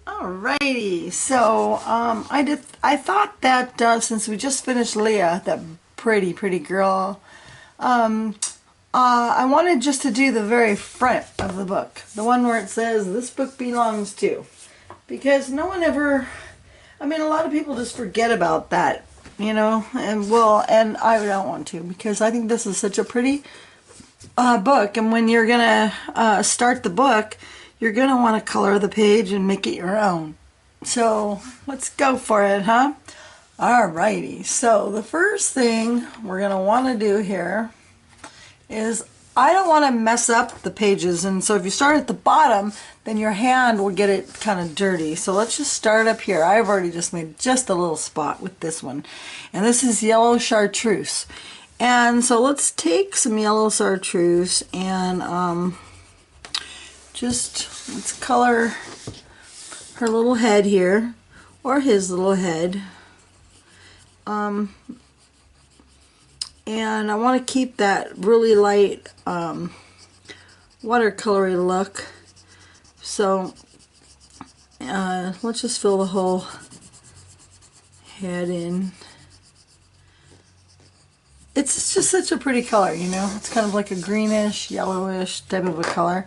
Alrighty, so I thought that since we just finished Leah, that pretty girl, I wanted just to do the very front of the book, the one where it says this book belongs to, because no one ever, I mean, a lot of people just forget about that, you know, and I don't want to, because I think this is such a pretty book, and when you're gonna start the book, you're going to want to color the page and make it your own. So let's go for it, huh? Alrighty, so the first thing we're going to want to do here is, I don't want to mess up the pages, and so if you start at the bottom, then your hand will get it kind of dirty. So let's just start up here. I've already just made just a little spot with this one, and this is yellow chartreuse. And so let's take some yellow chartreuse and let's color her little head here, or his little head. And I want to keep that really light watercolory look. So let's just fill the whole head in. It's just such a pretty color, you know. It's kind of like a greenish, yellowish type of a color.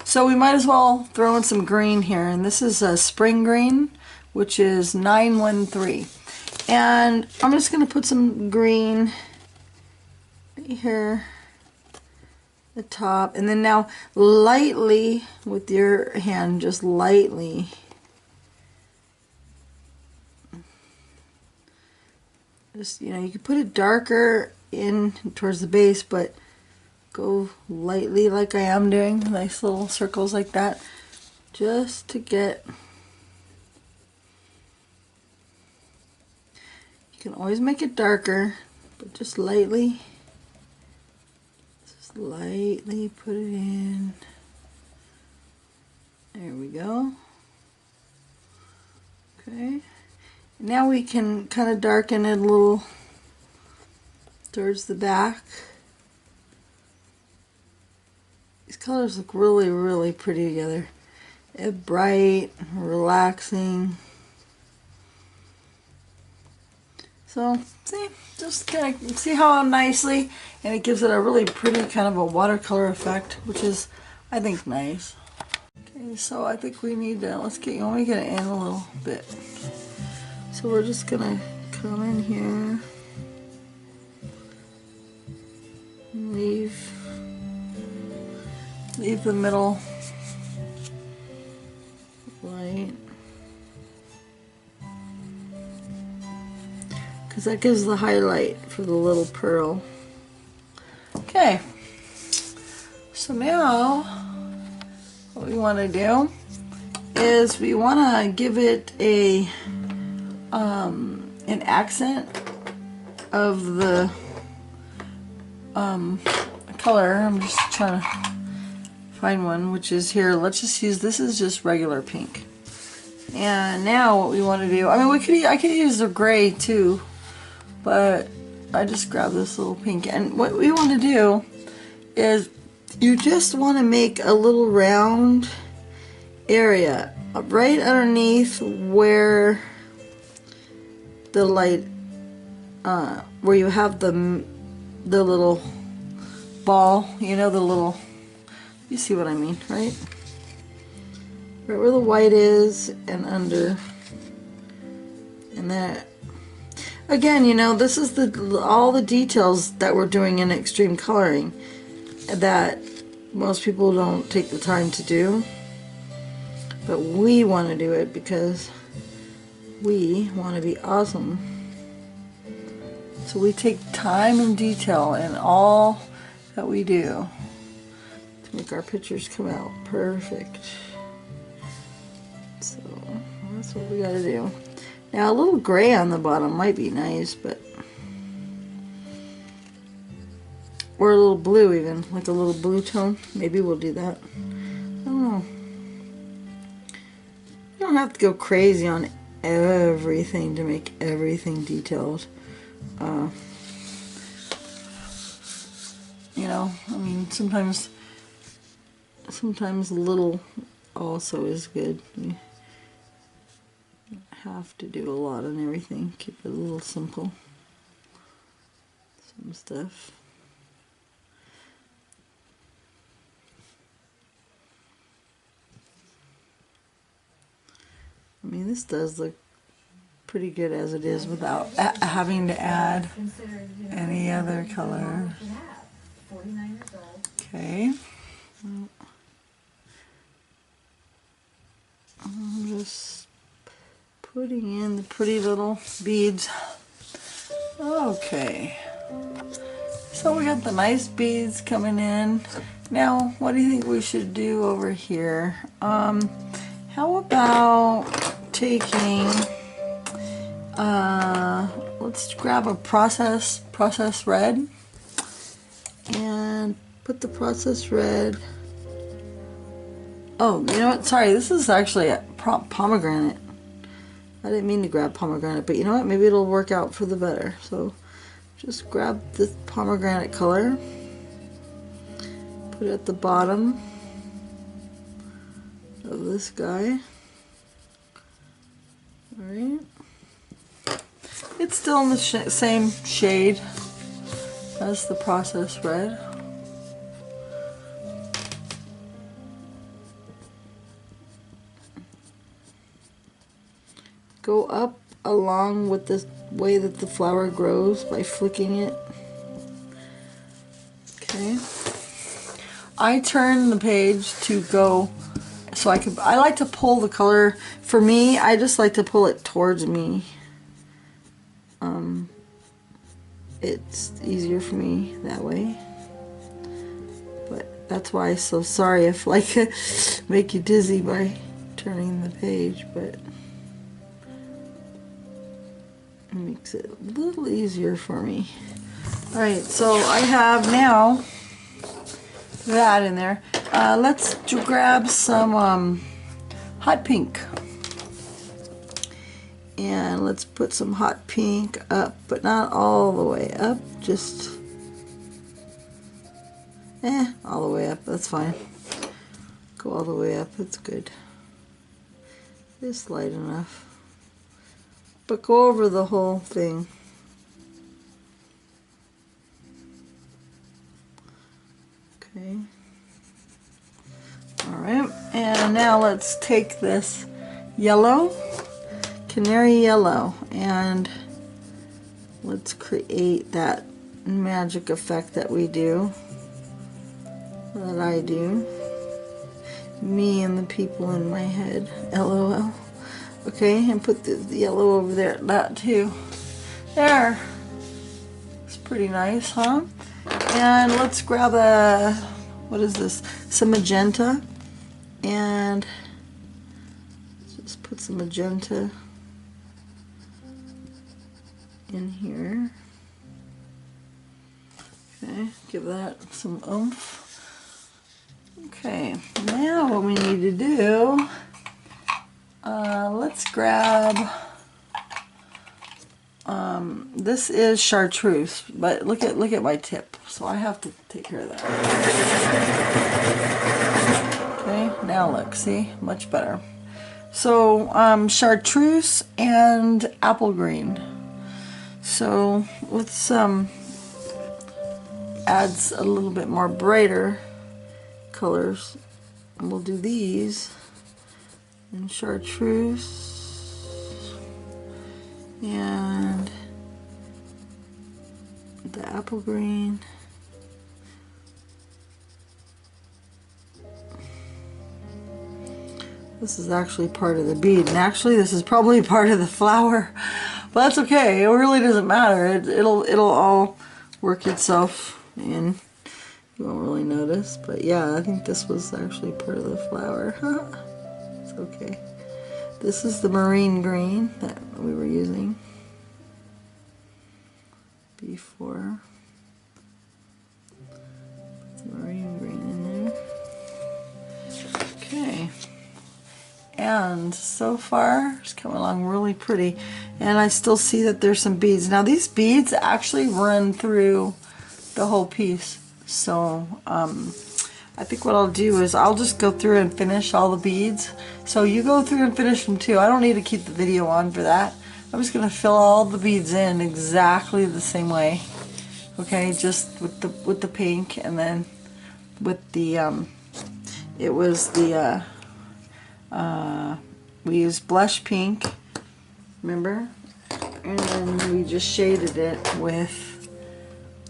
So we might as well throw in some green here. And this is a spring green, which is 913. And I'm just going to put some green right here at the top. And then now lightly with your hand, just lightly. Just, you know, you can put it darker in towards the base, but go lightly like I am doing, nice little circles like that, just to get, you can always make it darker, but just lightly put it in. There we go. Okay, now we can kind of darken it a little towards the back. These colors look really pretty together. They're bright, relaxing. So see, just kind of see how nicely, and it gives it a really pretty kind of a watercolor effect, which is, I think, nice. Okay, so I think we need to, let me get it in a little bit. So we're just gonna come in here. Leave the middle light, because that gives the highlight for the little pearl. Okay, so now what we want to do is we want to give it a an accent of the color. I'm just trying to find one, which is here. Let's just use, this is just regular pink. And now what we want to do, I mean, I could use the gray too, but I just grabbed this little pink. And what we want to do is, you just want to make a little round area right underneath where the light, where you have the little ball, you know, the little, you see what I mean, right? Right where the white is and under. And that, again, you know, this is all the details that we're doing in extreme coloring that most people don't take the time to do. But we want to do it because we want to be awesome. So we take time and detail in all that we do to make our pictures come out perfect. So that's what we got to do. Now a little gray on the bottom might be nice, but, or a little blue even, like a little blue tone. Maybe we'll do that. I don't know. You don't have to go crazy on everything to make everything detailed. You know, I mean, sometimes a little also is good. have to do a lot on everything. Keep it a little simple. Some stuff. I mean, this does look pretty good as it is without having to add any other color. Okay. I'm just putting in the pretty little beads. Okay. So we got the nice beads coming in. Now, what do you think we should do over here? How about taking, let's grab a process red and put the process red. Oh, you know what? Sorry, this is actually a pomegranate. I didn't mean to grab pomegranate, but you know what? Maybe it'll work out for the better. So just grab the pomegranate color, put it at the bottom of this guy. Alright. It's still in the same shade as the process red. Go up along with the way that the flower grows by flicking it. Okay. I turn the page to go so I like to pull the color. For me, I just like to pull it towards me. It's easier for me that way. But that's why I'm so sorry if like make you dizzy by turning the page, but it makes it a little easier for me. Alright, so I have now that in there. Let's grab some hot pink. And let's put some hot pink up, but not all the way up, just all the way up, that's fine. Go all the way up, that's good. Just light enough. But go over the whole thing. Okay. Alright, and now let's take this yellow, canary yellow, and let's create that magic effect that we do, that I do. Me and the people in my head, LOL. Okay, and put the yellow over there, that too. There. It's pretty nice, huh? And let's grab a, what is this? Some magenta. And just put some magenta in here. Okay, give that some oomph. Okay, now what we need to do, let's grab, this is chartreuse, but look at my tip, so I have to take care of that. Okay, now look, see, much better. So chartreuse and apple green. So with some adds a little bit more brighter colors, and we'll do these in chartreuse and the apple green. This is actually part of the bead, and actually this is probably part of the flower, but that's okay. It really doesn't matter. It'll all work itself in. You won't really notice, but yeah, I think this was actually part of the flower. It's okay. This is the marine green that we were using before. Put the marine green in there. Okay. And so far it's coming along really pretty, and I still see that there's some beads. Now these beads actually run through the whole piece, so I think what I'll do is I'll just go through and finish all the beads. So you go through and finish them too. I don't need to keep the video on for that. I'm just going to fill all the beads in exactly the same way. Okay, just with the pink, and then with the it was the we used blush pink, remember? And then we just shaded it with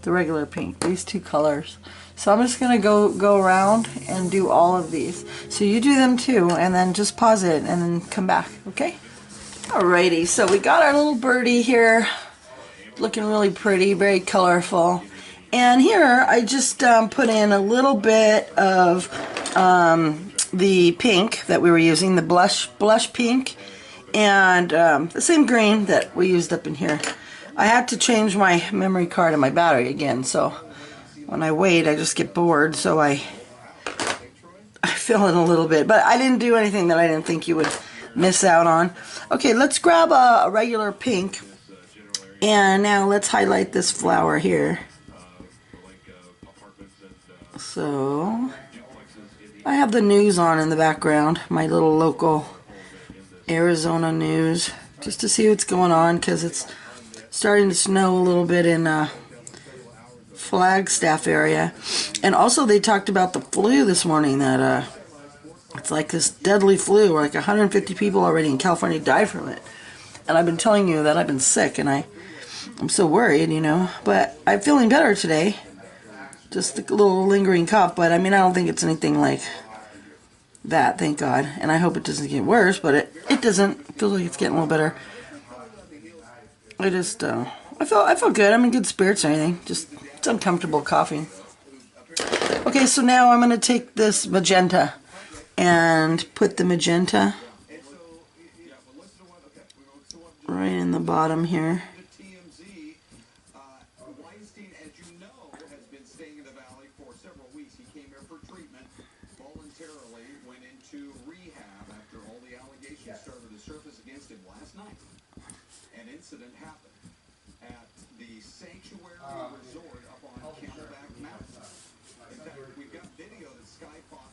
the regular pink, these two colors. So I'm just gonna go around and do all of these. So you do them too, and then just pause it and then come back, okay? Alrighty, so we got our little birdie here, looking really pretty, very colorful. And here I just put in a little bit of the pink that we were using, the blush pink, and the same green that we used up in here. I had to change my memory card and my battery again, so when I wait I just get bored, so I fill in a little bit. But I didn't do anything that I didn't think you would miss out on. Okay, let's grab a regular pink, and now let's highlight this flower here. So I have the news on in the background, my little local Arizona news, just to see what's going on, because it's starting to snow a little bit in Flagstaff area. And also they talked about the flu this morning, that it's like this deadly flu, like 150 people already in California died from it. And I've been telling you that I've been sick, and I'm so worried, you know, but I'm feeling better today. Just a little lingering cough, but I mean, I don't think it's anything like that, thank God. And I hope it doesn't get worse, but it doesn't. It feels like it's getting a little better. I just, I feel good. I'm in good spirits or anything. Just, it's uncomfortable coughing. Okay, so now I'm going to take this magenta and put the magenta right in the bottom here.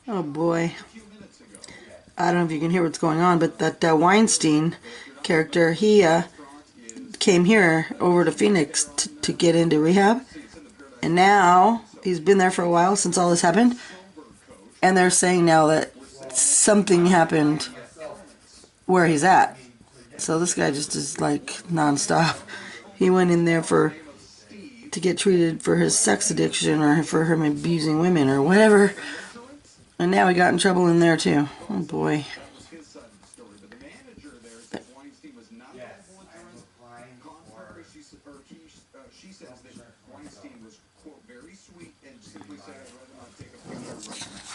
Oh boy, I don't know if you can hear what's going on, but that Weinstein character, he came here over to Phoenix to get into rehab, and now he's been there for a while since all this happened, and they're saying now that something happened where he's at. So this guy just is like nonstop. He went in there to get treated for his sex addiction, or for him abusing women or whatever. And now he got in trouble in there too. Oh boy.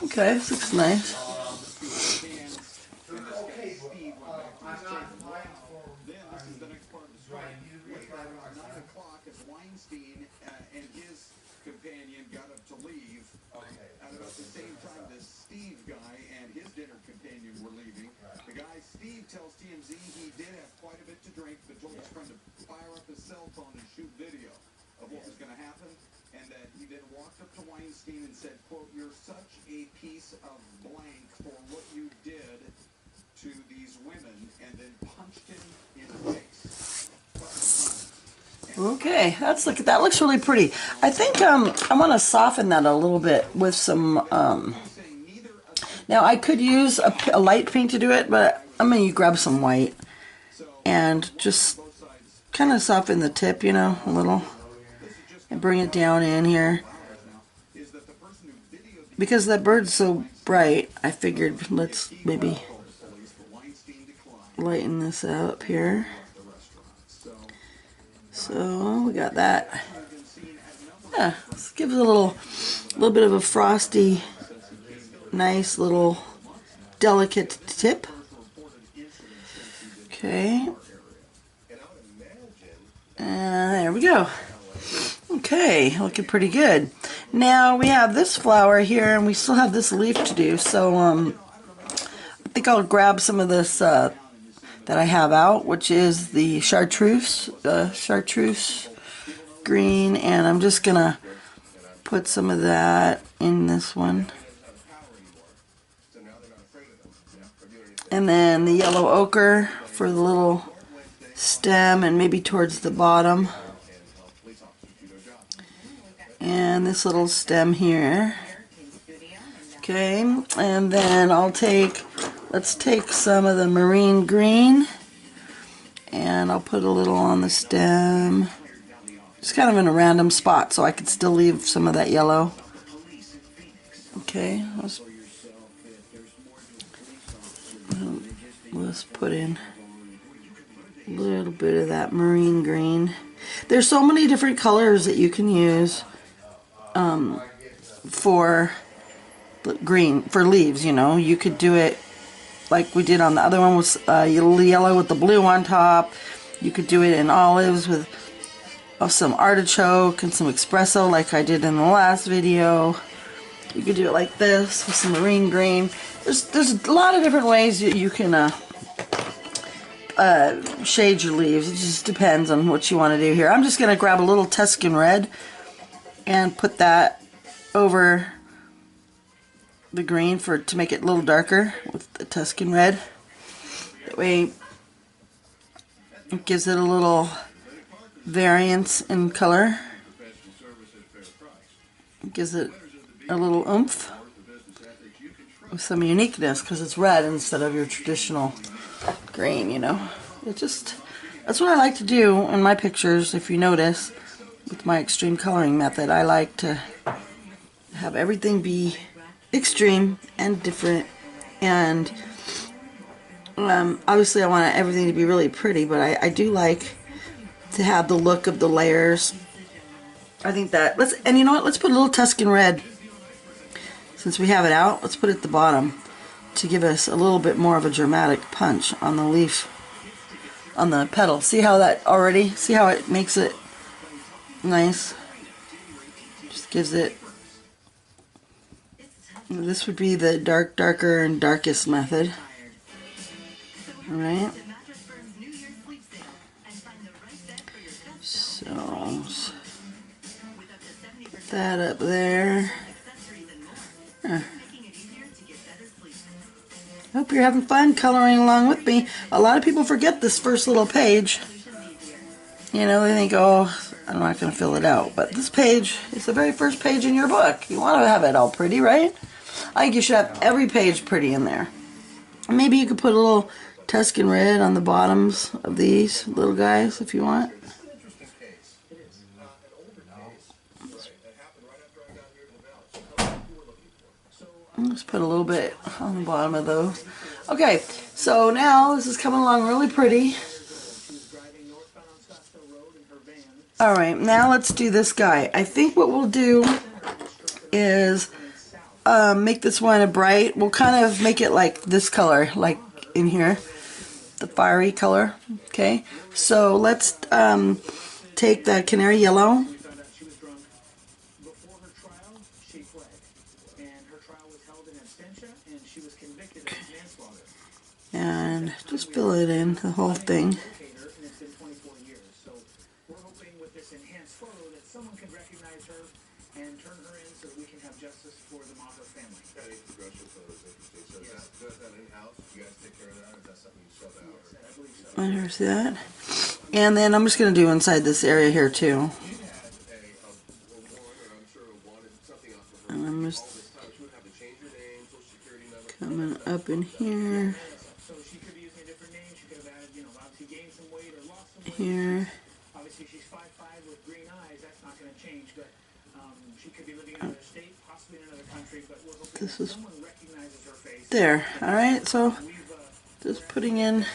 Okay, this looks nice. Tells TMZ he did have quite a bit to drink, but told his friend to fire up his cell phone and shoot video of what was going to happen, and that he then walked up to Weinstein and said, quote, "You're such a piece of blank for what you did to these women," and then punched him in the face. Okay, that looks really pretty. I think I want to soften that a little bit with some. Now I could use a light pink to do it, but I'm going to grab some white and just kind of soften the tip, you know, a little, and bring it down in here. Because that bird's so bright, I figured let's maybe lighten this up here. So we got that. Yeah, let's give it a little bit of a frosty, nice little delicate tip. Okay, there we go. Okay, looking pretty good. Now we have this flower here, and we still have this leaf to do. So I think I'll grab some of this that I have out, which is the chartreuse green, and I'm just gonna put some of that in this one. And then the yellow ochre for the little stem and maybe towards the bottom. And this little stem here. Okay, and then let's take some of the marine green and I'll put a little on the stem. Just kind of in a random spot so I could still leave some of that yellow. Okay, let's put in a little bit of that marine green. There's so many different colors that you can use for green, for leaves, you know. You could do it like we did on the other one with yellow with the blue on top. You could do it in olives with some artichoke and some espresso like I did in the last video. You could do it like this with some marine green. There's a lot of different ways you can shade your leaves. It just depends on what you want to do here. I'm just going to grab a little Tuscan red and put that over the green to make it a little darker with the Tuscan red. That way it gives it a little variance in color. It gives it a little oomph with some uniqueness because it's red instead of your traditional green, you know. That's what I like to do in my pictures. If you notice, with my extreme coloring method, I like to have everything be extreme and different, and obviously I want everything to be really pretty, but I do like to have the look of the layers. I think that and you know what, let's put a little Tuscan red, since we have it out, let's put it at the bottom to give us a little bit more of a dramatic punch on the leaf, on the petal. See how it makes it nice? Just gives it, this would be the darker and darkest method. Alright, so put that up there. Hope you're having fun coloring along with me. A lot of people forget this first little page. You know, they think, oh, I'm not going to fill it out. But this page is the very first page in your book. You want to have it all pretty, right? I think you should have every page pretty in there. Maybe you could put a little Tuscan red on the bottoms of these little guys if you want. Let's put a little bit on the bottom of those. Okay, so now this is coming along really pretty. Alright, now let's do this guy. I think what we'll do is make this one a bright. We'll kind of make it like this color, like in here, the fiery color. Okay, so let's take the canary yellow. And just fill it in, the whole thing. See that? And then I'm just going to do inside this area here too. And I'm just coming up in here. Here. Obviously she's 5'5" with green eyes, that's not going to change, but she could be living in another state, possibly in another country, but we're hoping that someone recognizes her face. There, alright, so just putting in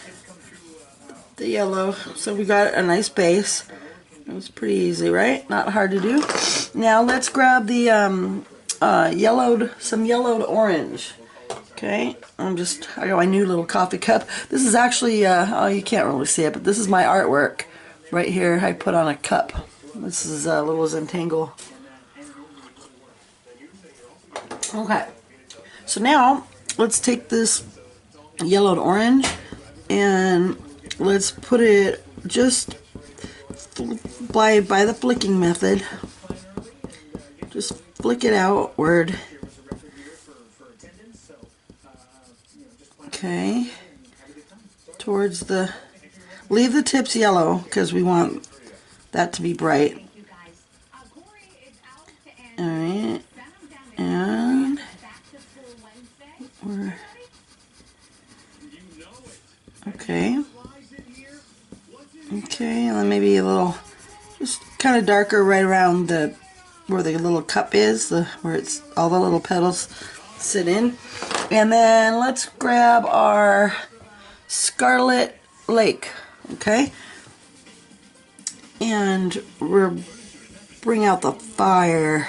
the yellow, so we got a nice base. It was pretty easy, right? Not hard to do. Now let's grab the some yellowed orange. Okay, I got my new little coffee cup. This is actually, oh, you can't really see it, but this is my artwork right here. I put on a cup. This is a little Zentangle. Okay, so now let's take this yellowed orange and let's put it just by the flicking method. Just flick it outward. Okay. towards the, leave the tips yellow because we want that to be bright. Alright, and we're, okay, and then maybe a little, just kind of darker right around the, where the little cup is, where it's all the little petals sit in. And then let's grab our Scarlet Lake, okay? And we'll bring out the fire.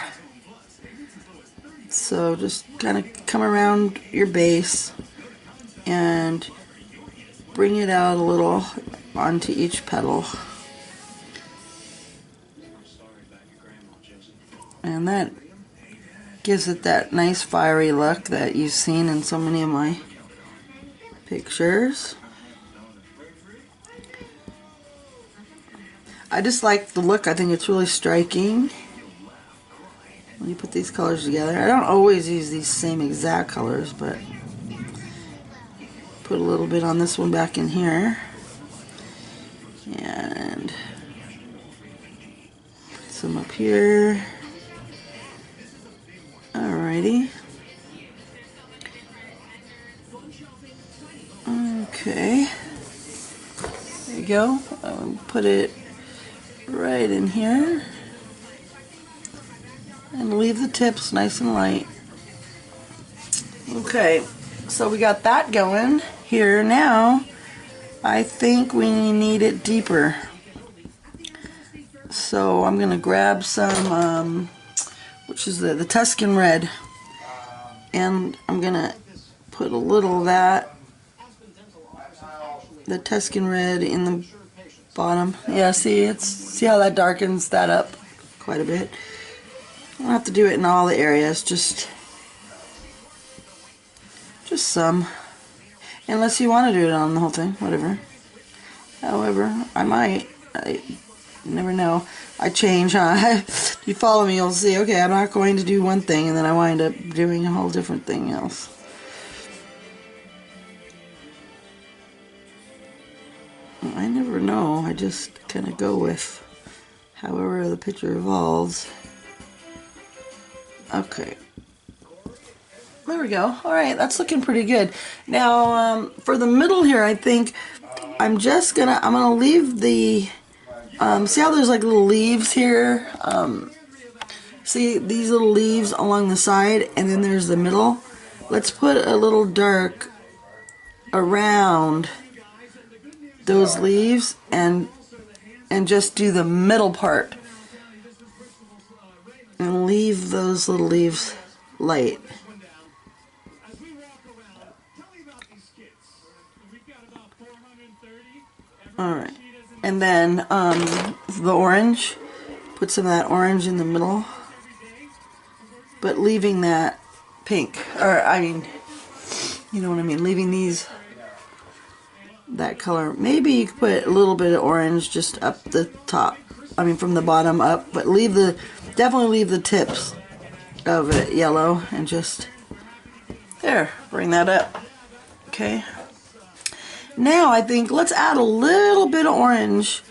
So just kind of come around your base and bring it out a little onto each petal. And that gives it that nice fiery look that you've seen in so many of my pictures. I just like the look. I think it's really striking when you put these colors together. I don't always use these same exact colors, but put a little bit on this one back in here. And put some up here. Alrighty. Okay. There you go. Put it right in here. And leave the tips nice and light. Okay. So we got that going here. Now, I think we need it deeper. So I'm going to grab some... which is the Tuscan red, and I'm gonna put a little of that, the Tuscan red, in the bottom. Yeah, see how that darkens that up quite a bit. I don't have to do it in all the areas, just some, unless you want to do it on the whole thing, whatever. However, I might. You never know. I change, huh? If you follow me, you'll see, okay, I'm not going to do one thing, and then I wind up doing a whole different thing else. I never know. I just kind of go with however the picture evolves. Okay. There we go. Alright, that's looking pretty good. Now, for the middle here, I think I'm gonna leave the... see how there's like little leaves here? See these little leaves along the side, and then there's the middle? Let's put a little dark around those leaves and just do the middle part. And leave those little leaves light. Alright. And then the orange, put some of that orange in the middle, but leaving that pink, or I mean, you know what I mean, leaving these, that color. Maybe you could put a little bit of orange just up the top, I mean from the bottom up, but definitely leave the tips of it yellow, and just, there, bring that up, okay. Now I think let's add a little bit of orange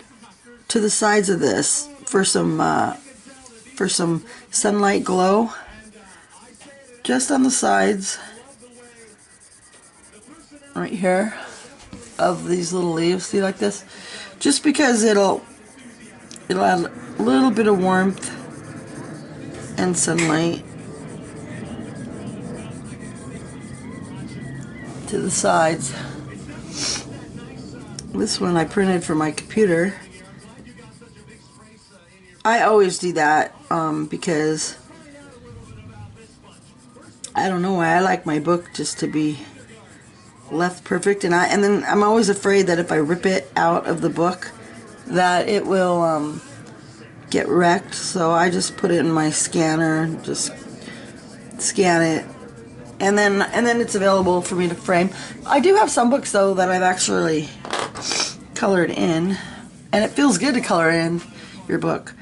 to the sides of this for some sunlight glow. Just on the sides, right here, of these little leaves. See, like this? Just because it'll add a little bit of warmth and sunlight to the sides. This one I printed for my computer. I always do that because I don't know why, I like my book just to be left perfect, and then I'm always afraid that if I rip it out of the book that it will get wrecked, so I just put it in my scanner, just scan it, and then it's available for me to frame. I do have some books though that I've actually colored in, and it feels good to color in your book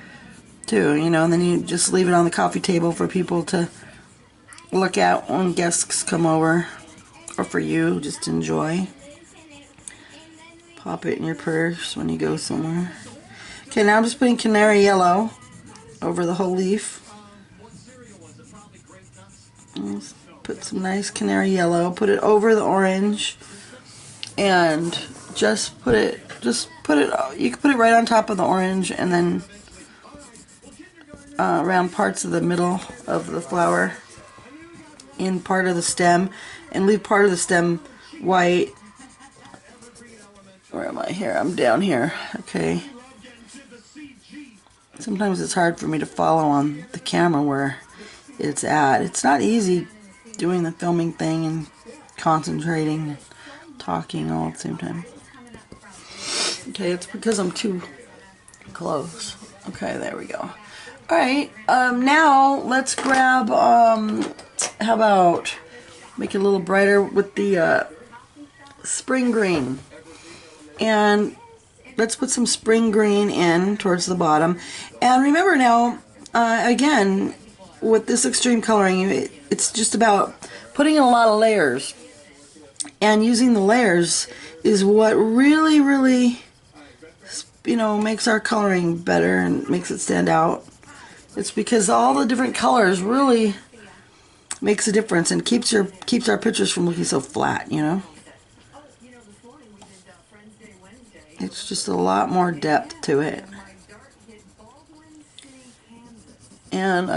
too, you know, and then you just leave it on the coffee table for people to look at when guests come over, or for you just enjoy. Pop it in your purse when you go somewhere. Okay, now I'm just putting canary yellow over the whole leaf. Let's put some nice canary yellow. Put it over the orange, and just put it. You can put it right on top of the orange, and then around parts of the middle of the flower, in part of the stem, and leave part of the stem white. Where am I here? I'm down here. Okay. Sometimes it's hard for me to follow on the camera where it's at. It's not easy doing the filming thing and concentrating and talking all at the same time. Okay, it's because I'm too close. Okay, there we go. Alright, now let's grab, how about make it a little brighter with the spring green. And let's put some spring green in towards the bottom. And remember now, again, with this extreme coloring, it's just about putting in a lot of layers. And using the layers is what really, really, makes our coloring better and makes it stand out. It's because all the different colors really makes a difference and keeps our pictures from looking so flat, It's just a lot more depth to it. And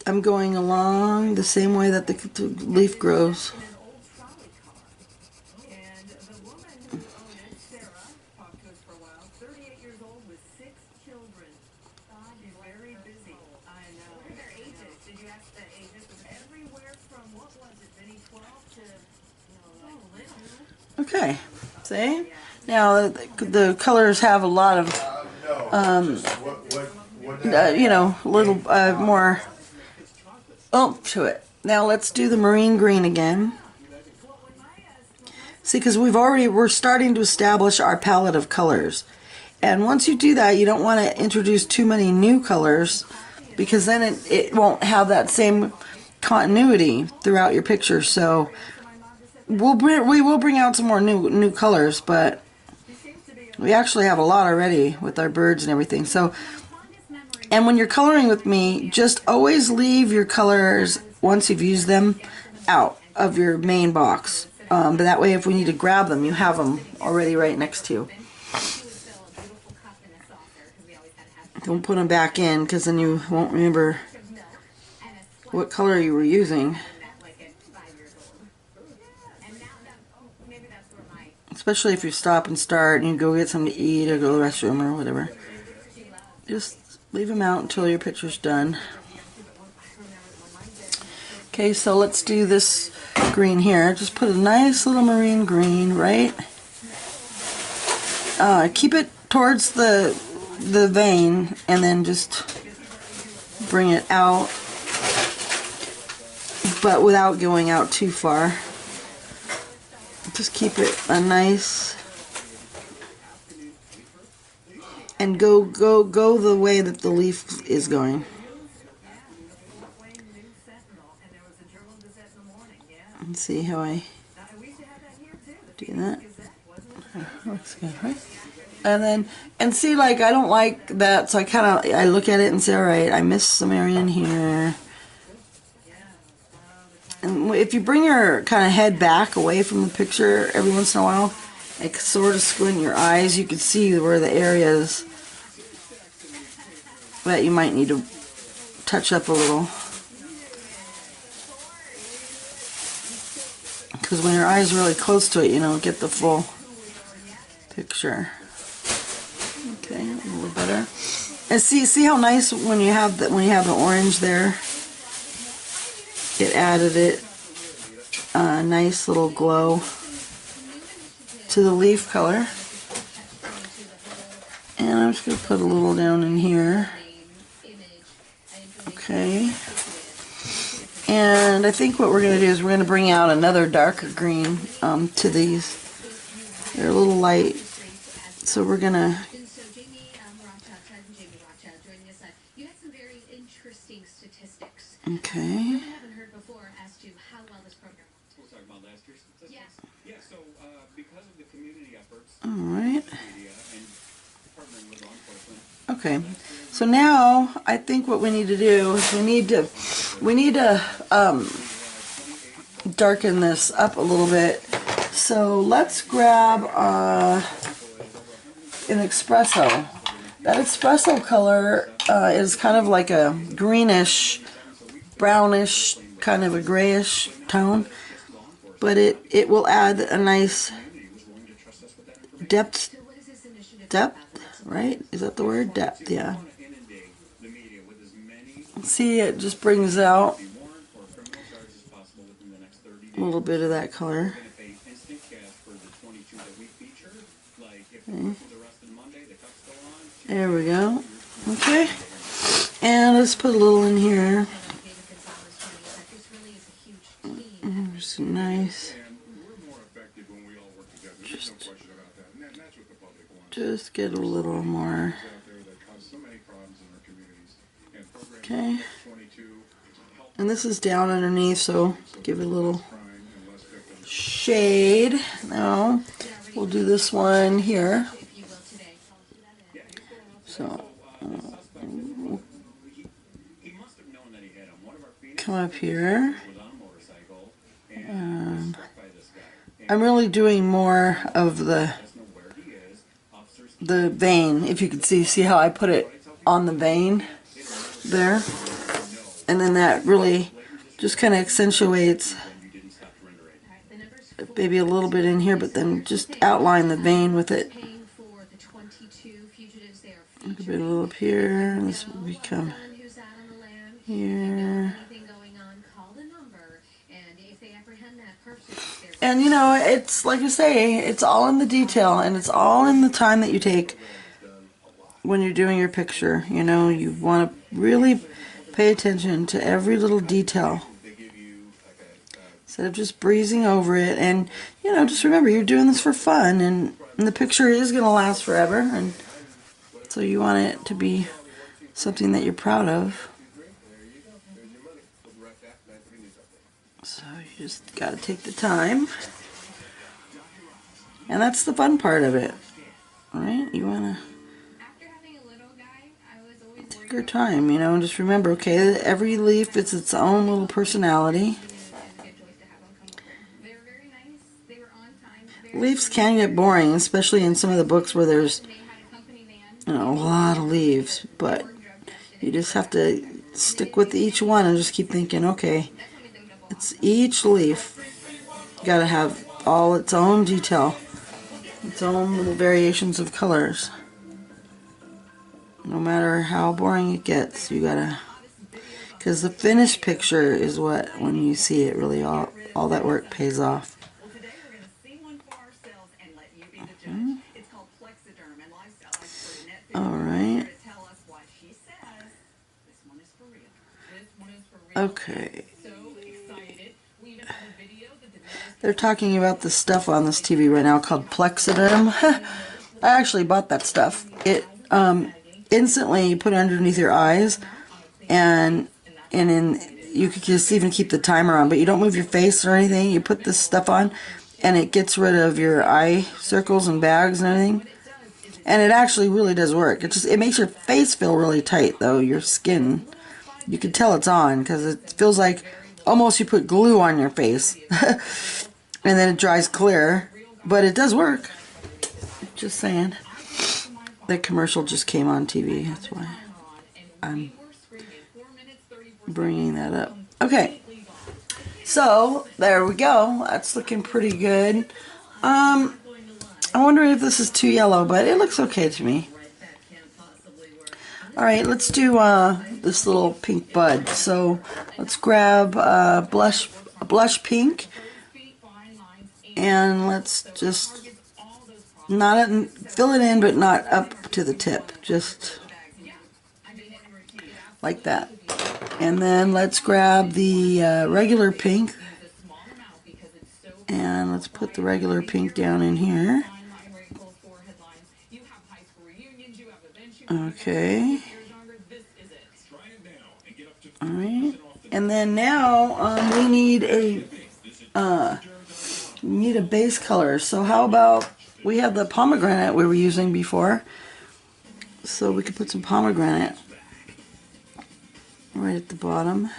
I'm going along the same way that the leaf grows. Okay, see? Now the colors have a lot of, little more oomph to it. Now let's do the marine green again. See, because we're starting to establish our palette of colors. And once you do that, you don't want to introduce too many new colors, because then it won't have that same continuity throughout your picture. So we will bring out some more new colors, but we actually have a lot already with our birds and everything. So, and when you're coloring with me, just always leave your colors, once you've used them, out of your main box. But that way, if we need to grab them, you have them already right next to you. Don't put them back in, because then you won't remember what color you were using. Especially if you stop and start and you go get something to eat or go to the restroom or whatever. Just leave them out until your picture's done. Okay, so let's do this green here. Just put a nice little marine green, right? Keep it towards the vein, and then just bring it out, but without going out too far. Just keep it a nice, and go the way that the leaf is going. And see how I do that? Looks good, right? And see, like, I don't like that, so I look at it and say, all right, I missed some area in here. And if you bring your kind of head back away from the picture every once in a while, like sort of squint your eyes, you can see where the areas that you might need to touch up a little. Because when your eyes are really close to it, you don't get the full picture. Okay, a little better. And see how nice when you have the orange there. It added a nice little glow to the leaf color. And I'm just going to put a little down in here. Okay. And I think what we're going to do is we're going to bring out another darker green to these. They're a little light. So we're going to... Okay. Alright. Okay, so now I think what we need to do is we need to darken this up a little bit. So let's grab an espresso. That espresso color is kind of like a greenish, brownish, kind of a grayish tone, but it will add a nice depth, right? Is that the word? Depth, yeah. See, it just brings out a little bit of that color. Okay. There we go. Okay. And let's put a little in here. Just nice. Just get a little more. Okay. And this is down underneath, so give it a little shade. Now we'll do this one here. So come up here. I'm really doing more of the vein. If you can see how I put it on the vein there, and then that really just kind of accentuates maybe a little bit in here, but then just outline the vein with it. A little up here, and this will become here. And you know, it's like I say, it's all in the detail, and it's all in the time that you take when you're doing your picture. You know, you want to really pay attention to every little detail instead of just breezing over it. And you know, just remember, you're doing this for fun, and the picture is going to last forever, and so you want it to be something that you're proud of. So you just got to take the time, and that's the fun part of it, right? You want to take your time, you know, and just remember, okay, every leaf is its own little personality. Leaves can get boring, especially in some of the books where there's, you know, a lot of leaves, but you just have to stick with each one and just keep thinking, okay, it's each leaf got to have all its own detail, its own little variations of colors. No matter how boring it gets, you gotta, because the finished picture is what, when you see it, really all that work pays off. Alright. Okay. They're talking about the stuff on this TV right now called Plexiderm. I actually bought that stuff. It instantly you put it underneath your eyes, and you could just even keep the timer on, but you don't move your face or anything. You put this stuff on, and it gets rid of your eye circles and bags and everything. And it actually really does work. It makes your face feel really tight, though. Your skin, you can tell it's on, because it feels like almost you put glue on your face. And then it dries clear, but it does work. Just saying. The commercial just came on TV, that's why I'm bringing that up. Okay, so there we go. That's looking pretty good. I'm wondering if this is too yellow, but it looks okay to me. Alright, let's do this little pink bud. So let's grab a blush pink, and let's just fill it in, but not up to the tip, just like that. And then let's grab the regular pink, and let's put the regular pink down in here. Okay. Alright. And then now we need a base color. So how about we have the pomegranate we were using before, so we could put some pomegranate right at the bottom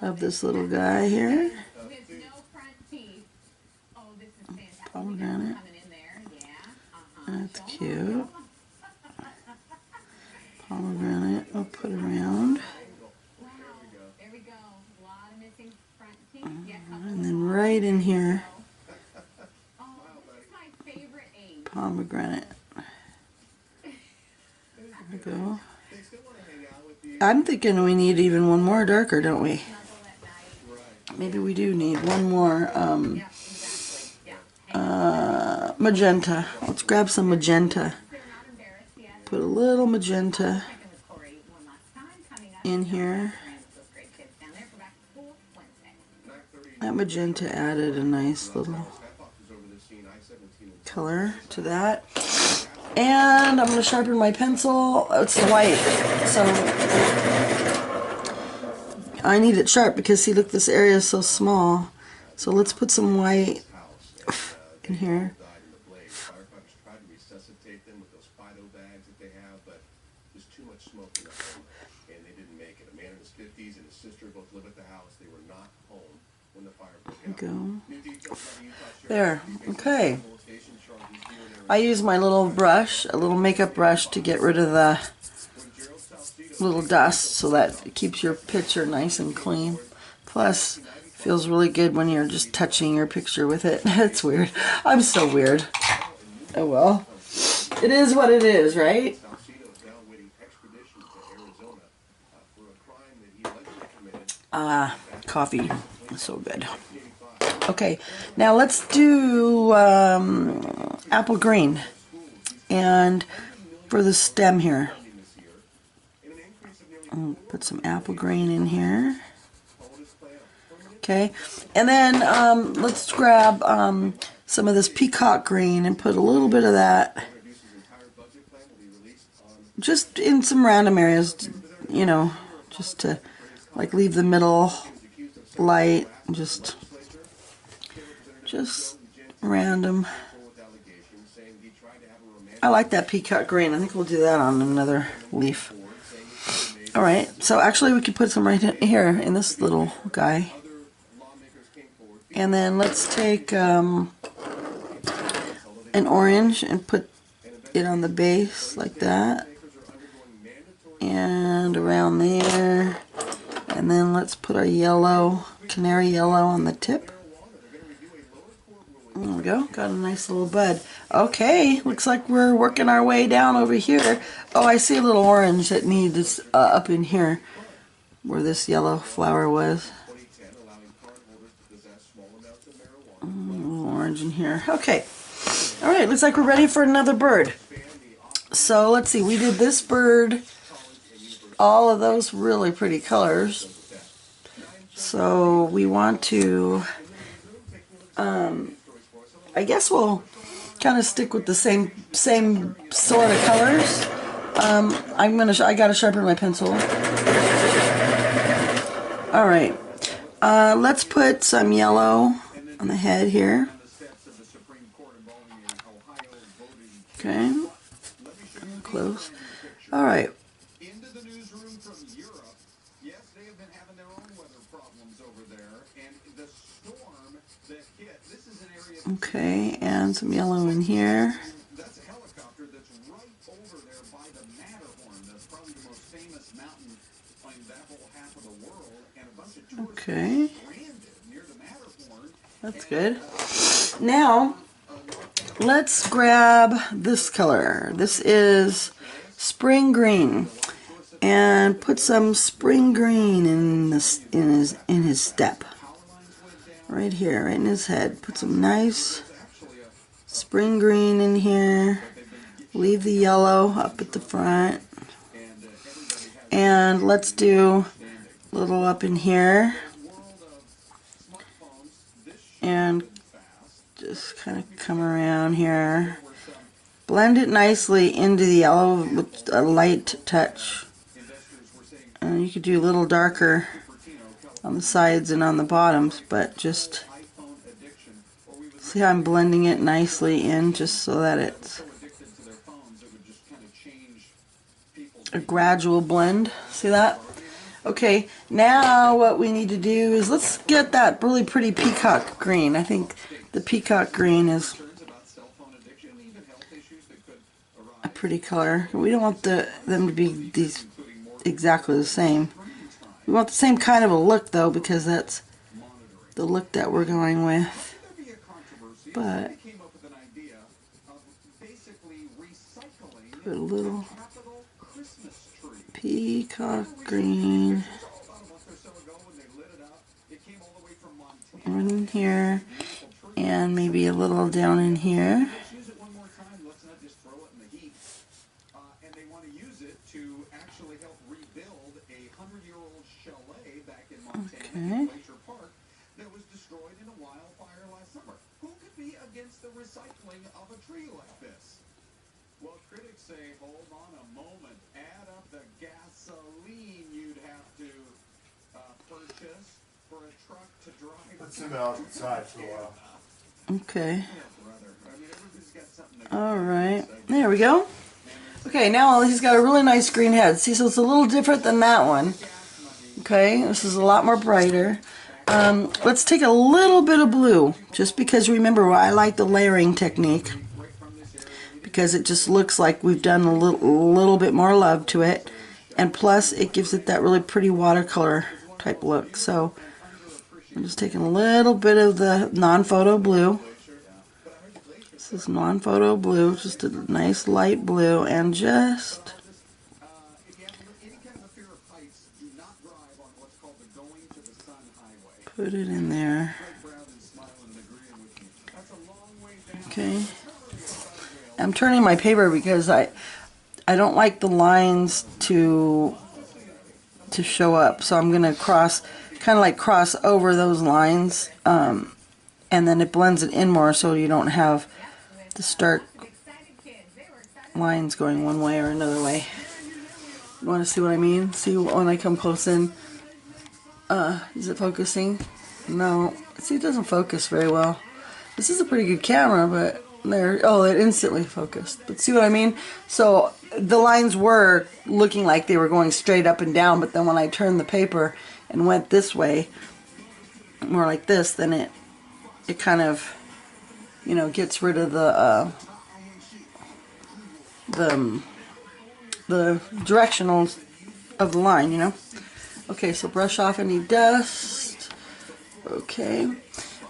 of this little guy here. Pomegranate. That's cute. Pomegranate, I'll put around. And then right in here, pomegranate. There we go. I'm thinking we need even one more darker, don't we? Maybe we do need one more magenta. Let's grab some magenta. Put a little magenta in here. That magenta added a nice little color to that. And I'm going to sharpen my pencil. It's the white. So I need it sharp because, see, look, this area is so small. So let's put some white in here. There we go. There. Okay. I use my little brush, a little makeup brush, to get rid of the little dust so that it keeps your picture nice and clean. Plus, it feels really good when you're just touching your picture with it. It's weird. I'm so weird. Oh well. It is what it is, right? Coffee is so good. Okay, now let's do apple green, and for the stem here, I'll put some apple green in here. Okay, and then let's grab some of this peacock green and put a little bit of that just in some random areas, you know, just to like leave the middle light, just random. I like that peacock green. I think we'll do that on another leaf. Alright, so actually we could put some right here in this little guy. And then let's take an orange and put it on the base like that. And around there. And then let's put our yellow, canary yellow on the tip. There we go, got a nice little bud. Okay, looks like we're working our way down over here. Oh, I see a little orange that needs up in here where this yellow flower was. A little orange in here. Okay, alright, looks like we're ready for another bird. So let's see, we did this bird, all of those really pretty colors. So we want to I guess we'll kind of stick with the same sort of colors. I gotta sharpen my pencil. All right, let's put some yellow on the head here. Okay, close. All right. Okay, and some yellow in here. That's a helicopter that's right over there by the Matterhorn. That's probably the most famous mountain in that whole half of the world. And a bunch of tourists stranded near the Matterhorn. That's good. Now, let's grab this color. This is spring green. And put some spring green in his step. Right here, right in his head. Put some nice spring green in here. Leave the yellow up at the front. And let's do a little up in here. And just kind of come around here. Blend it nicely into the yellow with a light touch. And you could do a little darker on the sides and on the bottoms, but just See how I'm blending it nicely in just so that it's a gradual blend. See that? Okay, now what we need to do is let's get that really pretty peacock green. I think the peacock green is a pretty color. We don't want them to be these exactly the same. We want the same kind of a look though, because that's the look that we're going with. But put a little peacock green in here, and maybe a little down in here. Okay. That was destroyed in a wildfire last summer. Who could be against the recycling of a tree like this? Well, critics say, hold on a moment, add up the gasoline you'd have to purchase for a truck to drive. Let's zoom out outside for a while. Okay. Alright, there we go. Okay, now he's got a really nice green head. See, so it's a little different than that one. Okay, this is a lot more brighter. Let's take a little bit of blue, just because remember I like the layering technique, because it just looks like we've done a little bit more love to it, and plus it gives it that really pretty watercolor type look. So I'm just taking a little bit of the non-photo blue. This is non-photo blue, just a nice light blue, and just put it in there. Okay. I'm turning my paper because I don't like the lines to show up, so I'm gonna kind of like cross over those lines, and then it blends it in more, so you don't have the stark lines going one way or another way. You want to see what I mean? See when I come close in? Is it focusing? No. See, it doesn't focus very well. This is a pretty good camera, but there. Oh, it instantly focused. But see what I mean? So the lines were looking like they were going straight up and down, but then when I turned the paper and went this way, more like this, then it kind of, you know, gets rid of the directionals of the line, you know. Okay, so brush off any dust. Okay.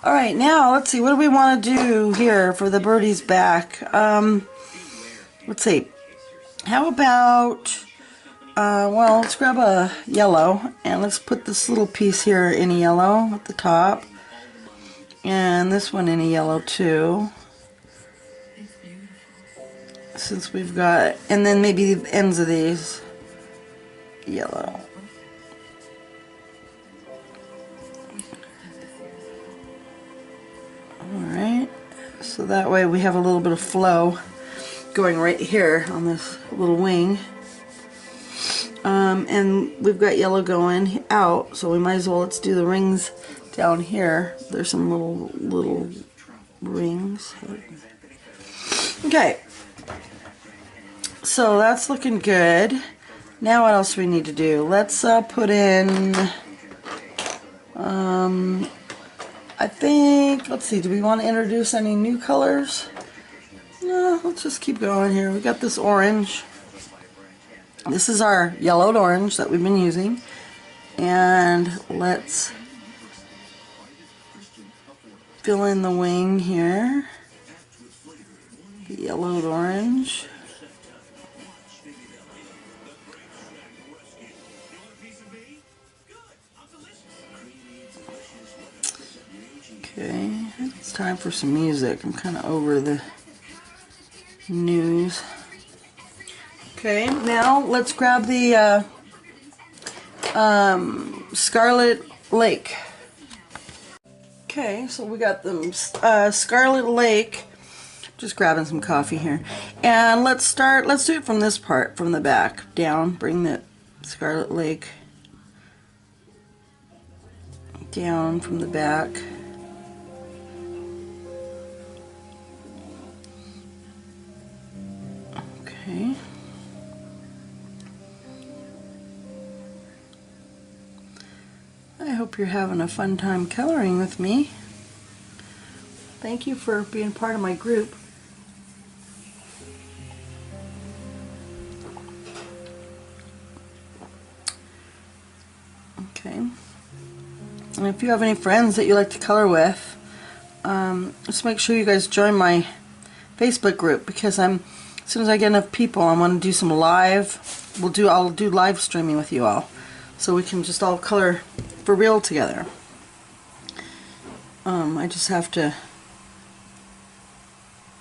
Alright, now let's see, what do we want to do here for the birdie's back? Let's see. How about, well, let's grab a yellow, and let's put this little piece here in a yellow at the top. And this one in a yellow too. Since we've got, and then maybe the ends of these yellow. Alright, so that way we have a little bit of flow going right here on this little wing. And we've got yellow going out, so we might as well, let's do the rings down here. There's some little rings. Okay, so that's looking good. Now what else do we need to do? Let's put in, I think, let's see, do we want to introduce any new colors? No, let's just keep going here. We got this orange. This is our yellowed orange that we've been using. And let's fill in the wing here. The yellowed orange. Okay, it's time for some music. I'm kind of over the news. Okay, now let's grab the Scarlet Lake. Okay, so we got them Scarlet Lake. Just grabbing some coffee here, and let's do it from this part, from the back down. Bring the Scarlet Lake down from the back. Okay. I hope you're having a fun time coloring with me. Thank you for being part of my group. Okay. And if you have any friends that you like to color with, just make sure you guys join my Facebook group, because as soon as I get enough people, I want to do some live. I'll do live streaming with you all, so we can just all color for real together. I just have to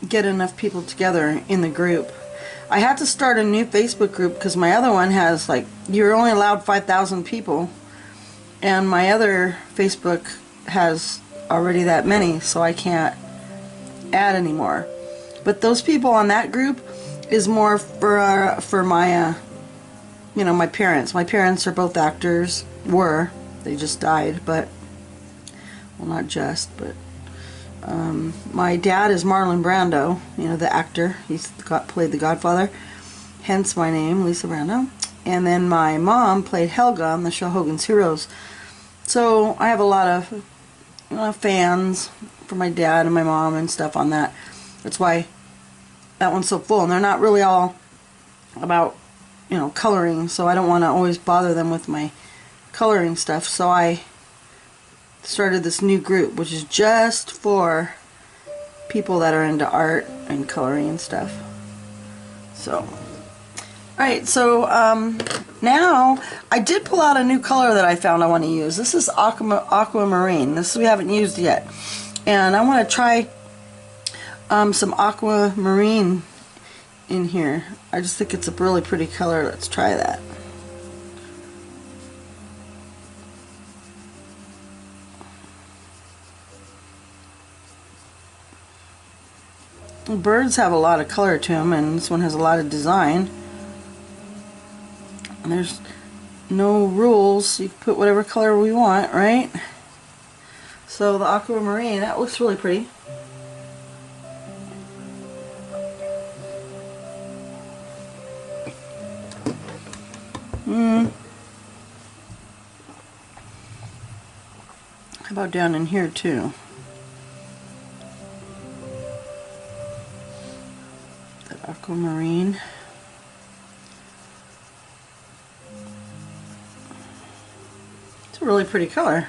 get enough people together in the group. I had to start a new Facebook group because my other one has, like, you're only allowed 5,000 people, and my other Facebook has already that many, so I can't add anymore. But those people on that group is more for my you know, my parents. My parents are both actors. They just died, but, well, not just, but my dad is Marlon Brando, you know, the actor. He's played the Godfather, hence my name, Lisa Brando. And then my mom played Helga on the show Hogan's Heroes. So I have a lot of fans for my dad and my mom and stuff on that. That's why that one's so full, and they're not really all about, you know, coloring, so I don't want to always bother them with my coloring stuff. So I started this new group, which is just for people that are into art and coloring and stuff. So, alright, so now I did pull out a new color that I found I want to use. This is aquamarine. This we haven't used yet, and I want to try some aquamarine in here. I just think it's a really pretty color. Let's try that. Birds have a lot of color to them, and this one has a lot of design. And there's no rules. You can put whatever color we want, right? So the aquamarine, that looks really pretty. How about down in here too? That aquamarine. It's a really pretty color.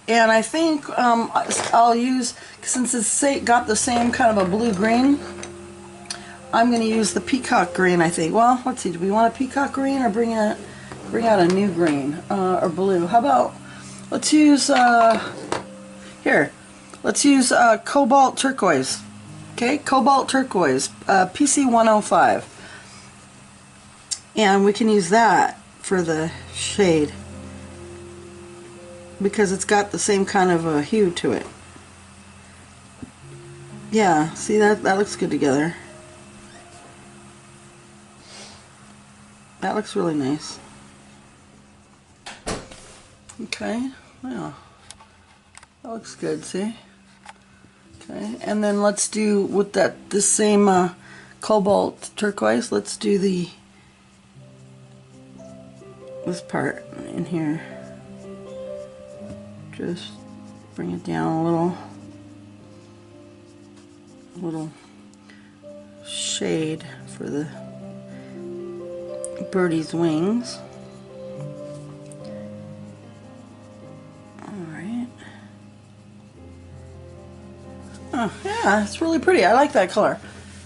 And I think I'll use, since it's got the same kind of a blue-green, I'm going to use the peacock green, I think. Well, let's see, do we want a peacock green or bring out a new green or blue? How about, let's use, here, let's use cobalt turquoise. Okay, cobalt turquoise, PC 105. And we can use that for the shade, because it's got the same kind of a hue to it. Yeah, see, that looks good together. That looks really nice. Okay, yeah, that looks good, see? Okay, and then let's do, with this same cobalt turquoise, let's do this part in here. Just bring it down a little shade for the birdie's wings. Alright. Oh, yeah, it's really pretty. I like that color.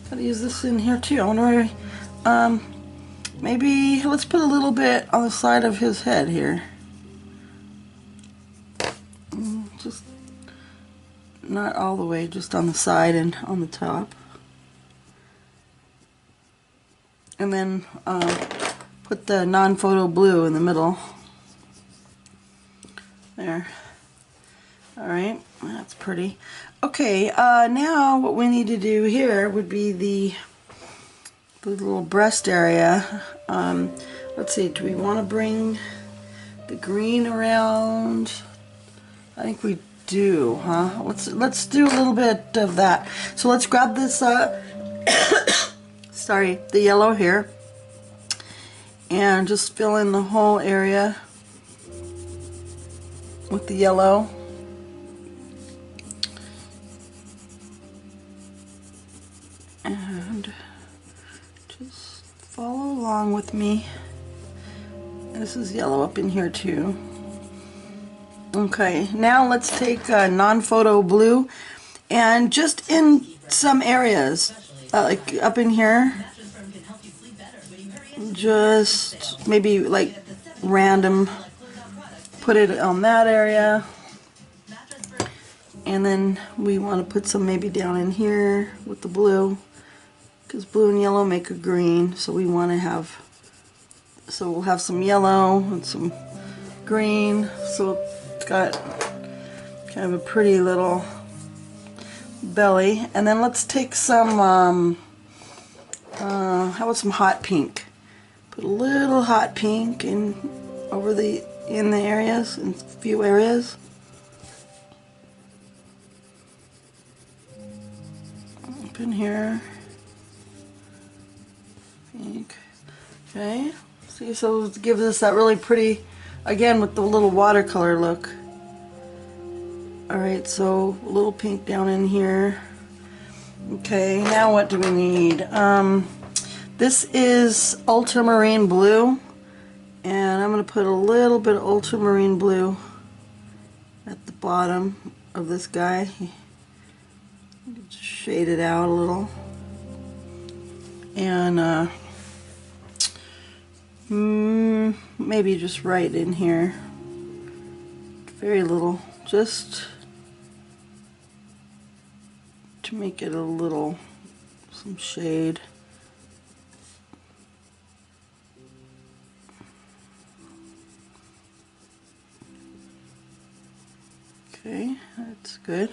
Gotta use this in here too. I wonder, maybe let's put a little bit on the side of his head here. Just not all the way, just on the side and on the top. And then put the non-photo blue in the middle. There. Alright, that's pretty. Okay, now what we need to do here would be the little breast area. Let's see, do we want to bring the green around? I think we do, huh? Let's do a little bit of that. So let's grab this sorry, the yellow here, and just fill in the whole area with the yellow. And just follow along with me. This is yellow up in here too. Okay, now let's take non-photo blue, and just in some areas, like up in here, just maybe like random, put it on that area, and then we want to put some maybe down in here with the blue, because blue and yellow make a green, so we want to have, so we'll have some yellow and some green, so it's got kind of a pretty little belly. And then let's take some how about some hot pink? Put a little hot pink in over the areas, in a few areas. Up in here. Pink. Okay. See, so it gives us that really pretty, again with the little watercolor look. Alright, so a little pink down in here. Okay, now what do we need? This is ultramarine blue, and I'm going to put a little bit of ultramarine blue at the bottom of this guy. Just shade it out a little. And maybe just right in here. Very little, just to make it a little, some shade. Okay, that's good.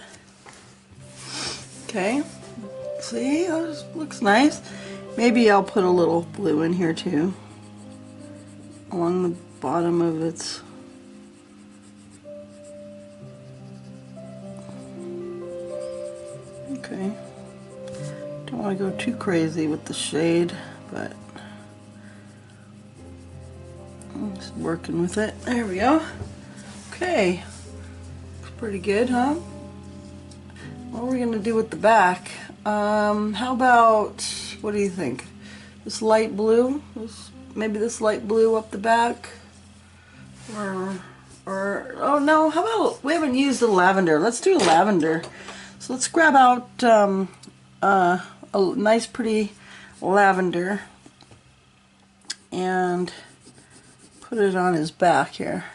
Okay, see, that looks nice. Maybe I'll put a little blue in here too, along the bottom of its. Okay, don't want to go too crazy with the shade, but I'm just working with it. There we go. Okay, looks pretty good, huh? What are we going to do with the back? How about, what do you think? This light blue? Maybe this light blue up the back? Or, oh no, how about, we haven't used the lavender. Let's do lavender. So let's grab out a nice pretty lavender and put it on his back here.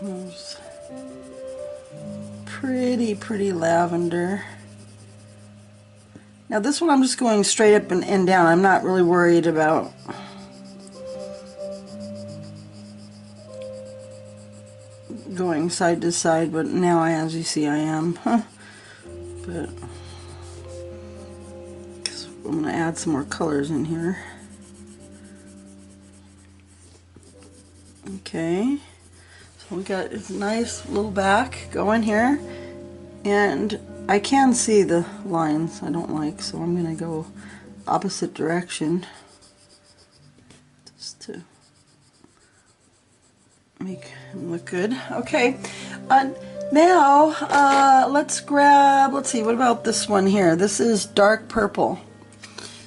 There's pretty lavender. Now this one I'm just going straight up and down. I'm not really worried about going side to side, but now as you see I am. But I'm going to add some more colors in here. Okay, so we got a nice little back going here, and I can see the lines I don't like, so I'm going to go opposite direction just to make him look good. Okay, now let's grab, let's see, what about this one here? This is dark purple.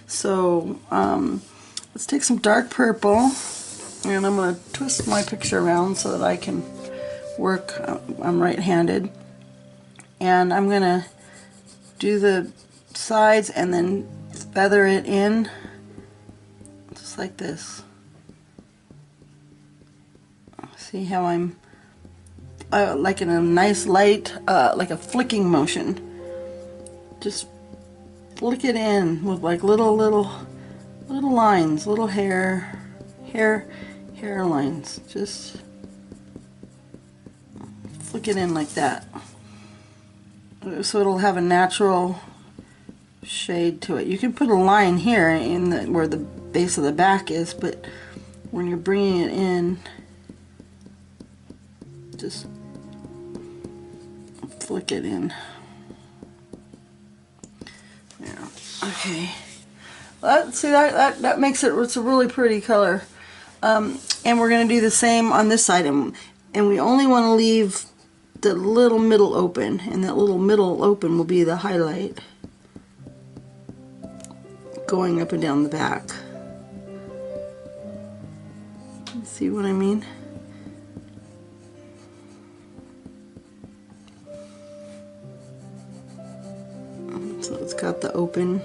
So let's take some dark purple, and I'm going to twist my picture around so that I can work. I'm right-handed, and I'm going to do the sides and then feather it in just like this. See how I'm like in a nice light, like a flicking motion. Just flick it in with like little lines, little hair lines. Just flick it in like that, so it'll have a natural shade to it. You can put a line here in where the base of the back is, but when you're bringing it in, just flick it in Okay. See, that makes it's a really pretty color. And we're going to do the same on this side. And we only want to leave the little middle open. And that little middle open will be the highlight going up and down the back. See what I mean? So it's got the open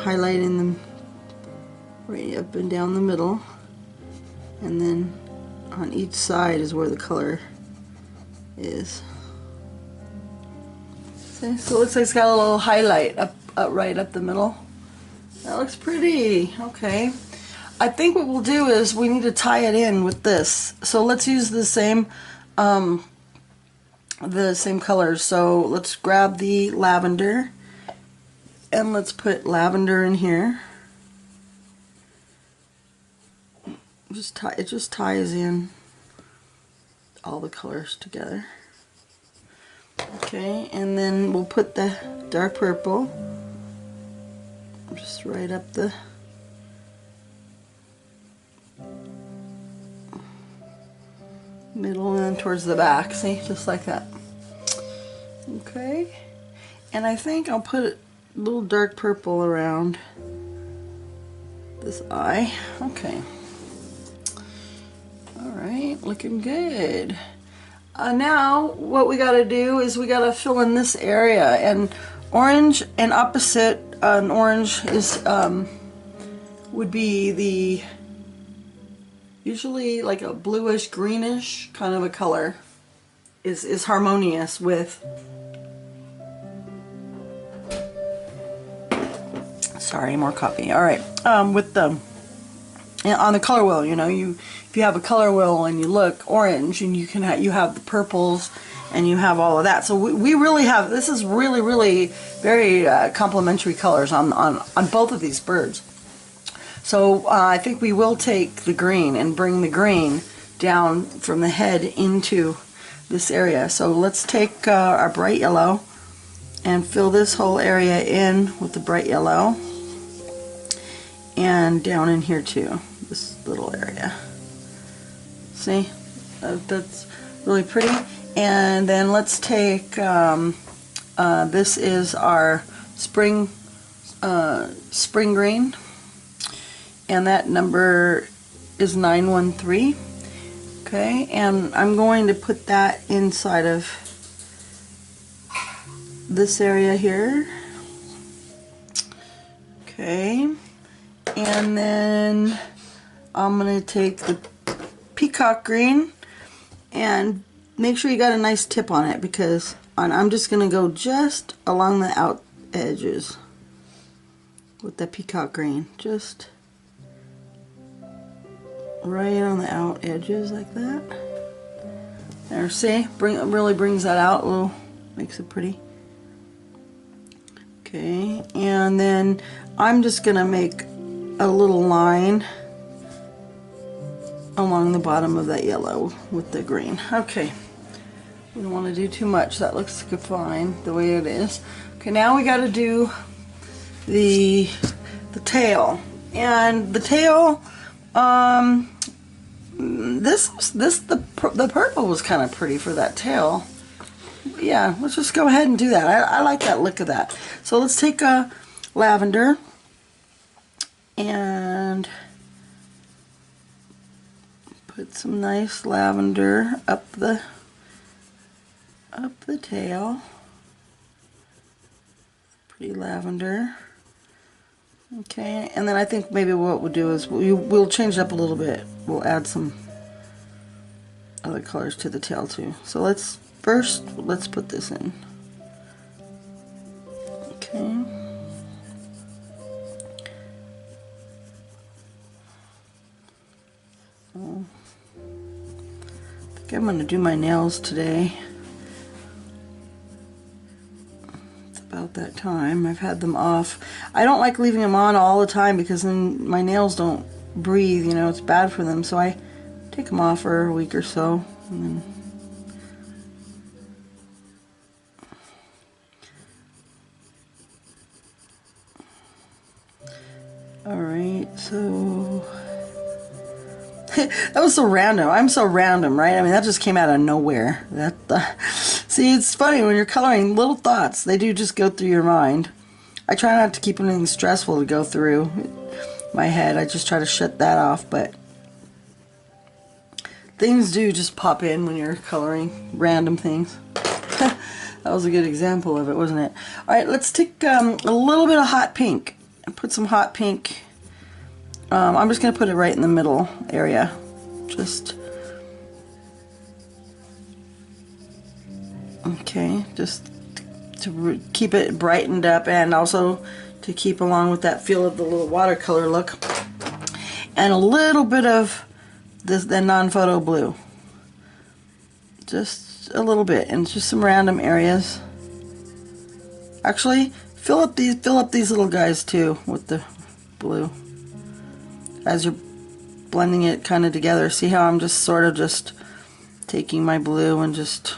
highlight in the right up and down the middle, and then on each side is where the color is. See? So it looks like it's got a little highlight up right up the middle. That looks pretty. Okay. I think what we'll do is we need to tie it in with this. So let's use the same colors. So let's grab the lavender and let's put lavender in here. It just ties in all the colors together. Okay, and then we'll put the dark purple just right up the middle and towards the back. See, just like that. Okay, and I think I'll put a little dark purple around this eye. Okay. Alright, looking good. Now what we got to do is we got to fill in this area, and orange and opposite an orange is would be the usually like a bluish greenish kind of a color is harmonious with, sorry, more coffee. All right, with the on the color wheel, you know, if you have a color wheel and you look orange, and you have the purples and you have all of that. So we really have, this is really very complementary colors on both of these birds. So I think we will take the green and bring the green down from the head into this area. So let's take our bright yellow and fill this whole area in with the bright yellow, and down in here too, this little area. See, that's really pretty. And then let's take this is our spring green, and that number is 913. Okay, and I'm going to put that inside of this area here. Okay, and then I'm going to take the peacock green and make sure you got a nice tip on it, because I'm just going to go just along the out edges with the peacock green, just right on the out edges like that. There, see, really brings that out a little, makes it pretty. Okay, and then I'm just gonna make a little line along the bottom of that yellow with the green. Okay, we don't want to do too much. That looks good, fine the way it is. Okay, now we got to do the tail, and the tail. The purple was kind of pretty for that tail. Yeah, let's just go ahead and do that. I like that look of that. So let's take a lavender and put some nice lavender up the tail. Pretty lavender. Okay, and then I think maybe what we'll do is we'll change it up a little bit. We'll add some other colors to the tail too. So let's put this in. Okay. So, I think I'm going to do my nails today. About that time. I've had them off. I don't like leaving them on all the time, because then my nails don't breathe, you know, it's bad for them. So I take them off for a week or so, and then Alright, so that was so random. I'm so random, right? I mean, that just came out of nowhere. See, it's funny when you're coloring, little thoughts, they do just go through your mind. I try not to keep anything stressful to go through my head. I just try to shut that off, but things do just pop in when you're coloring random things. That was a good example of it, wasn't it? Alright, let's take a little bit of hot pink and put some hot pink. I'm just going to put it right in the middle area. Just, okay, just to keep it brightened up and also to keep along with that feel of the little watercolor look. And a little bit of the non-photo blue. Just a little bit, and just some random areas. Actually, fill up these little guys too with the blue. As you're blending it kind of together, see how I'm just sort of just taking my blue and just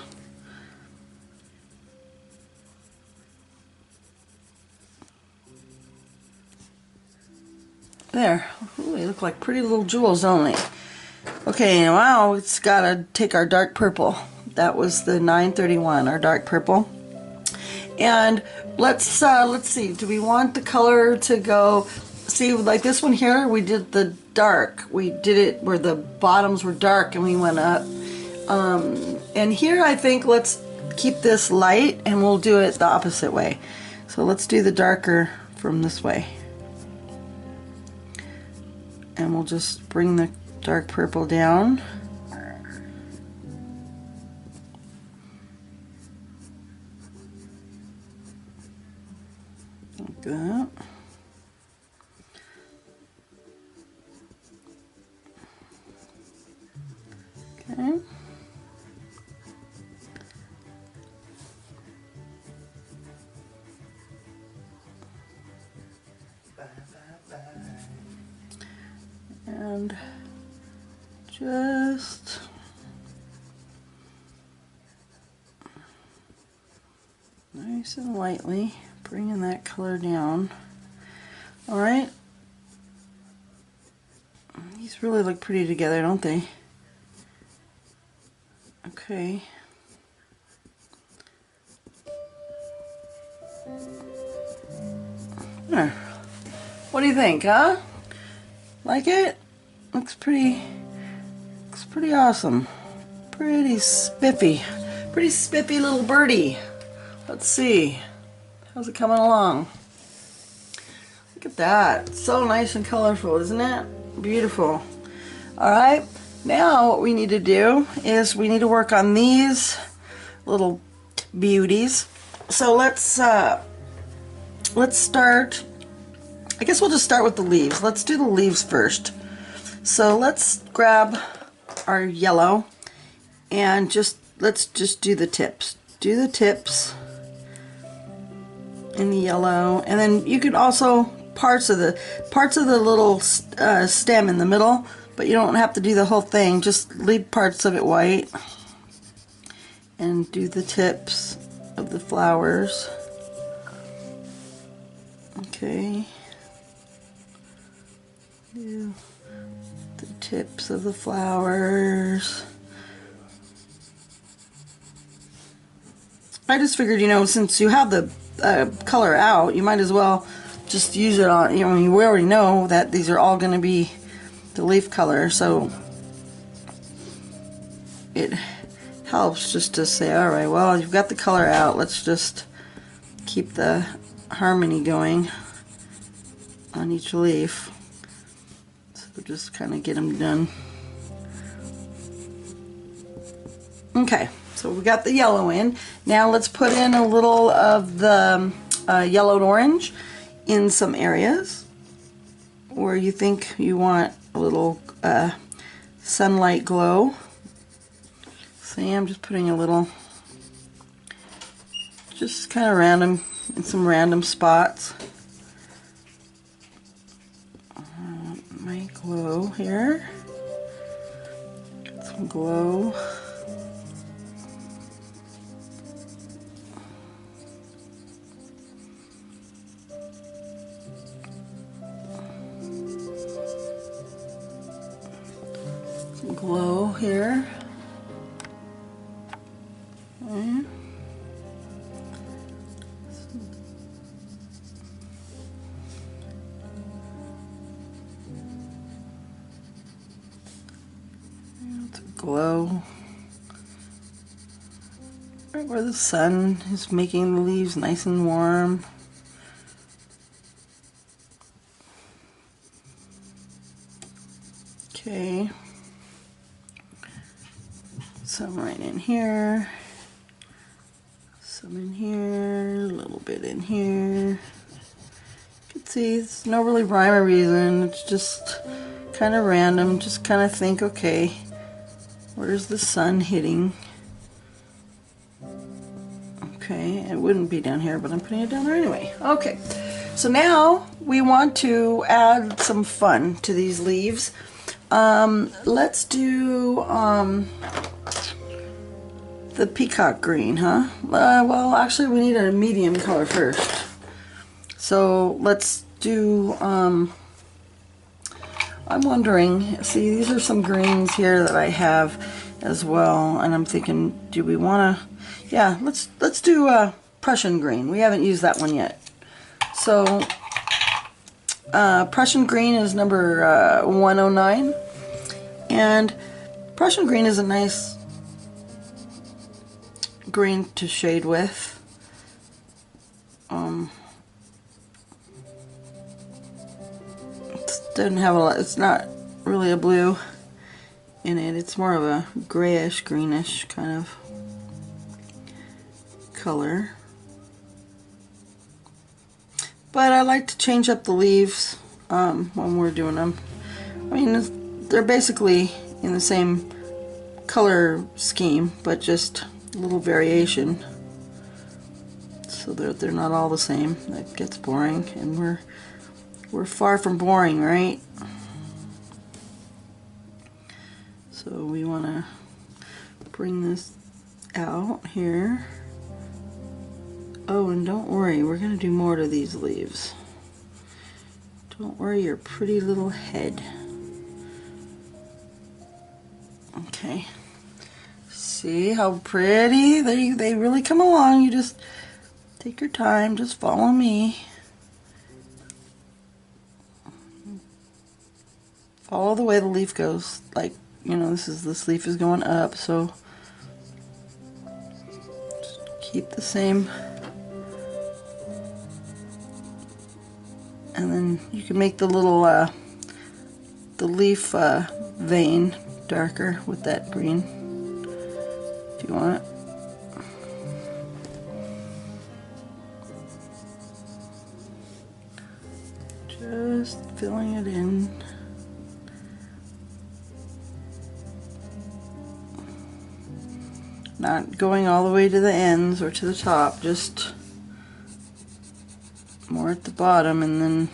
there. Ooh, they look like pretty little jewels, don't they? Okay, now it's gotta take our dark purple. That was the 931, our dark purple. And let's see, do we want the color to go, see, like this one here, we did the dark. We did it where the bottoms were dark and we went up. And here I think let's keep this light and we'll do it the opposite way. So let's do the darker from this way. And we'll just bring the dark purple down. Like that. Okay. And just nice and lightly bringing that color down. All right, these really look pretty together, don't they? Okay. There. What do you think, huh? Like it? Looks pretty awesome. Pretty spiffy little birdie. Let's see. How's it coming along? Look at that. So nice and colorful, isn't it? Beautiful. Alright, now what we need to do is we need to work on these little beauties. So let's start. I guess we'll just start with the leaves. Let's do the leaves first. So let's grab our yellow and let's just do the tips. Do the tips in the yellow, and then you could also parts of the little stem in the middle, but you don't have to do the whole thing. Just leave parts of it white and do the tips of the flowers. Okay. Do the tips of the flowers. I just figured, you know, since you have the color out, you might as well just use it on, you know, we already know that these are all going to be the leaf color, so it helps just to say, alright, well, you've got the color out, let's just keep the harmony going on each leaf. So just kind of get them done. Okay, so we got the yellow in. Now let's put in a little of the yellow and orange in some areas where you think you want a little sunlight glow. See, I'm just putting a little, just kind of random, in some random spots. My glow here. Get some glow. right where the sun is making the leaves nice and warm. Okay. Some right in here. Some in here. A little bit in here. You can see there's no really rhyme or reason. It's just kind of random. Just kind of think, okay, where's the sun hitting? Okay, it wouldn't be down here, but I'm putting it down there anyway. Okay, so now we want to add some fun to these leaves. Let's do the peacock green, huh? Well, actually, we need a medium color first. So let's do, I'm wondering, see, these are some greens here that I have as well, and I'm thinking, do we want to, yeah, let's do Prussian green. We haven't used that one yet. So Prussian green is number 109, and Prussian green is a nice green to shade with. It doesn't have a lot, it's not really a blue in it, it's more of a grayish greenish kind of color. But I like to change up the leaves when we're doing them. I mean, they're basically in the same color scheme, but just a little variation, so they're not all the same. That gets boring, and we're far from boring, right? So we want to bring this out here. Oh, and don't worry, we're going to do more to these leaves. Don't worry your pretty little head. Okay. See how pretty? They really come along. You just take your time, just follow me. Follow the way the leaf goes. Like, you know, this leaf is going up, so just keep the same. And then you can make the little the leaf vein darker with that green if you want. Just filling it in. Not going all the way to the ends or to the top, just more at the bottom, and then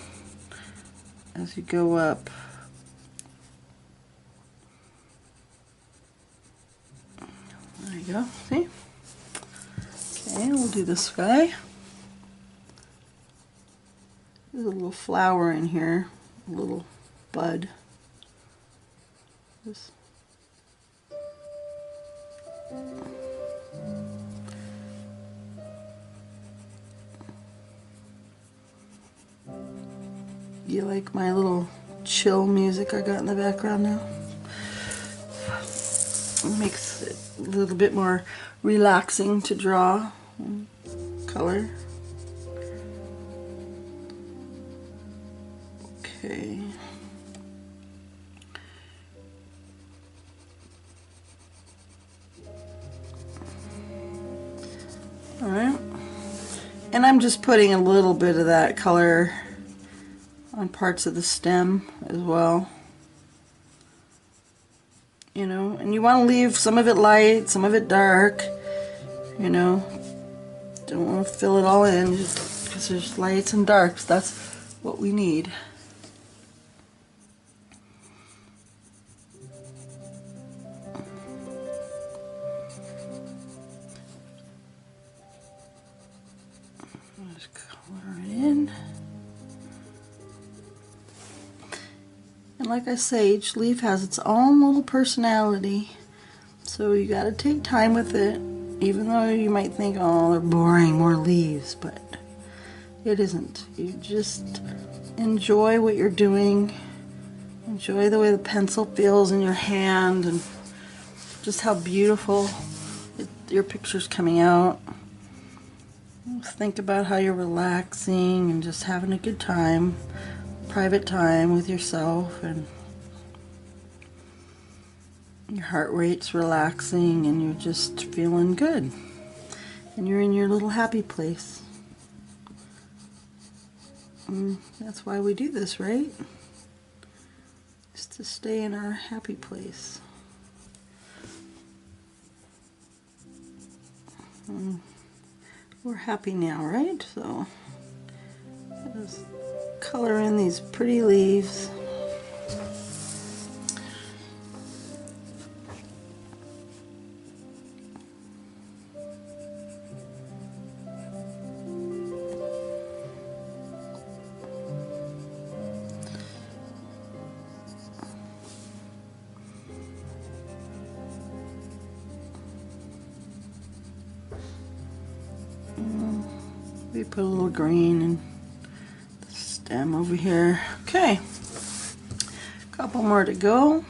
as you go up, there you go, see? Okay, we'll do this guy. There's a little flower in here, a little bud. Just you like my little chill music I got in the background now? It makes it a little bit more relaxing to draw color. Okay. Alright. And I'm just putting a little bit of that color on parts of the stem as well, you know, and you want to leave some of it light, some of it dark, you know, don't want to fill it all in just because there's lights and darks. That's what we need. Just color it in. And like I say, each leaf has its own little personality, so you gotta take time with it, even though you might think, oh, they're boring, more leaves, but it isn't. You just enjoy what you're doing, enjoy the way the pencil feels in your hand, and just how beautiful your picture's coming out. Think about how you're relaxing and just having a good time, private time with yourself, and your heart rate's relaxing and you're just feeling good. And you're in your little happy place. And that's why we do this, right? Just to stay in our happy place. We're happy now, right? So just color in these pretty leaves. We put a little green in the stem over here. Okay, a couple more to go.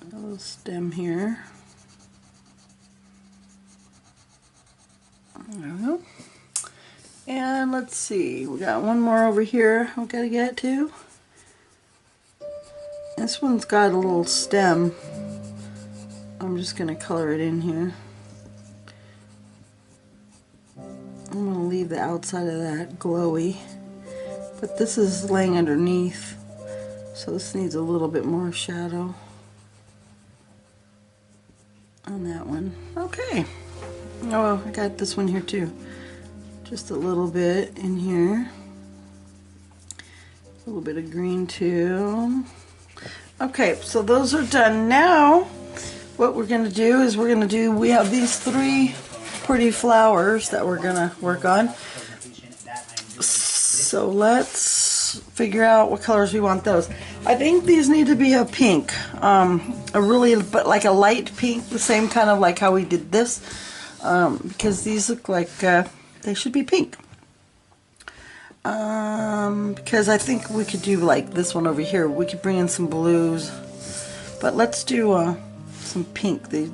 A little stem here. There we go. And let's see, we got one more over here we gotta get to. This one's got a little stem. I'm just going to color it in here. I'm going to leave the outside of that glowy. But this is laying underneath, so this needs a little bit more shadow on that one. Okay. Oh, I got this one here too. Just a little bit in here. A little bit of green too. Okay, so those are done. Now, what we're going to do is we have these three pretty flowers that we're going to work on. So let's figure out what colors we want those. I think these need to be a pink, but like a light pink, the same kind of like how we did this, because these look like they should be pink. Because I think we could do like this one over here. We could bring in some blues, but let's do some pink. I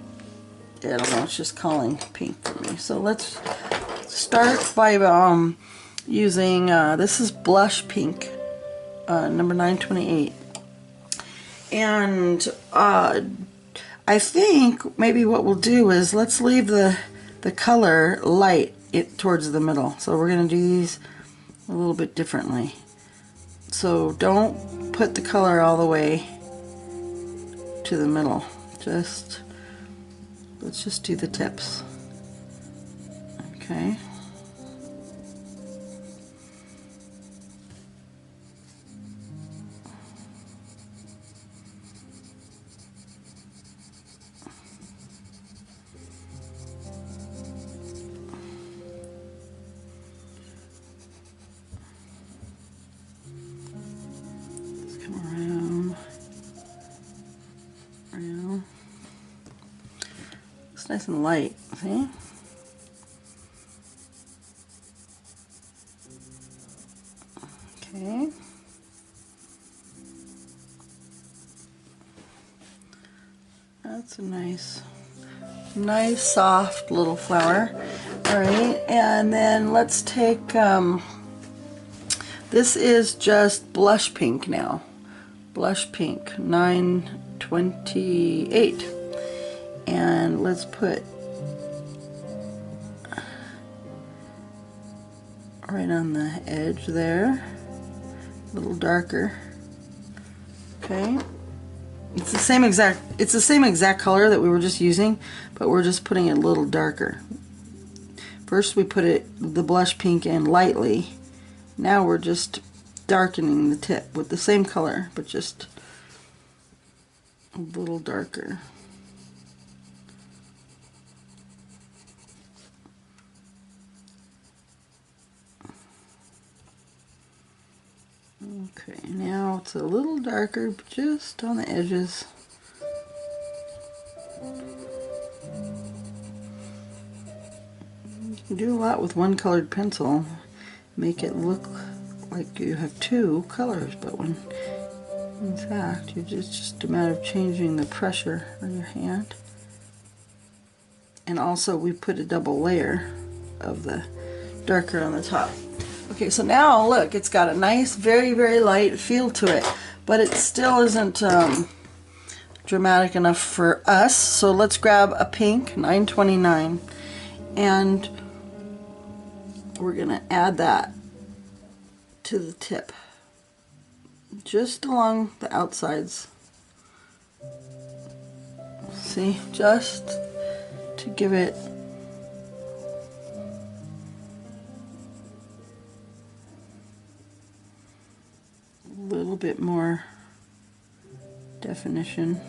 don't know, it's just calling pink for me. So let's start by using, this is blush pink, number 928. And I think maybe what we'll do is let's leave the color light towards the middle. So we're going to do these a little bit differently. So don't put the color all the way to the middle. Let's just do the tips. Okay. Nice and light, see? Okay. That's a nice soft little flower. All right, and then let's take, this is just blush pink now. Blush pink, 928. And let's put right on the edge there, a little darker. Okay, it's the same exact color that we were just using, but we're just putting it a little darker. First we put the blush pink in lightly. Now we're just darkening the tip with the same color, but just a little darker. Okay, now it's a little darker just on the edges. You can do a lot with one colored pencil. Make it look like you have two colors, but when in fact it's just a matter of changing the pressure on your hand. And also we put a double layer of the darker on the top. Okay, so now look, it's got a nice, very, very light feel to it, but it still isn't dramatic enough for us. So let's grab a pink, 929, and we're gonna add that to the tip, just along the outsides. See, just to give it a little bit more definition.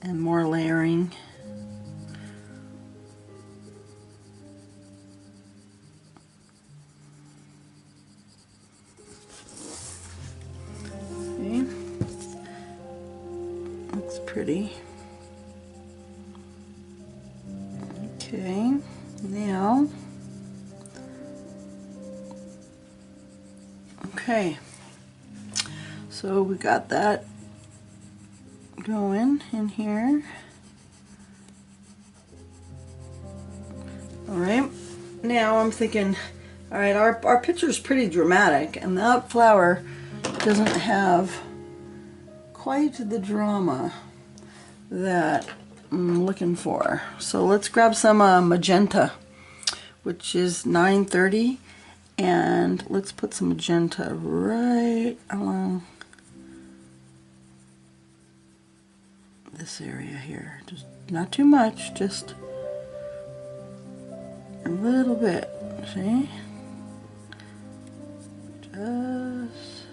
And more layering. Okay. Looks pretty. Okay, now, okay, so we got that going in here. All right, now I'm thinking, all right, our picture is pretty dramatic, and that flower doesn't have quite the drama that I'm looking for. So let's grab some magenta, which is 930, and let's put some magenta right along this area here. Just not too much, just a little bit. See? Just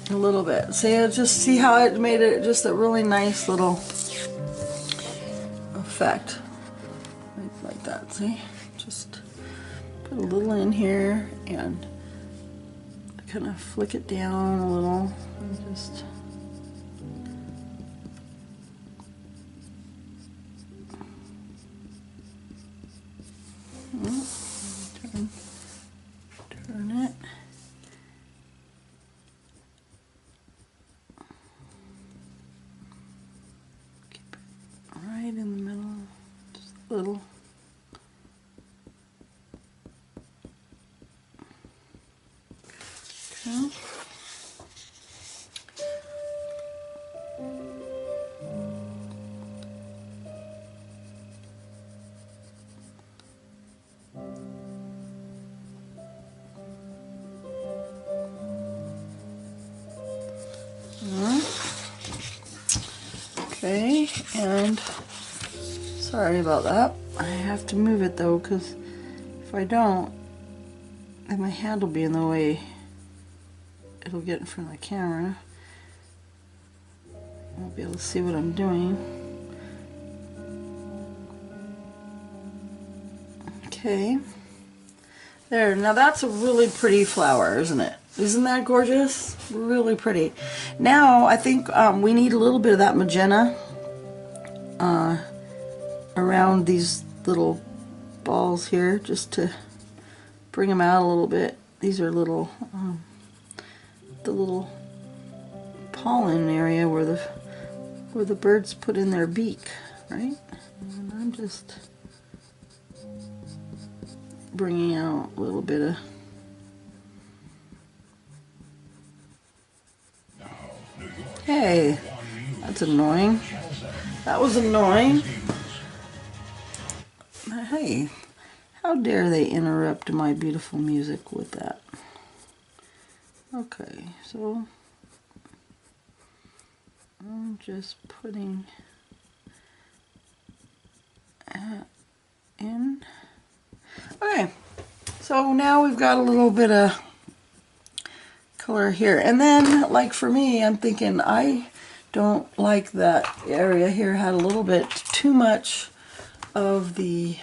a little bit. See, just see how it made it just a really nice little effect. Like that, see? Just put a little in here and kind of flick it down a little and just turn it. Keep it right in the middle, just a little. Okay. Okay, and sorry about that. I have to move it though, because if I don't, then my hand will be in the way. It'll get in front of the camera. I won't be able to see what I'm doing. Okay. There, now that's a really pretty flower, isn't it? Isn't that gorgeous? Really pretty. Now, I think we need a little bit of that magenta around these little balls here, just to bring them out a little bit. These are little, the little pollen area where the birds put in their beak, right? And I'm just bringing out a little bit of hey, that's annoying. That was annoying. Hey, how dare they interrupt my beautiful music with that? Okay, so I'm just putting that in. Okay, so now we've got a little bit of color here, and then like for me, I'm thinking I don't like that area here had a little bit too much of the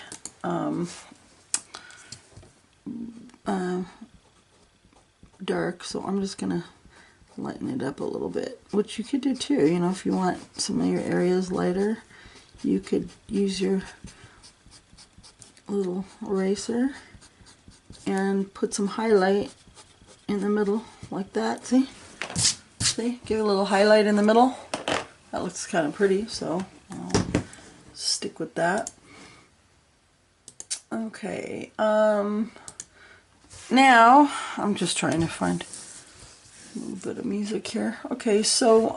dark, so I'm just gonna lighten it up a little bit, which you could do too, you know, if you want some of your areas lighter, you could use your little eraser and put some highlight in the middle like that. See? See? Give it a little highlight in the middle. That looks kind of pretty, so I'll stick with that. Okay, now I'm just trying to find a little bit of music here. Okay, so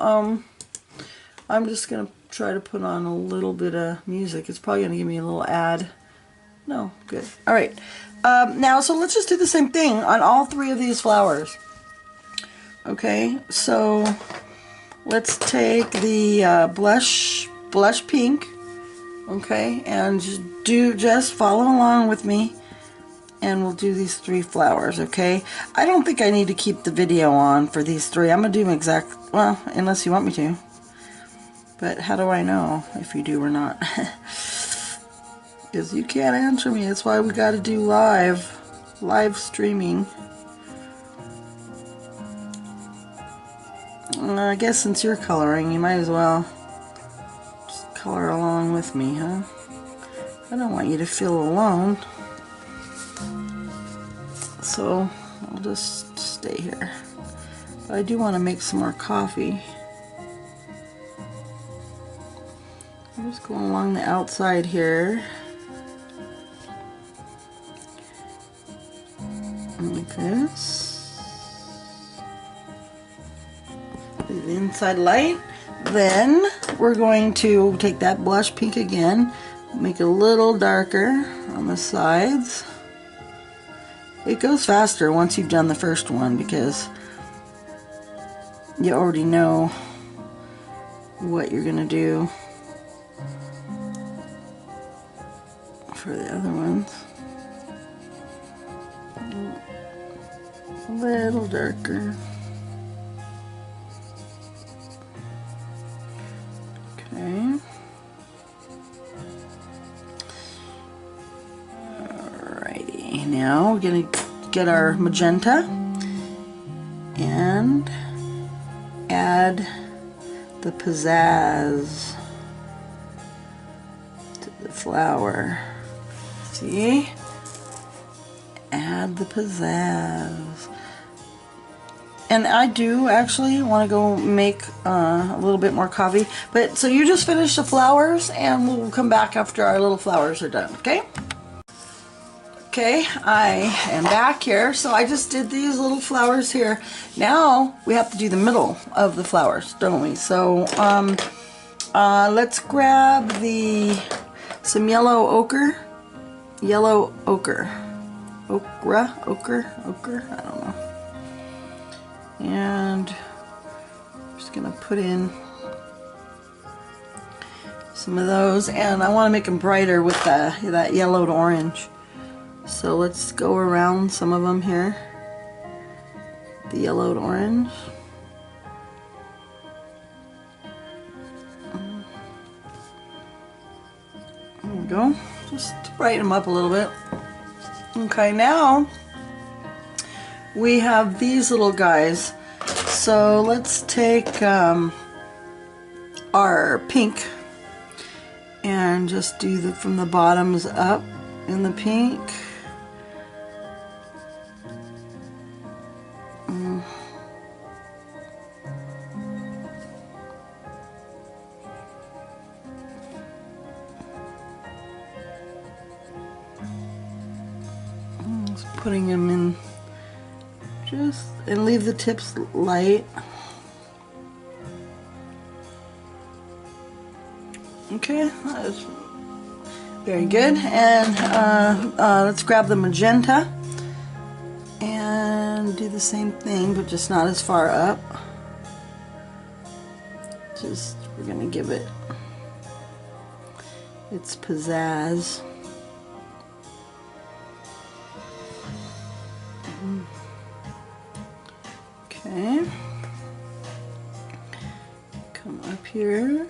I'm just gonna try to put on a little bit of music. It's probably gonna give me a little ad. No, good. All right, now so let's just do the same thing on all three of these flowers. Okay, so let's take the blush pink. Okay, and just follow along with me, and we'll do these three flowers. Okay, I don't think I need to keep the video on for these three. I'm gonna do them well, unless you want me to, but how do I know if you do or not? Because you can't answer me. That's why we got to do live streaming. I guess since you're coloring, you might as well color along with me, huh? I don't want you to feel alone, so I'll just stay here. But I do want to make some more coffee. I'm just going along the outside here, like this. Do the inside light. Then we're going to take that blush pink again, make it a little darker on the sides. It goes faster once you've done the first one because you already know what you're going to do for the other ones. A little darker. Okay. Alrighty, now we're going to get our magenta and add the pizzazz to the flower. See? Add the pizzazz. And I do actually want to go make a little bit more coffee. But so you just finish the flowers and we'll come back after our little flowers are done, okay? Okay, I am back here. So I just did these little flowers here. Now we have to do the middle of the flowers, don't we? So let's grab some yellow ochre. Yellow ochre. Ochre? I don't know. And I'm just going to put in some of those, and I want to make them brighter with that yellow to orange. So let's go around some of them here. The yellow to orange. There we go. Just to brighten them up a little bit. Okay, now we have these little guys. So let's take our pink and just do from the bottoms up in the pink. Just putting them in. And leave the tips light. Okay, that's very good. And let's grab the magenta and do the same thing, but just not as far up. We're gonna give it its pizzazz. Okay, come up here,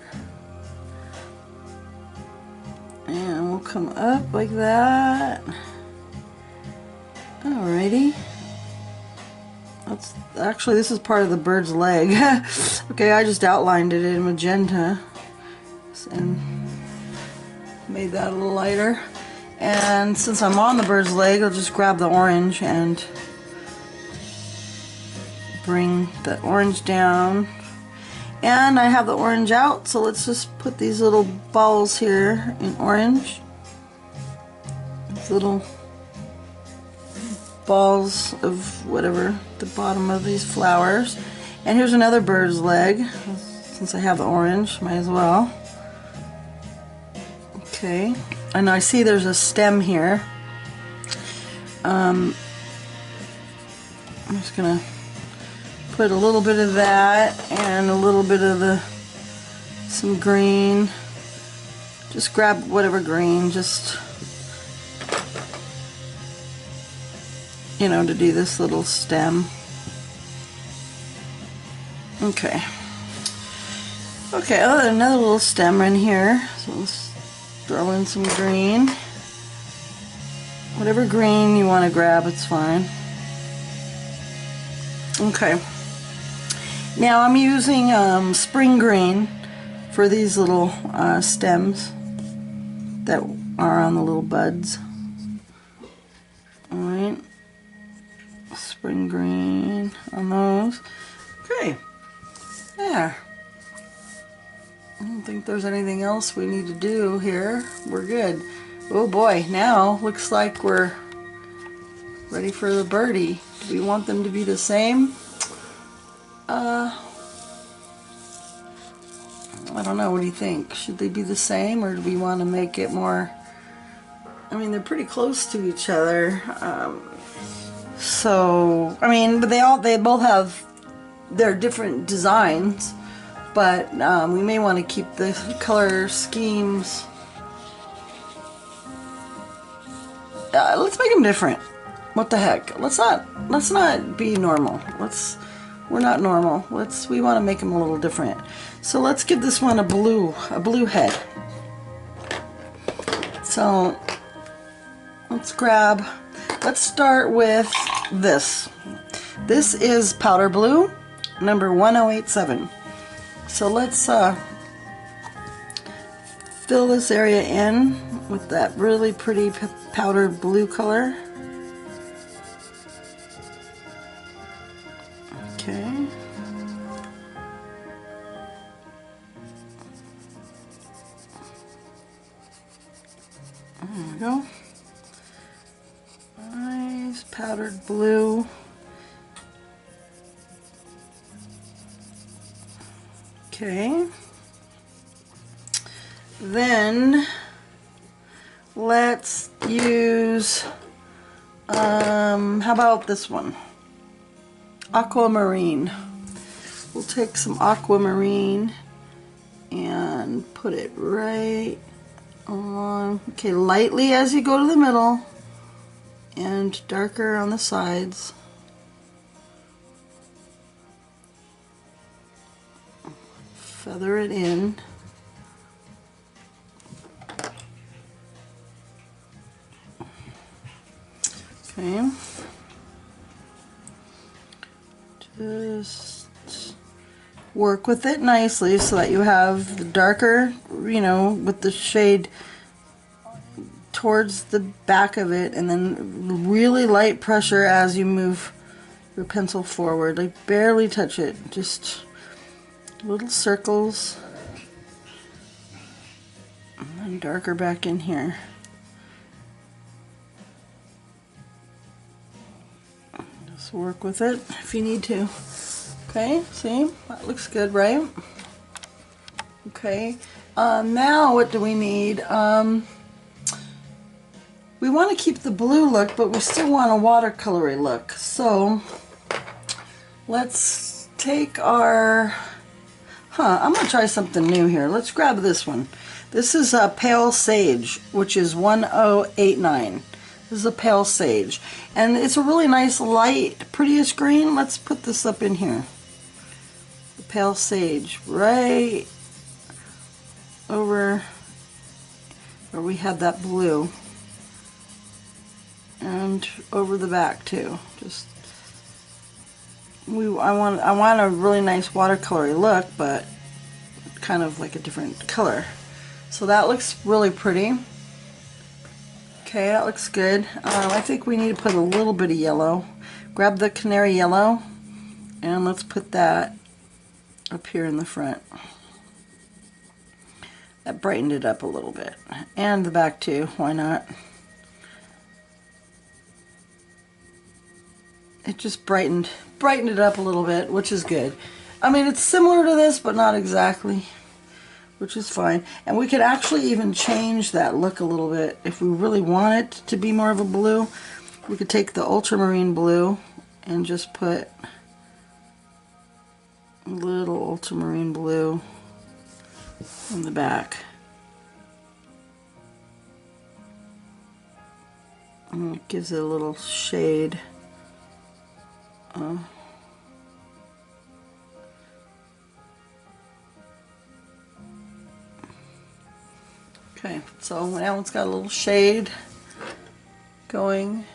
and we'll come up like that. Alrighty. This is part of the bird's leg. Okay, I just outlined it in magenta, and made that a little lighter. And since I'm on the bird's leg, I'll just grab the orange and bring the orange down. And I have the orange out, so let's just put these little balls here in orange. These little balls of whatever, the bottom of these flowers. And here's another bird's leg. Since I have the orange, might as well. Okay, and I see there's a stem here. I'm just gonna put a little bit of that and a little bit of some green. Just grab whatever green, just, you know, to do this little stem. Okay. Okay, oh, another little stem in here. So let's throw in some green. Whatever green you want to grab, it's fine. Okay. Now I'm using spring green for these little stems that are on the little buds. Alright. Spring green on those. Okay. There. I don't think there's anything else we need to do here. We're good. Oh boy, now looks like we're ready for the birdie. Do we want them to be the same? I don't know, what do you think? Should they be the same, or do we want to make it more... I mean, they're pretty close to each other. So, I mean, but they both have their different designs. But we may want to keep the color schemes. Let's make them different. What the heck? Let's not be normal. We're not normal. We want to make them a little different. So let's give this one a blue head. So let's start with this. This is powder blue, number 1087. So let's fill this area in with that really pretty powder blue color. Okay. There we go. Nice powdered blue. Okay. Then let's use how about this one? Aquamarine. We'll take some aquamarine and put it right along. Okay, lightly as you go to the middle and darker on the sides. Feather it in. Okay. Just work with it nicely so that you have the darker, you know, with the shade towards the back of it, and then really light pressure as you move your pencil forward. Like barely touch it, just little circles, and then darker back in here. Just work with it if you need to. Okay, see? That looks good, right? Okay, now what do we need? We want to keep the blue look, but we still want a watercolory look. So let's take our... I'm going to try something new here. Let's grab this one. This is a Pale Sage, which is 1089. This is a Pale Sage. And it's a really nice, light, prettiest green. Let's put this up in here. The Pale Sage, right over where we had that blue. And over the back too. Just I want a really nice watercolory look, but kind of like a different color. So that looks really pretty. Okay, that looks good. I think we need to put a little bit of yellow. Grab the canary yellow and let's put that up here in the front. That brightened it up a little bit. And the back too, why not? It just brightened it up a little bit, which is good. I mean, it's similar to this, but not exactly, which is fine. And we could actually even change that look a little bit. If we really want it to be more of a blue, we could take the ultramarine blue and just put a little ultramarine blue in the back. And it gives it a little shade. Okay, so now it's got a little shade going.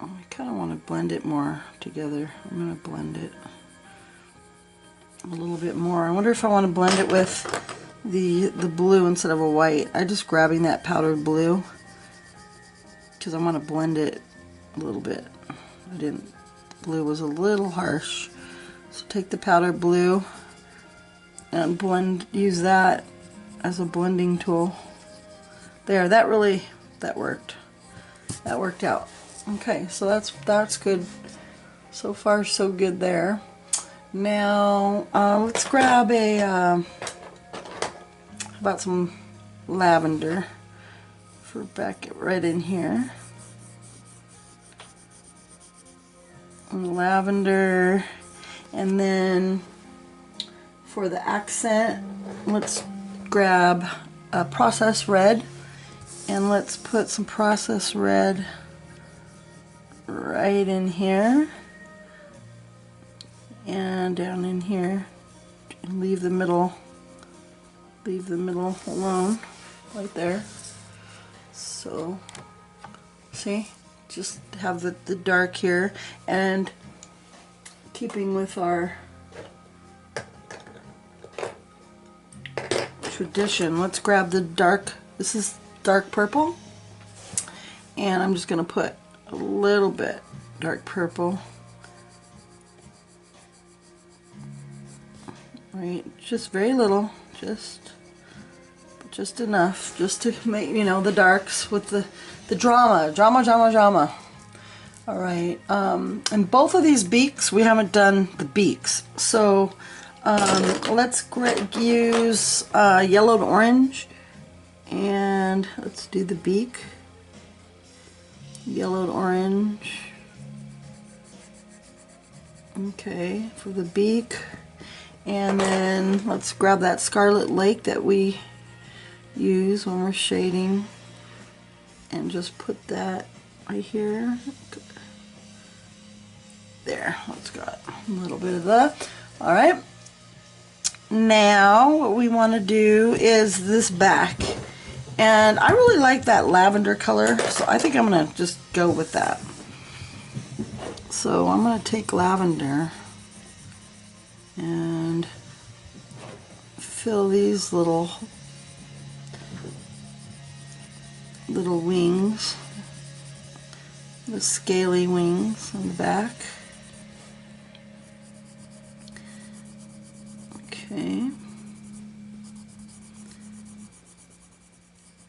Oh, I kind of want to blend it more together. I'm going to blend it a little bit more. I wonder if I want to blend it with the blue instead of a white. I'm just grabbing that powdered blue because I want to blend it a little bit. Blue was a little harsh. So take the powdered blue and use that as a blending tool. There, that worked. That worked out. Okay, so that's good. So far, so good there. Now, let's grab how about some lavender for back right in here. Lavender, and then for the accent, let's grab a processed red, and let's put some processed red right in here and down in here, and leave the middle alone right there. So see, just have the dark here, and keeping with our tradition, let's grab the dark, this is dark purple, and I'm just going to put a little bit dark purple, right, just very little, just enough, just to make, you know, the darks with the drama. All right, and both of these beaks, we haven't done the beaks, so let's use yellow and orange, and let's do the beak. Yellow and orange. Okay, for the beak. And then let's grab that Scarlet Lake that we use when we're shading, and just put that right here. There, let's got a little bit of that. All right. Now what we want to do is this back, and I really like that lavender color, so I think I'm going to just go with that. So I'm going to take lavender and fill these little wings, the scaly wings on the back. Okay.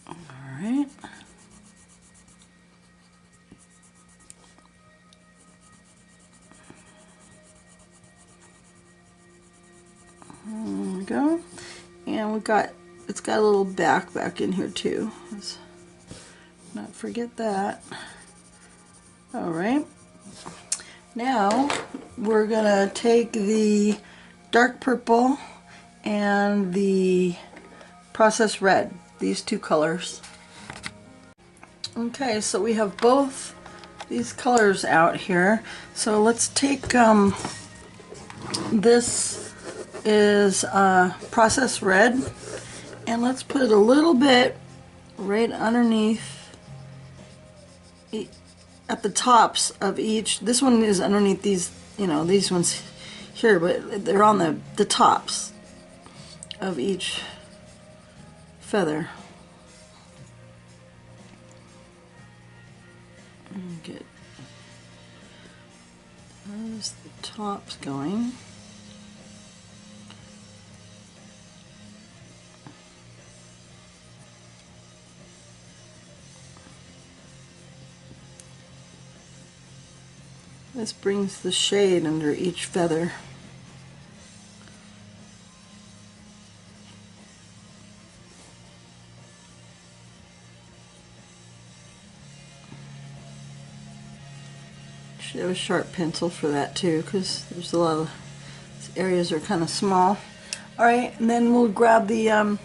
All right. There we go. And it's got a little back in here too. Let's not forget that. All right. Now we're gonna take the dark purple and the processed red, these two colors. Okay, so we have both these colors out here. So let's take this is processed red, and let's put a little bit right underneath at the tops of each. This one is underneath these, you know, these ones here, but they're on the tops. of each feather. And get those the tops going. This brings the shade under each feather. Should have a sharp pencil for that too, because there's a lot of these areas are kind of small. All right, and then we'll grab the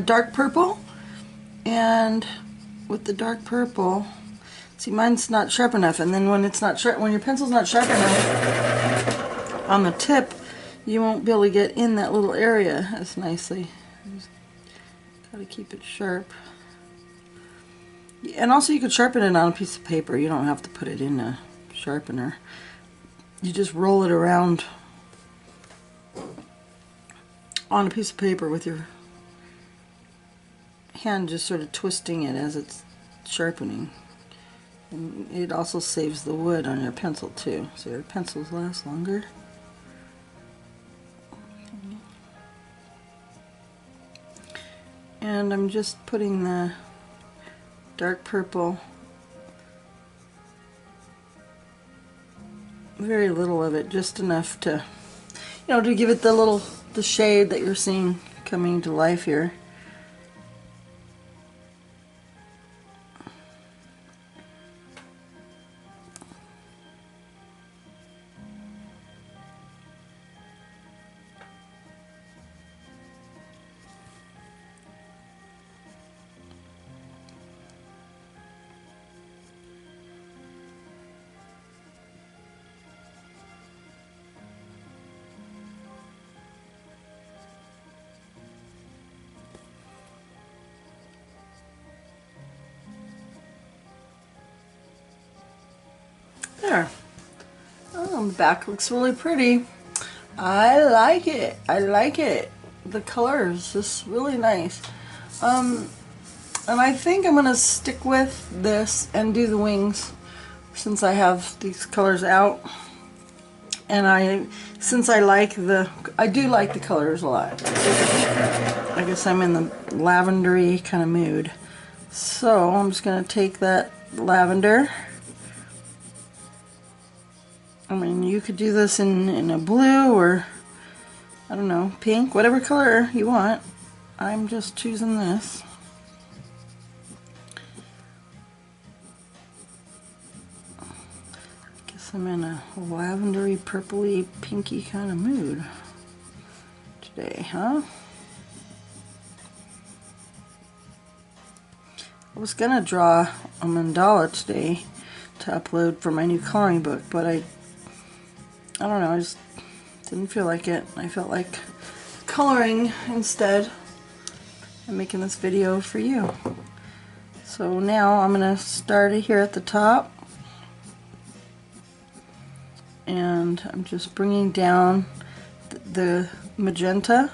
dark purple, and with the dark purple, see, mine's not sharp enough, and then when it's not sharp, when your pencil's not sharp enough on the tip, you won't be able to get in that little area as nicely. Just gotta keep it sharp. And also, you could sharpen it on a piece of paper. You don't have to put it in a sharpener. You just roll it around on a piece of paper with your hand, just sort of twisting it as it's sharpening. And it also saves the wood on your pencil too, so your pencils last longer. And I'm just putting the dark purple, very little of it, just enough to, you know, to give it the shade that you're seeing coming to life here. There. Oh, the back looks really pretty. I like it. I like it. The color is just really nice. And I think I'm gonna stick with this and do the wings since I have these colors out. And since I do like the colors a lot. I guess I'm in the lavendery kind of mood. So I'm just gonna take that lavender. I mean, you could do this in a blue or, I don't know, pink, whatever color you want. I'm just choosing this. I guess I'm in a lavendery, purpley, pinky kind of mood today, huh? I was gonna draw a mandala today to upload for my new coloring book, but I don't know, I just didn't feel like it. I felt like coloring instead and making this video for you. So now I'm going to start it here at the top, and I'm just bringing down the magenta.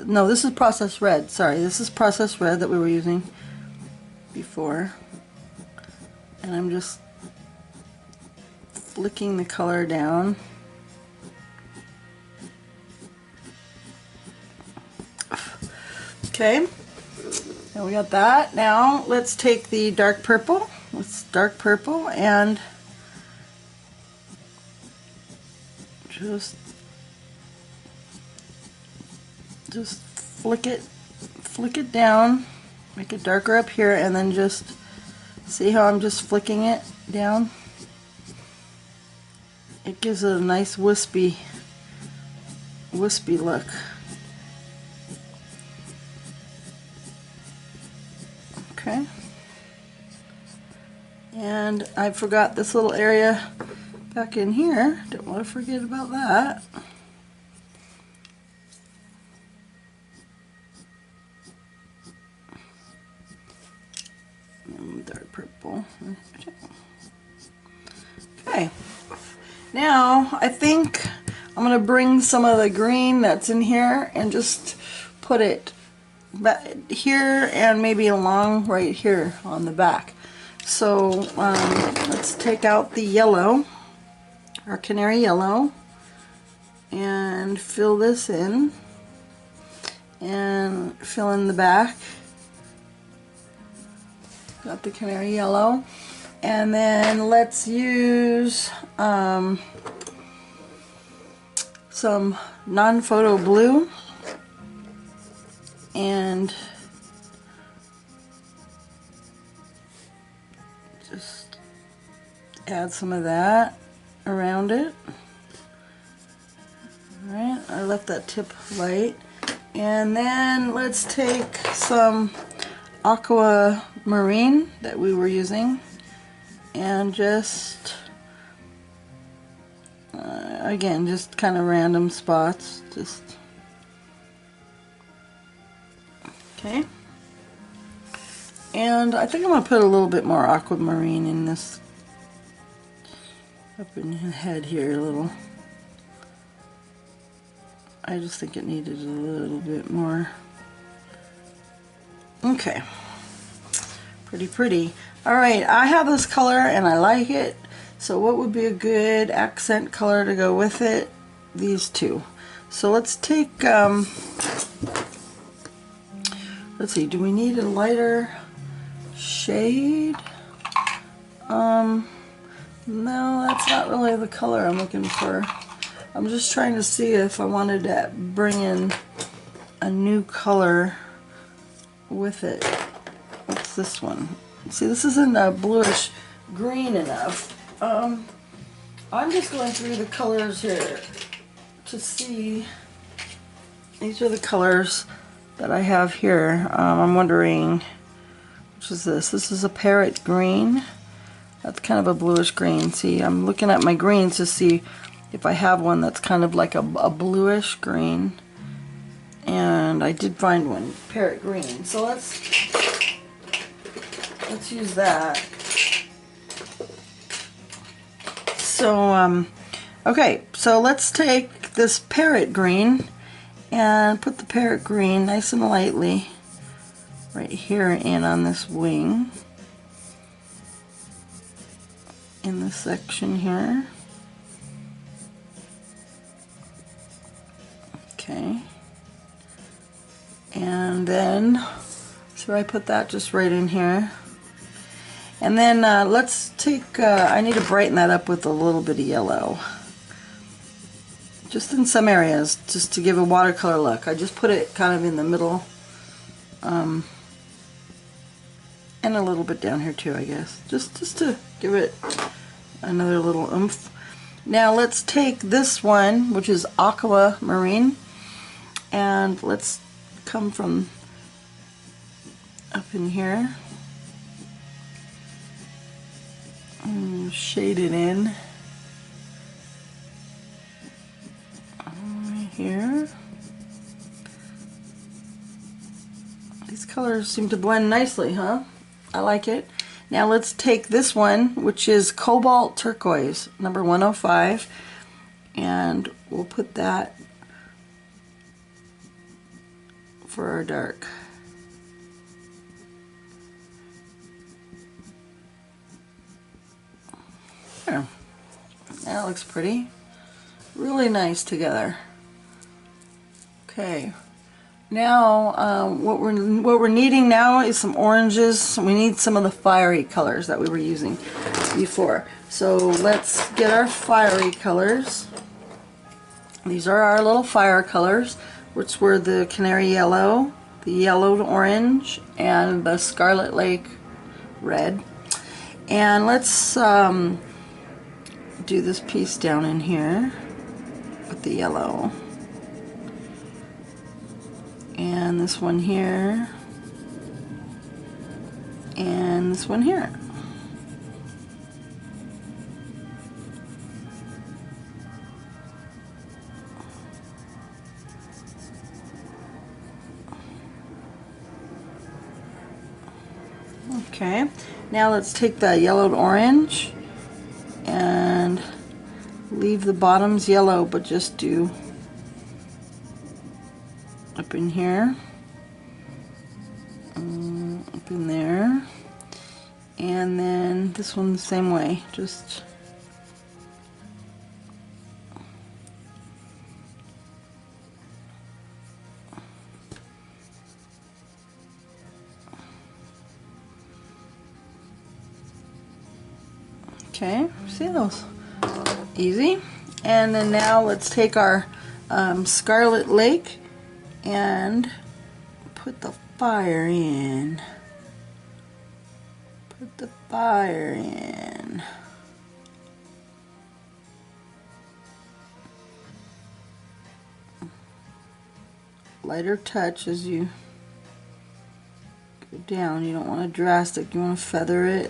No, this is processed red. Sorry, this is processed red that we were using before. And I'm just flicking the color down. Okay, and we got that. Now let's take the dark purple. Let's dark purple and just flick it down, make it darker up here, and then just see how I'm just flicking it down. It gives it a nice wispy look. Okay. And I forgot this little area back in here. Don't want to forget about that. And dark purple. Okay. Now I think I'm going to bring some of the green that's in here and just put it here and maybe along right here on the back. So let's take out the yellow, our canary yellow, and fill this in and fill in the back. Got the canary yellow, and then let's use some non-photo blue and just add some of that around it. Alright, I left that tip light. And then let's take some aquamarine that we were using and just again, just kind of random spots, just okay. And I think I'm going to put a little bit more aquamarine in this, up in the head here a little. I just think it needed a little bit more. Okay. Pretty pretty. Alright, I have this color and I like it. So what would be a good accent color to go with it? These two. So let's take, let's see, do we need a lighter shade? No, that's not really the color I'm looking for. I'm just trying to see if I wanted to bring in a new color with it. What's this one? See, this isn't a bluish green enough. I'm just going through the colors here to see. These are the colors that I have here. I'm wondering, which is this? This is a parrot green. That's kind of a bluish green. See, I'm looking at my greens to see if I have one that's kind of like a bluish green, and I did find one, parrot green. So let's use that. So okay, so let's take this parrot green and put the parrot green nice and lightly right here in on this wing, in this section here. Okay, and then so I put that just right in here, and then let's take I need to brighten that up with a little bit of yellow, just in some areas, just to give a watercolor look. I just put it kind of in the middle, and a little bit down here too, I guess, just to give it another little oomph. Now let's take this one, which is aquamarine, and let's come from up in here and shade it in right here. These colors seem to blend nicely, huh? I like it. Now let's take this one, which is cobalt turquoise, number 105, and we'll put that for our dark. There. That looks pretty. Really nice together. Okay. Now what we're needing now is some oranges. We need some of the fiery colors that we were using before. So let's get our fiery colors. These are our little fire colors, which were the canary yellow, the yellow to orange, and the Scarlet Lake red. And let's do this piece down in here with the yellow. And this one here. And this one here. Okay, now let's take the yellow to orange and leave the bottoms yellow, but just do up in here, up in there, and then this one the same way, just okay, see those? Easy. And then now let's take our Scarlet Lake and put the fire in. Put the fire in. Lighter touch as you go down. You don't want to drastic, you want to feather it.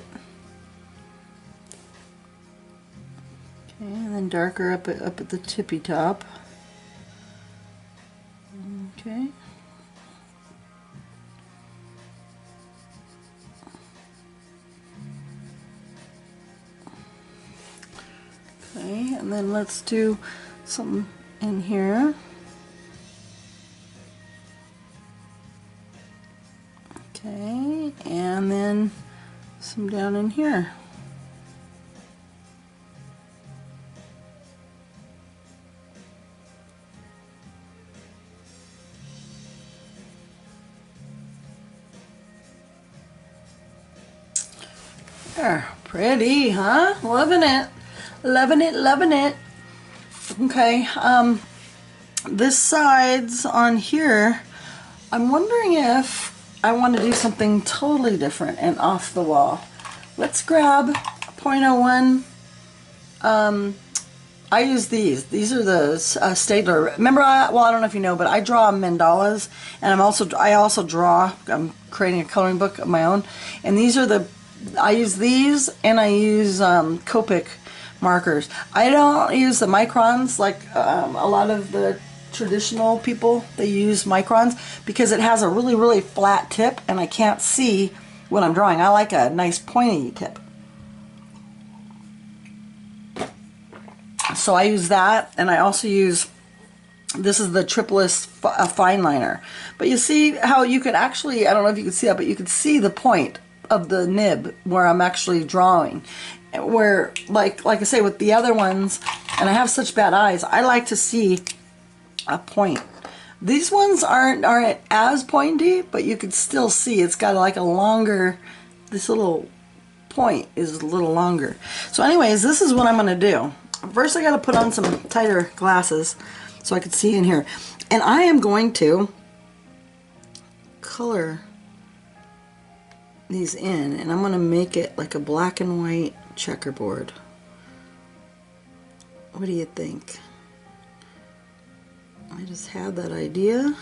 Okay, and then darker up at the tippy top. Okay. Okay, and then let's do some in here. Okay, and then some down in here. There, pretty, huh? Loving it. Loving it, loving it. Okay, this sides on here, I'm wondering if I want to do something totally different and off the wall. Let's grab 0.01. I use these. These are the Staedtler. Remember, I don't know if you know, but I draw mandalas, and I also draw. I'm creating a coloring book of my own, and these are the. I use these, and I use Copic markers. I don't use the microns like a lot of the traditional people. They use microns because it has a really flat tip, and I can't see what I'm drawing. I like a nice pointy tip. So I use that, and I also use, this is the Tripolis fine liner. But you see how you could actually, I don't know if you can see that, but you could see the point of the nib where I'm actually drawing. Where, like I say, with the other ones, and I have such bad eyes, I like to see a point. These ones aren't as pointy, but you could still see it's got like a longer, this little point is a little longer. So anyways, this is what I'm going to do. First I got to put on some tighter glasses so I can see in here. And I am going to color these in, and I'm going to make it like a black and white checkerboard. What do you think? I just had that idea,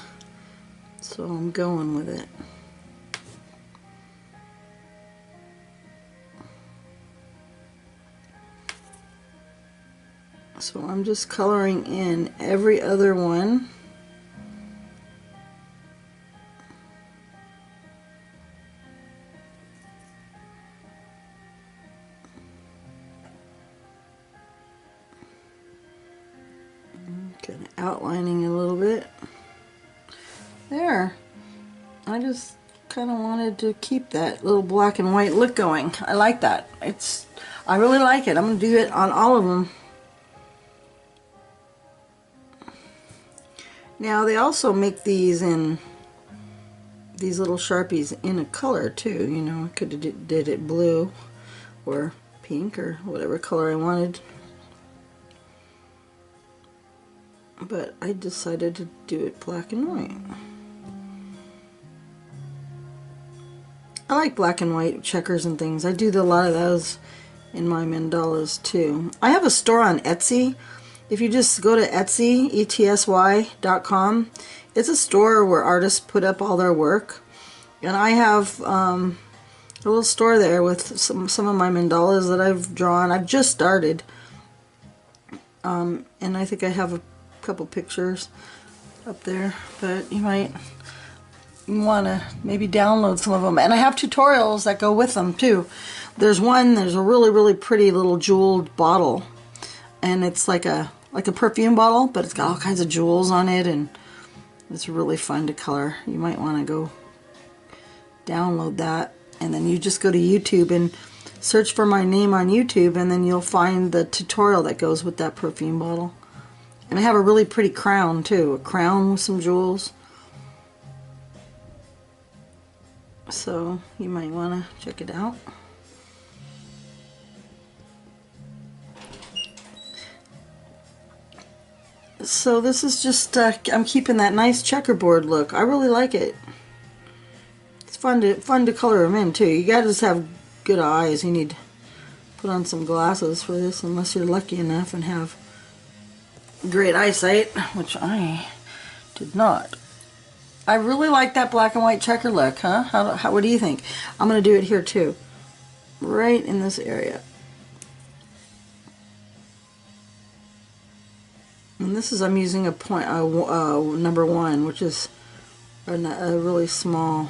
so I'm going with it. So I'm just coloring in every other one. Kind of outlining a little bit. There. I just kind of wanted to keep that little black and white look going. I like that. I really like it. I'm going to do it on all of them. Now they also make these in these little Sharpies in a color too. You know, I could have did it blue or pink or whatever color I wanted. But I decided to do it black and white. I like black and white checkers and things. I do a lot of those in my mandalas too. I have a store on Etsy. If you just go to Etsy, etsy.com, it's a store where artists put up all their work. And I have a little store there with some of my mandalas that I've drawn. I've just started. And I think I have a couple pictures up there, but you might want to maybe download some of them. And I have tutorials that go with them too. There's a really pretty little jeweled bottle and it's like a perfume bottle, but it's got all kinds of jewels on it, and it's really fun to color. You might want to go download that, and then you just go to YouTube and search for my name on YouTube, and then you'll find the tutorial that goes with that perfume bottle. And I have a really pretty crown too, a crown with some jewels. So you might want to check it out. So this is just, I'm keeping that nice checkerboard look. I really like it. It's fun to color them in too. You gotta just have good eyes. You need to put on some glasses for this, unless you're lucky enough and have great eyesight, which I did not. I really like that black and white checker look, huh? What do you think? I'm going to do it here too. Right in this area. And this is, I'm using a point, number 1, which is a really small,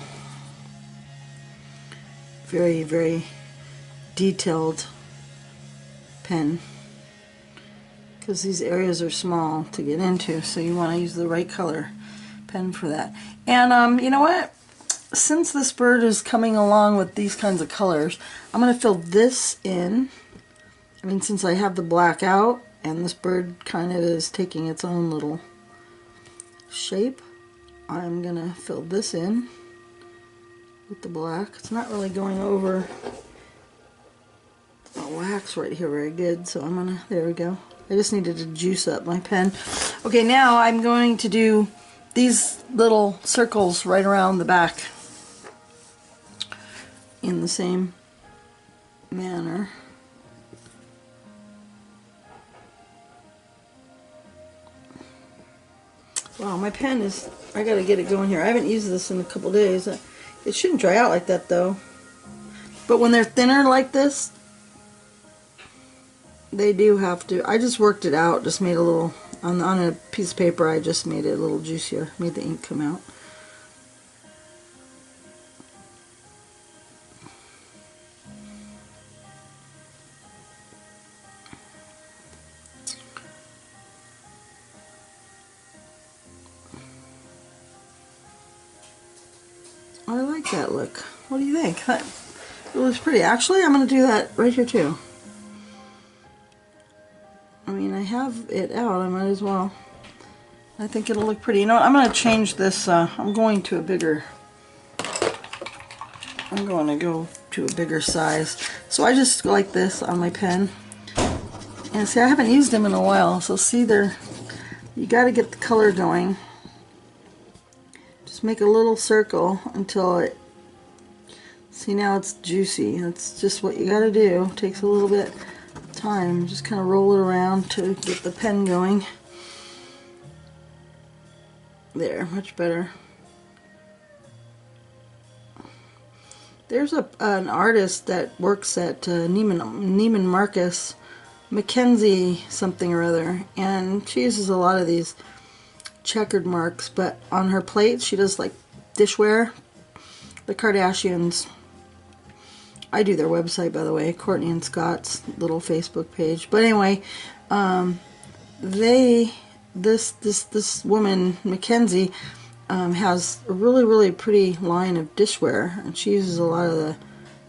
very, very detailed pen. Because these areas are small to get into, so you want to use the right color pen for that. And you know what? Since this bird is coming along with these kinds of colors, I'm going to fill this in. I mean, since I have the black out, and this bird kind of is taking its own little shape, I'm going to fill this in with the black. It's not really going over the wax right here very good, so I'm going to, there we go. I just needed to juice up my pen. Okay, now I'm going to do these little circles right around the back in the same manner. Wow, my pen is, I gotta get it going here. I haven't used this in a couple days. It shouldn't dry out like that though. But when they're thinner like this, they do have to. I just worked it out, just made a little, on a piece of paper, I just made it a little juicier, made the ink come out. I like that look. What do you think? That, it looks pretty. Actually, I'm going to do that right here too. I mean, I have it out, I might as well. I think it'll look pretty. You know what, I'm going to change this, I'm going to go to a bigger size. So I just like this on my pen. And see, I haven't used them in a while, so see there, you got to get the color going. Just make a little circle until it, see now it's juicy. That's just what you got to do. It takes a little bit time. Just kind of roll it around to get the pen going. There, much better. There's an artist that works at Neiman Marcus, Mackenzie something or other, and she uses a lot of these checkered marks, but on her plate she does like dishware. The Kardashians, I do their website, by the way, Courtney and Scott's little Facebook page. But anyway, this woman, Mackenzie, has a really pretty line of dishware, and she uses a lot of the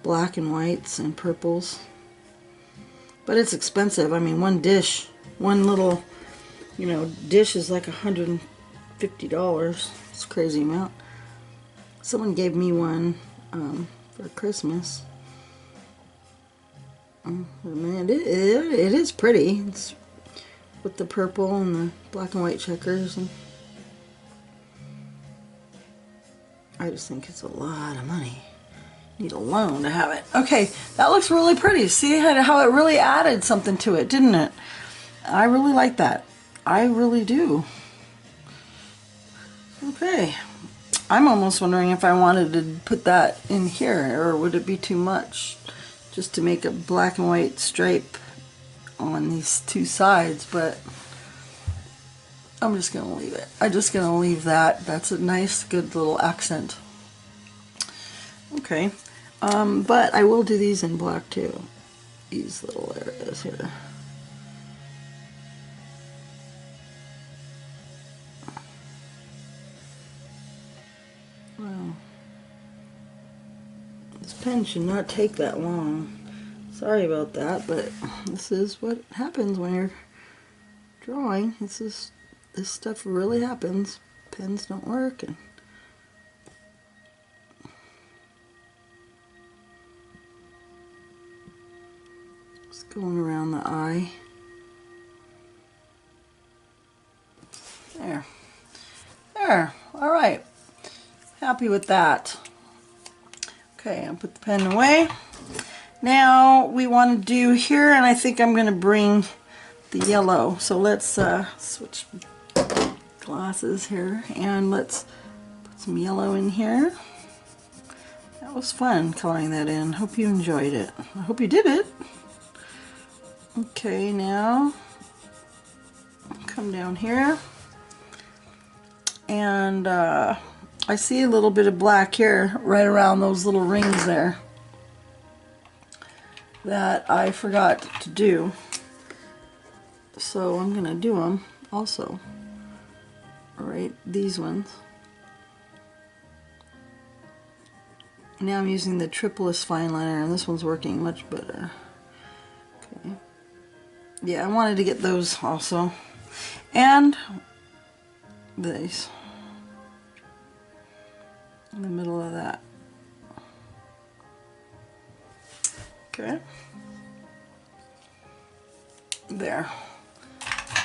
black and whites and purples. But it's expensive. I mean, one little, dish is like $150. It's a crazy amount. Someone gave me one for Christmas. Man, it is pretty. It's with the purple and the black and white checkers, and I just think it's a lot of money. Need a loan to have it. Okay, that looks really pretty. See how it really added something to it, didn't it? I really like that. I really do. Okay. I'm almost wondering if I wanted to put that in here, or would it be too much just to make a black and white stripe on these two sides, but I'm just going to leave it. I'm just going to leave that. That's a nice, good little accent. Okay, but I will do these in black too. These little areas here. This pen should not take that long. Sorry about that, but this is what happens when you're drawing. This stuff really happens. Pens don't work, and just going around the eye. There. There. All right. Happy with that. Okay, I'll put the pen away. Now we want to do here, and I think I'm going to bring the yellow. So let's switch glasses here, and let's put some yellow in here. That was fun coloring that in. Hope you enjoyed it. I hope you did it. Okay, now come down here, and I see a little bit of black here right around those little rings there that I forgot to do. So I'm going to do them also. Alright, these ones. Now I'm using the triplest fine liner, and this one's working much better. Okay. Yeah, I wanted to get those also. And these. In the middle of that. Okay. There.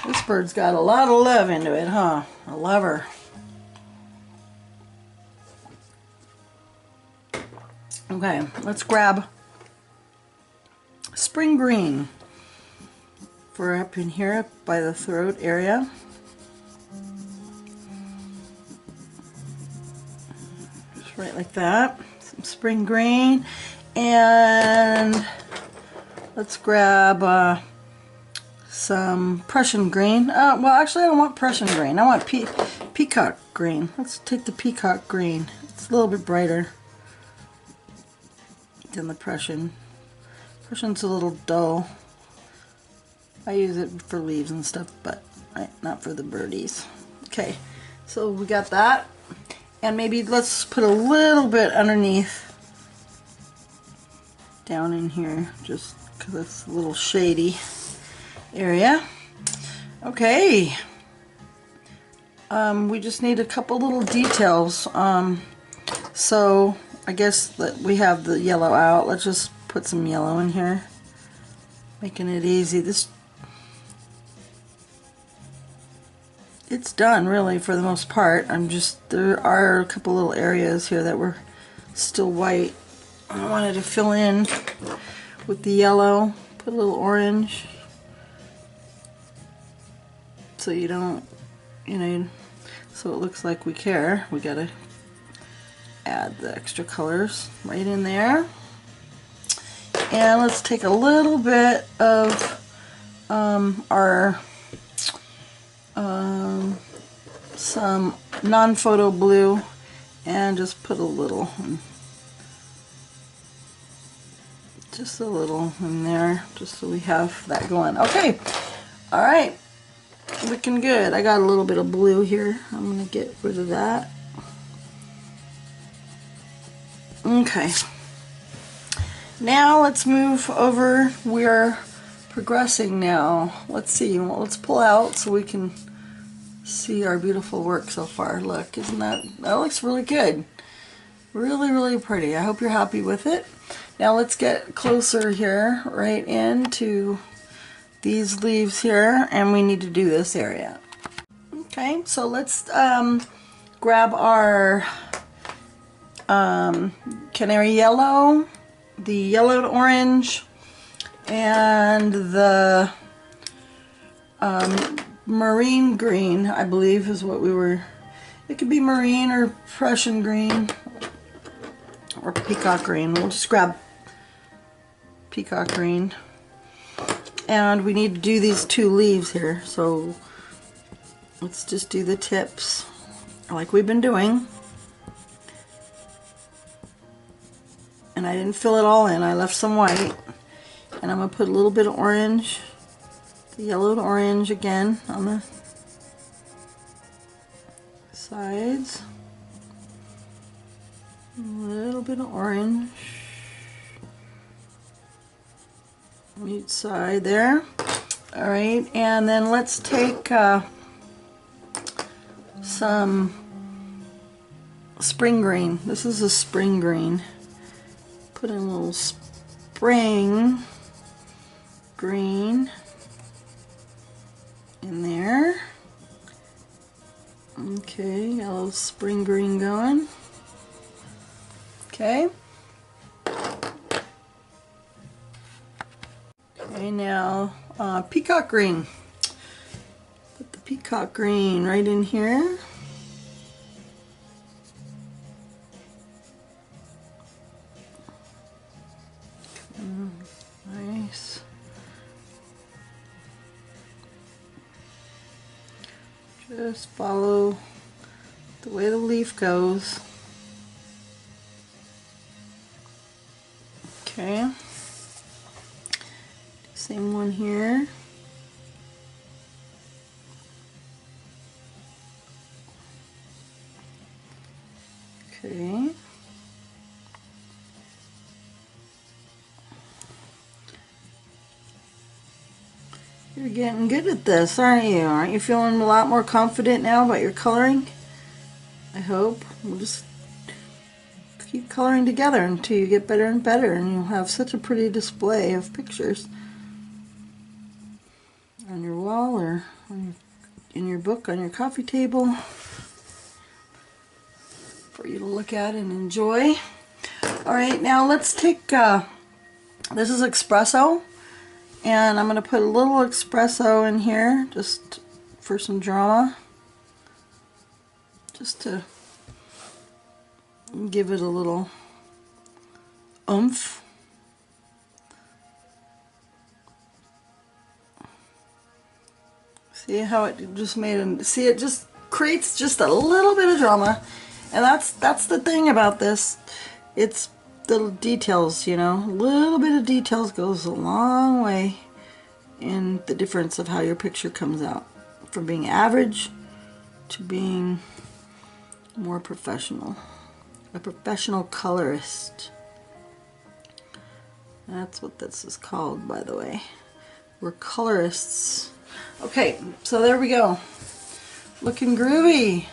This bird's got a lot of love into it, huh? I love her. Okay, let's grab spring green for up in here, up by the throat area. Just right like that. Some spring green. And let's grab some Prussian green. Well, actually, I don't want Prussian green. I want peacock green. Let's take the peacock green. It's a little bit brighter than the Prussian. Prussian's a little dull. I use it for leaves and stuff, but not for the birdies. Okay, so we got that. And maybe let's put a little bit underneath down in here, just because it's a little shady area. Okay, we just need a couple little details. So I guess that we have the yellow out. Let's just put some yellow in here, making it easy. It's done really for the most part. There are a couple little areas here that were still white. I wanted to fill in with the yellow, put a little orange, so you don't, so it looks like we care. We gotta add the extra colors right in there. And let's take a little bit of our some non-photo blue and just put a little. Just a little in there, just so we have that going. Okay, all right, looking good. I got a little bit of blue here. I'm gonna get rid of that. Okay, now let's move over. We are progressing now. Let's see. Well, let's pull out so we can see our beautiful work so far. Look, isn't that looks really good? Really, really pretty. I hope you're happy with it. Now let's get closer here, right into these leaves here, and we need to do this area. Okay, so let's grab our canary yellow, the yellowed orange, and the marine green, I believe is what we were. It could be marine or Prussian green or peacock green. We'll just grab peacock green, and we need to do these two leaves here, so let's just do the tips like we've been doing. And I didn't fill it all in, I left some white, and I'm going to put a little bit of orange, the yellowed orange again on the sides, a little bit of orange. each side there. All right, and then let's take some spring green. This is a spring green. Put in a little spring green in there. Okay, got a little spring green going. Okay. Okay, now peacock green. Put the peacock green right in here. Nice. Just follow the way the leaf goes. Okay. Same one here. Okay. You're getting good at this, aren't you? Aren't you feeling a lot more confident now about your coloring? I hope. We'll just keep coloring together until you get better and better, and you'll have such a pretty display of pictures on your wall or in your book on your coffee table for you to look at and enjoy. Alright, now let's take, this is espresso, and I'm going to put a little espresso in here just for some drama, just to give it a little oomph. See how it just made a, see, it just creates just a little bit of drama, and that's the thing about this. It's the details, you know. A little bit of details goes a long way in the difference of how your picture comes out, from being average to being more professional. A professional colorist. That's what this is called, by the way. We're colorists. Okay, so there we go. Looking groovy.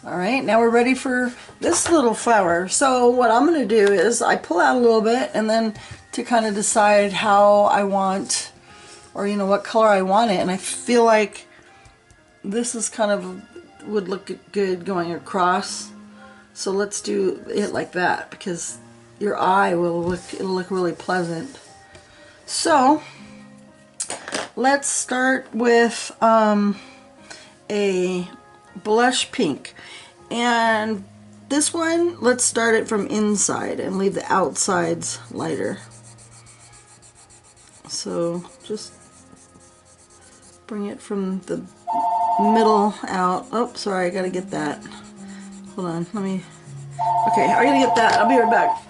Alright, now we're ready for this little flower. So what I'm going to do is I pull out a little bit, and then to kind of decide how I want, or you know, what color I want it, and I feel like this is kind of, would look good going across. So let's do it like that, because your eye will look, it'll look really pleasant. So let's start with a blush pink, and this one, let's start it from inside and leave the outsides lighter. So just bring it from the middle out. Oh, sorry, I gotta get that. Hold on, let me, okay, I gotta get that, I'll be right back.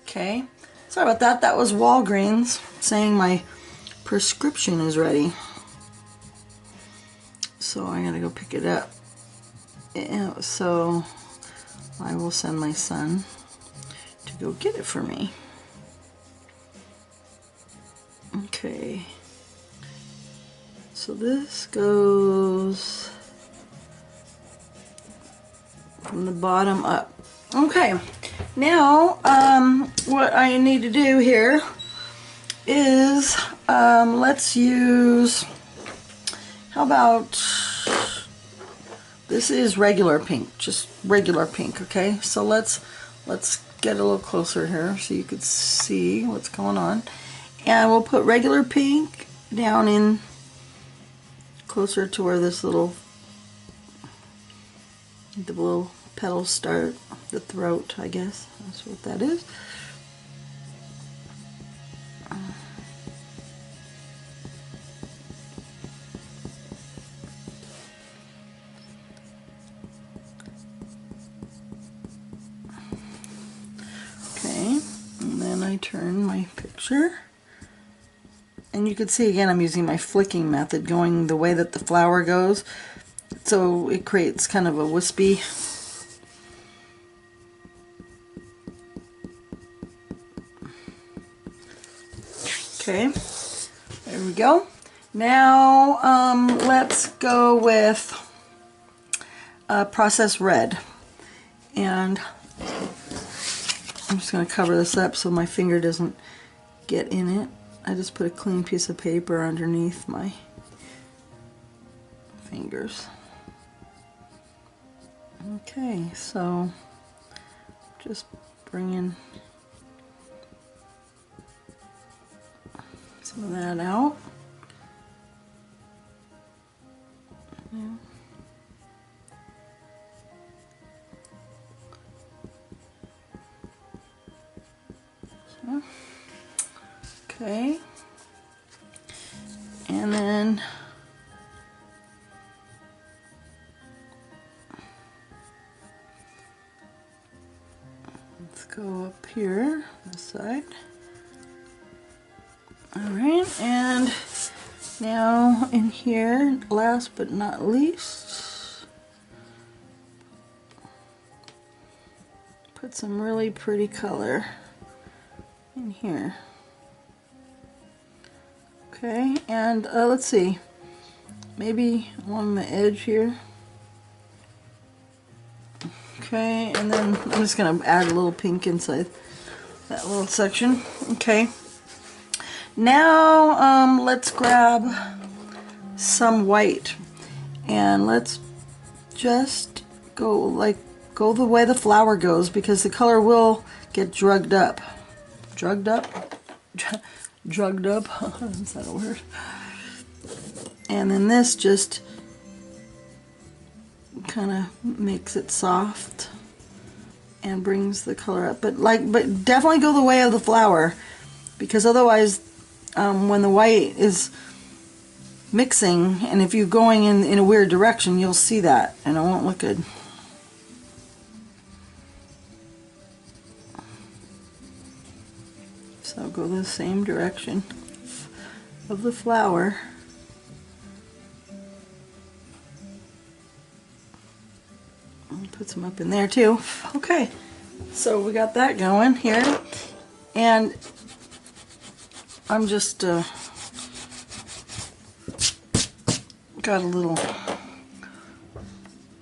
Okay, sorry about that, that was Walgreens saying my prescription is ready. So I gotta go pick it up. Yeah, so I will send my son to go get it for me. Okay, so this goes from the bottom up. Okay, now what I need to do here is let's use, how about, this is regular pink, just regular pink. Okay, so let's get a little closer here so you could see what's going on, and we'll put regular pink down in closer to where this little, the little petals start, the throat, I guess that's what that is. Okay, and then I turn my picture, and you can see again I'm using my flicking method, going the way that the flower goes, so it creates kind of a wispy. Okay, there we go. Now let's go with Process Red. And I'm just going to cover this up so my finger doesn't get in it. I just put a clean piece of paper underneath my fingers. Okay, so just bring in some of that out. Yeah. So, okay, and then let's go up here, this side. Alright, and now in here, last but not least, put some really pretty color in here. Okay, and let's see, maybe along the edge here. Okay, and then I'm just going to add a little pink inside that little section. Okay, now let's grab some white and let's just go the way the flower goes, because the color will get drugged up. Drugged up? Drugged up? Is that a word? And then this just kind of makes it soft and brings the color up, but definitely go the way of the flower, because otherwise when the white is mixing and if you're going in a weird direction, you'll see that and it won't look good. So go the same direction of the flower. Put some up in there too. Okay, so we got that going here, and I'm just got a little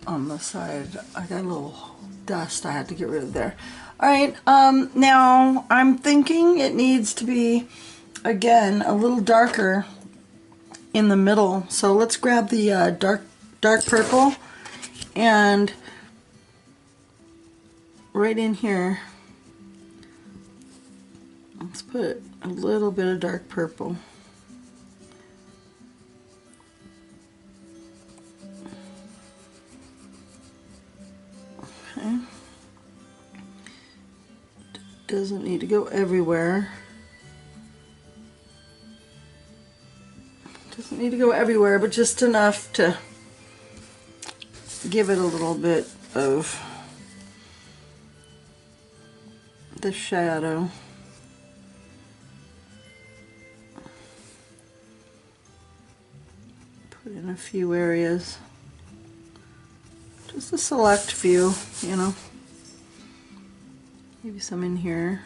on the side. I got a little dust I had to get rid of there. Alright, now I'm thinking it needs to be, again, a little darker in the middle. So let's grab the dark purple and right in here, let's put a little bit of dark purple. Okay. Doesn't need to go everywhere. Doesn't need to go everywhere, but just enough to give it a little bit of the shadow. Put in a few areas. Just a select few, you know. Maybe some in here.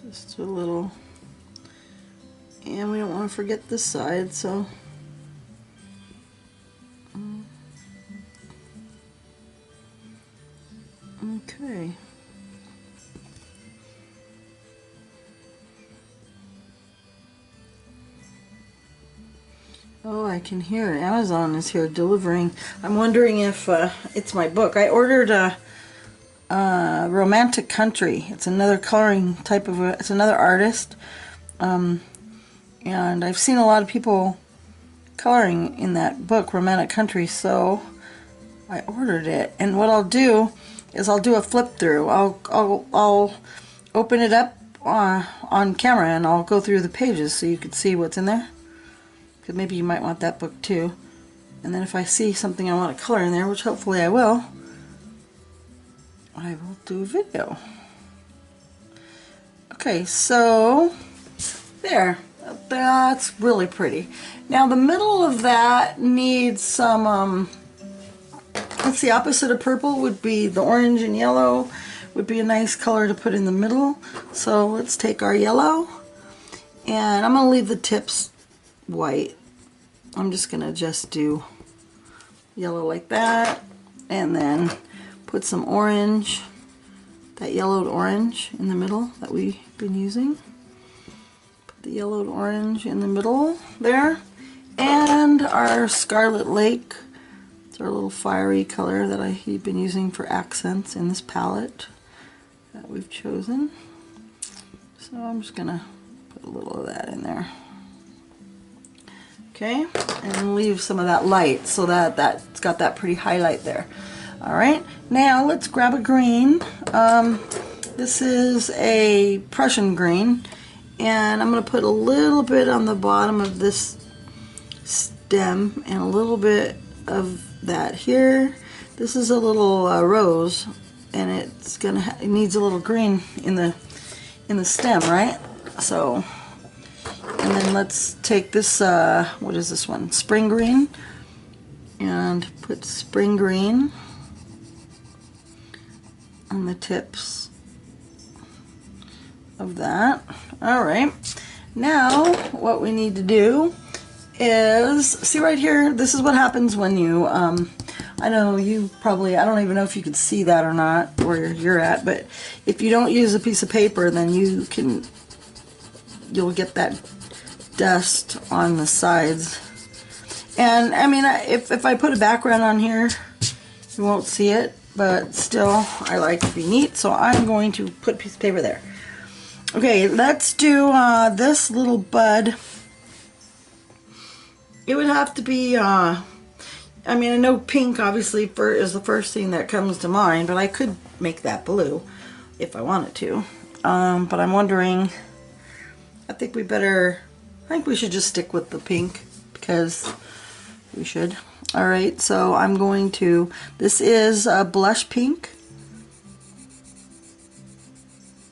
Just a little. And we don't want to forget this side, so. Okay. Oh, I can hear Amazon is here delivering. I'm wondering if it's my book. I ordered a Romantic Country. It's another coloring type of it's another artist. And I've seen a lot of people coloring in that book, Romantic Country, so I ordered it. And what I'll do is I'll do a flip through. I'll open it up on camera and I'll go through the pages so you can see what's in there. Because maybe you might want that book too. And then if I see something I want to color in there, which hopefully I will do a video. Okay, so there. That's really pretty. Now the middle of that needs some, let's see, opposite of purple would be the orange and yellow, would be a nice color to put in the middle. So let's take our yellow, and I'm going to leave the tips white. I'm just going to just do yellow like that, and then put some orange, that yellowed orange in the middle that we've been using. Put the yellowed orange in the middle there, and our Scarlet Lake. It's our little fiery color that I've been using for accents in this palette that we've chosen. So I'm just gonna put a little of that in there. Okay, and leave some of that light so that that's got that pretty highlight there. All right, now let's grab a green. This is a Prussian green, and I'm gonna put a little bit on the bottom of this stem and a little bit of that here. This is a little rose, and it needs a little green in the stem, right? So, and then let's take this what is this one? Spring green, and put spring green on the tips of that. All right. Now what we need to do is, see right here, this is what happens when you, I know you probably, I don't even know if you could see that or not where you're at, but if you don't use a piece of paper, then you'll get that dust on the sides. And I mean, if I put a background on here, you won't see it, but still, I like to be neat, so I'm going to put a piece of paper there. Okay, let's do this little bud. It would have to be, I mean, I know pink obviously is the first thing that comes to mind, but I could make that blue if I wanted to. But I'm wondering, I think we should just stick with the pink because we should. All right, so I'm going to, this is a blush pink,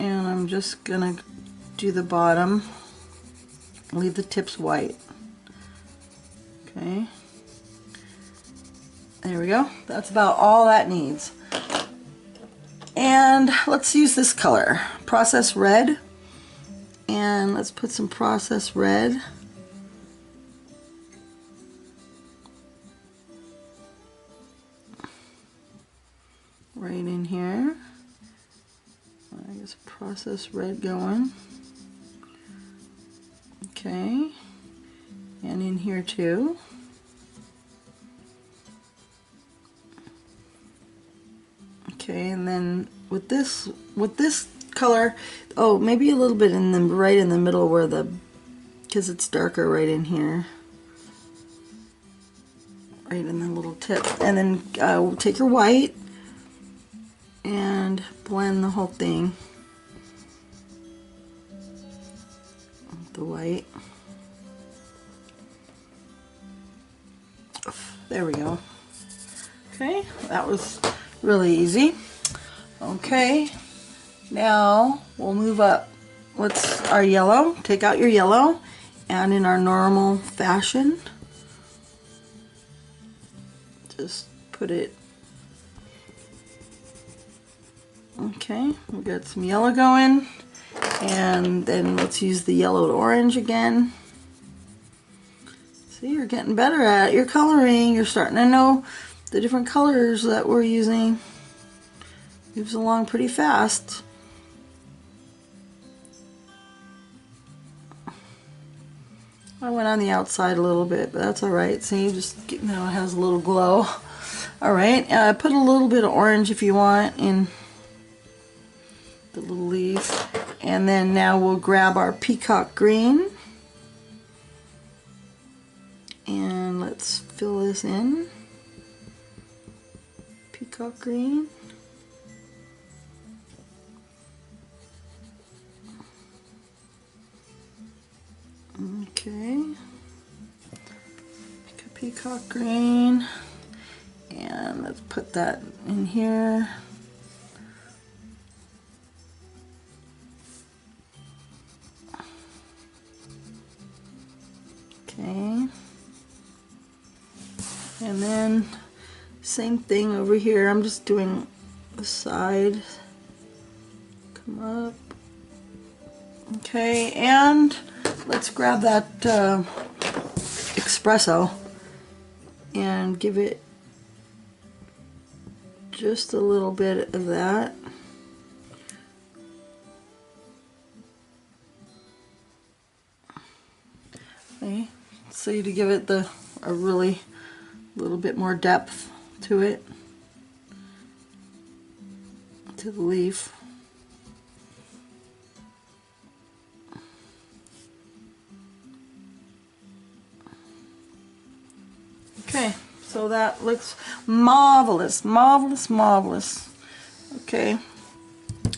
and I'm just gonna do the bottom, leave the tips white. Okay, there we go. That's about all that needs. And let's use this color, Process Red, and let's put some Process Red right in here. I guess Process Red going. Okay, and in here too. Okay, and then with this color, oh, maybe a little bit right in the middle where because it's darker right in here, right in the little tip. And then take your white and blend the whole thing with the white. There we go. Okay, that was really easy. Okay, now we'll move up. Our yellow, take out your yellow, and in our normal fashion, just put it. Okay, we got some yellow going, and then let's use the yellowed orange again. See, you're getting better at your coloring. You're starting to know the different colors that we're using. Moves along pretty fast. I went on the outside a little bit, but that's all right. See, now it has a little glow. All right, put a little bit of orange if you want in the little leaf. And then now we'll grab our peacock green. And let's fill this in. Peacock green. Okay. Peacock green. And let's put that in here. Okay. And then same thing over here. I'm just doing the side Come up. Okay, and let's grab that espresso and give it just a little bit of that. Okay, so to give it a really little bit more depth to it, to the leaf. Okay, so that looks marvelous, marvelous, marvelous. Okay,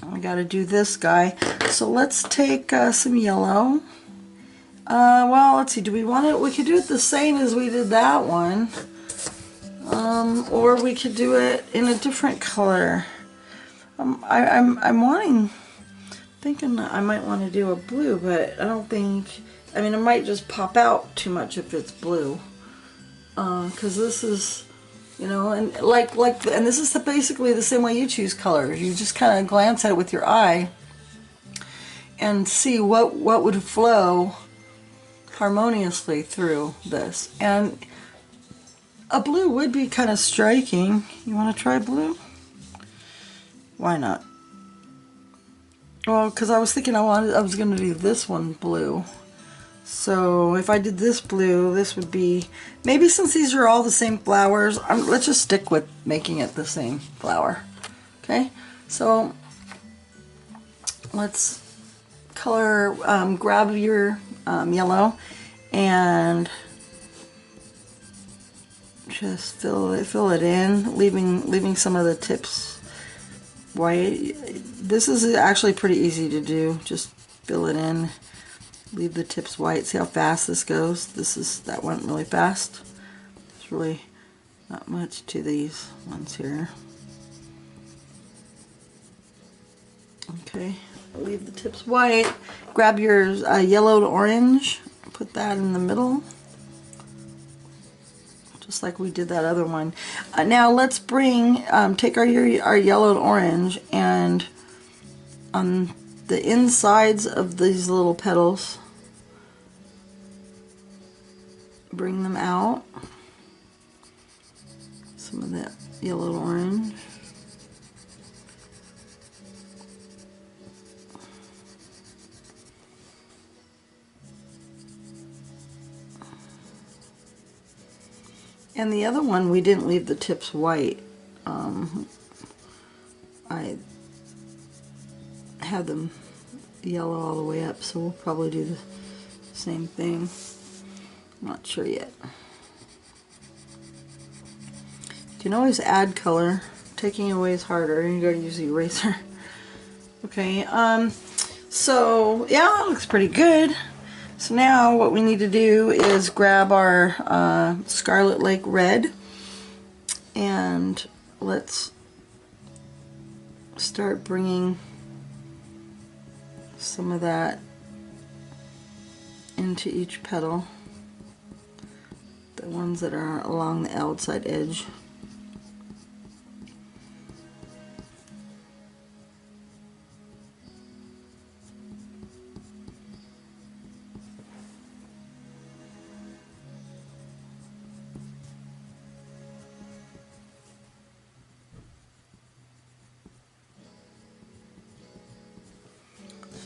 I gotta do this guy. So let's take some yellow. Well, let's see, do we want it? We could do it the same as we did that one. Or we could do it in a different color. I'm thinking that I might want to do a blue, but I don't think, I mean, it might just pop out too much if it's blue. Because this is, you know, and and this is basically the same way you choose colors. You just kind of glance at it with your eye and see what would flow harmoniously through this. And a blue would be kind of striking. You want to try blue? Why not? Well, because I was thinking I was going to do this one blue. So if I did this blue, this would be, maybe since these are all the same flowers, let's just stick with making it the same flower. Okay, so let's color, grab your yellow and just fill it in, leaving some of the tips white. This is actually pretty easy to do. Just fill it in. Leave the tips white. See how fast this goes? That went really fast. There's really not much to these ones here. Okay, leave the tips white. Grab your yellowed orange. Put that in the middle. Just like we did that other one. Now let's take our yellowed orange, and on the insides of these little petals, bring them out, some of that yellow orange. And the other one, we didn't leave the tips white. I have them yellow all the way up, so we'll probably do the same thing. I'm not sure yet. You can always add color. Taking away is harder. You gotta use the eraser. Okay, so yeah, that looks pretty good. So now what we need to do is grab our Scarlet Lake Red, and let's start bringing some of that into each petal, the ones that are along the outside edge.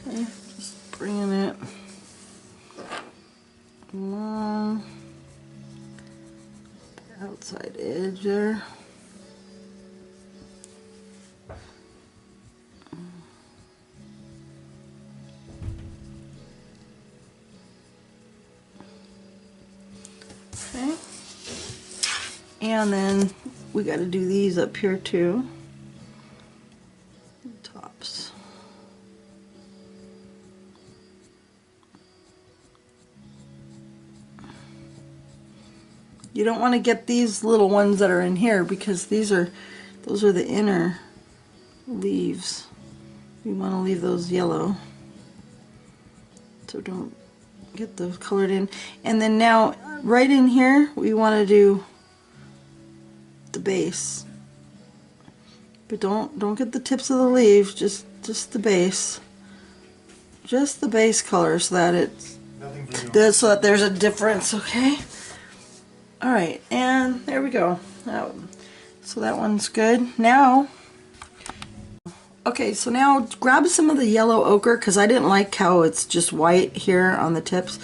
Okay, just bringing it along the outside edge there. Okay, and then we got to do these up here too. Tops. You don't want to get these little ones that are in here, because those are the inner leaves. You want to leave those yellow, so don't get those colored in. And then now right in here we want to do the base, But don't get the tips of the leaves, just the base. Just the base color so that it's so that there's a difference, okay? Alright, and there we go. So that one's good. Now, okay, so now grab some of the yellow ochre, because I didn't like how it's just white here on the tips.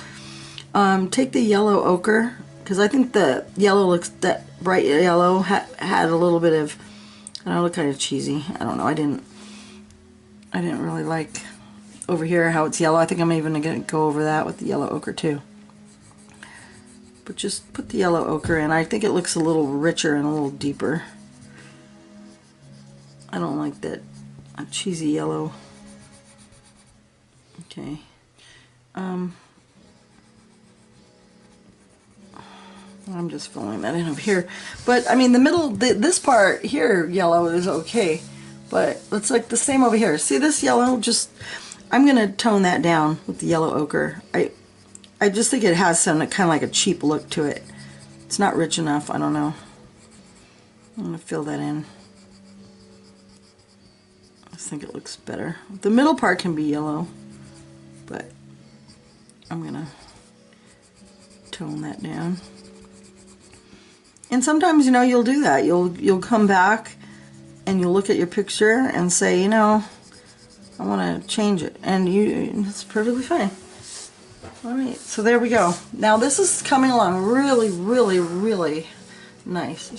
Take the yellow ochre, because I think the yellow looks, that bright yellow had a little bit of, I don't know, looked kind of cheesy. I don't know, I didn't really like over here how it's yellow. I think I'm even going to go over that with the yellow ochre too. But just put the yellow ochre in. I think it looks a little richer and a little deeper. I don't like that cheesy yellow. Okay. I'm just filling that in over here. But I mean the middle, this part here, yellow is okay. But it's like the same over here. See this yellow? Just, I'm going to tone that down with the yellow ochre. I just think it has some kind of like a cheap look to it. It's not rich enough. I don't know. I'm going to fill that in. I think it looks better. The middle part can be yellow, but I'm going to tone that down. And sometimes, you know, you'll do that. You'll come back and you'll look at your picture and say, you know, I want to change it, and it's perfectly fine. Alright, so there we go. Now this is coming along really, really, really nice.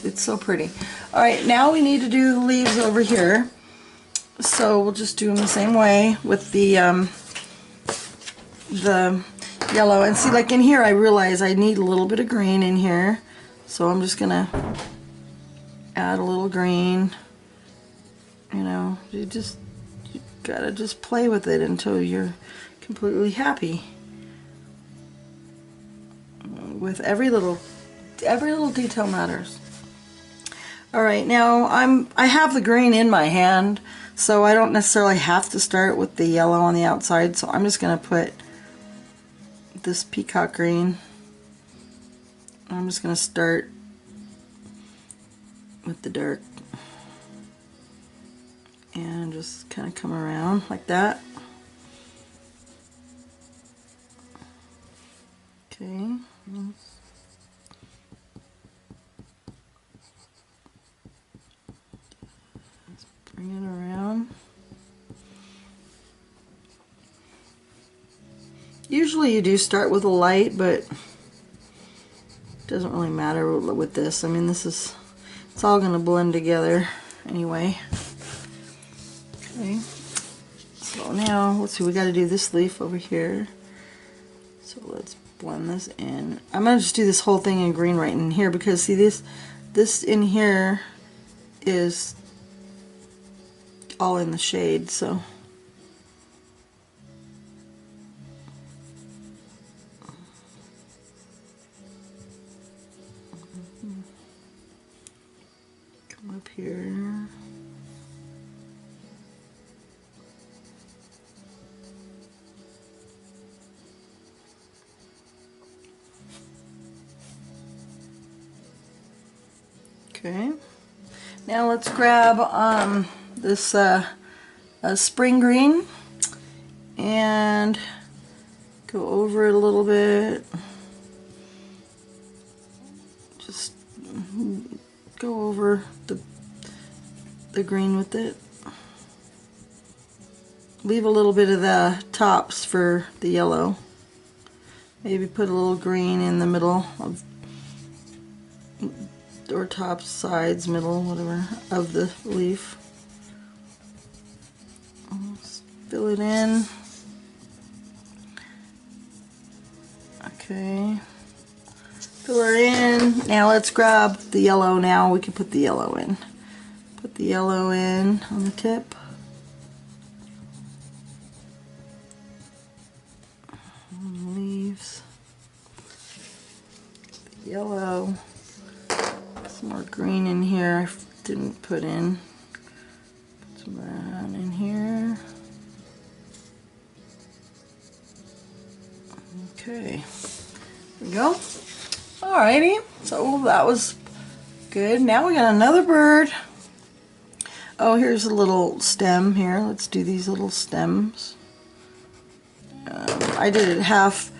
It's so pretty. Alright, now we need to do the leaves over here. So we'll just do them the same way with the yellow. And see, like in here I realize I need a little bit of green in here. So I'm just gonna add a little green. You know, you gotta just play with it until you're completely happy. With every little detail matters. Alright, now I have the green in my hand, so I don't necessarily have to start with the yellow on the outside, so I'm just gonna put this peacock green. I'm just gonna start with the dark and just kind of come around like that. Okay. Let's bring it around. Usually you do start with a light, but it doesn't really matter with this. I mean, it's all going to blend together anyway. Okay. So now, let's see, we got to do this leaf over here. So let's blend this in. I'm going to just do this whole thing in green right in here, because see this in here is all in the shade, so come up here. Okay, now let's grab this spring green and go over it a little bit. Just go over the green with it. Leave a little bit of the tops for the yellow. Maybe put a little green in the middle of, or tops, sides, middle, whatever, of the leaf. Let's fill it in. Okay. Fill her in. Now let's grab the yellow. Now we can put the yellow in. Put the yellow in on the tip. Leaves. The yellow. Some more green in here I didn't put in. Put some brown in here. Okay. There we go. Alrighty. So that was good. Now we got another bird. Oh, here's a little stem here. Let's do these little stems. I did it half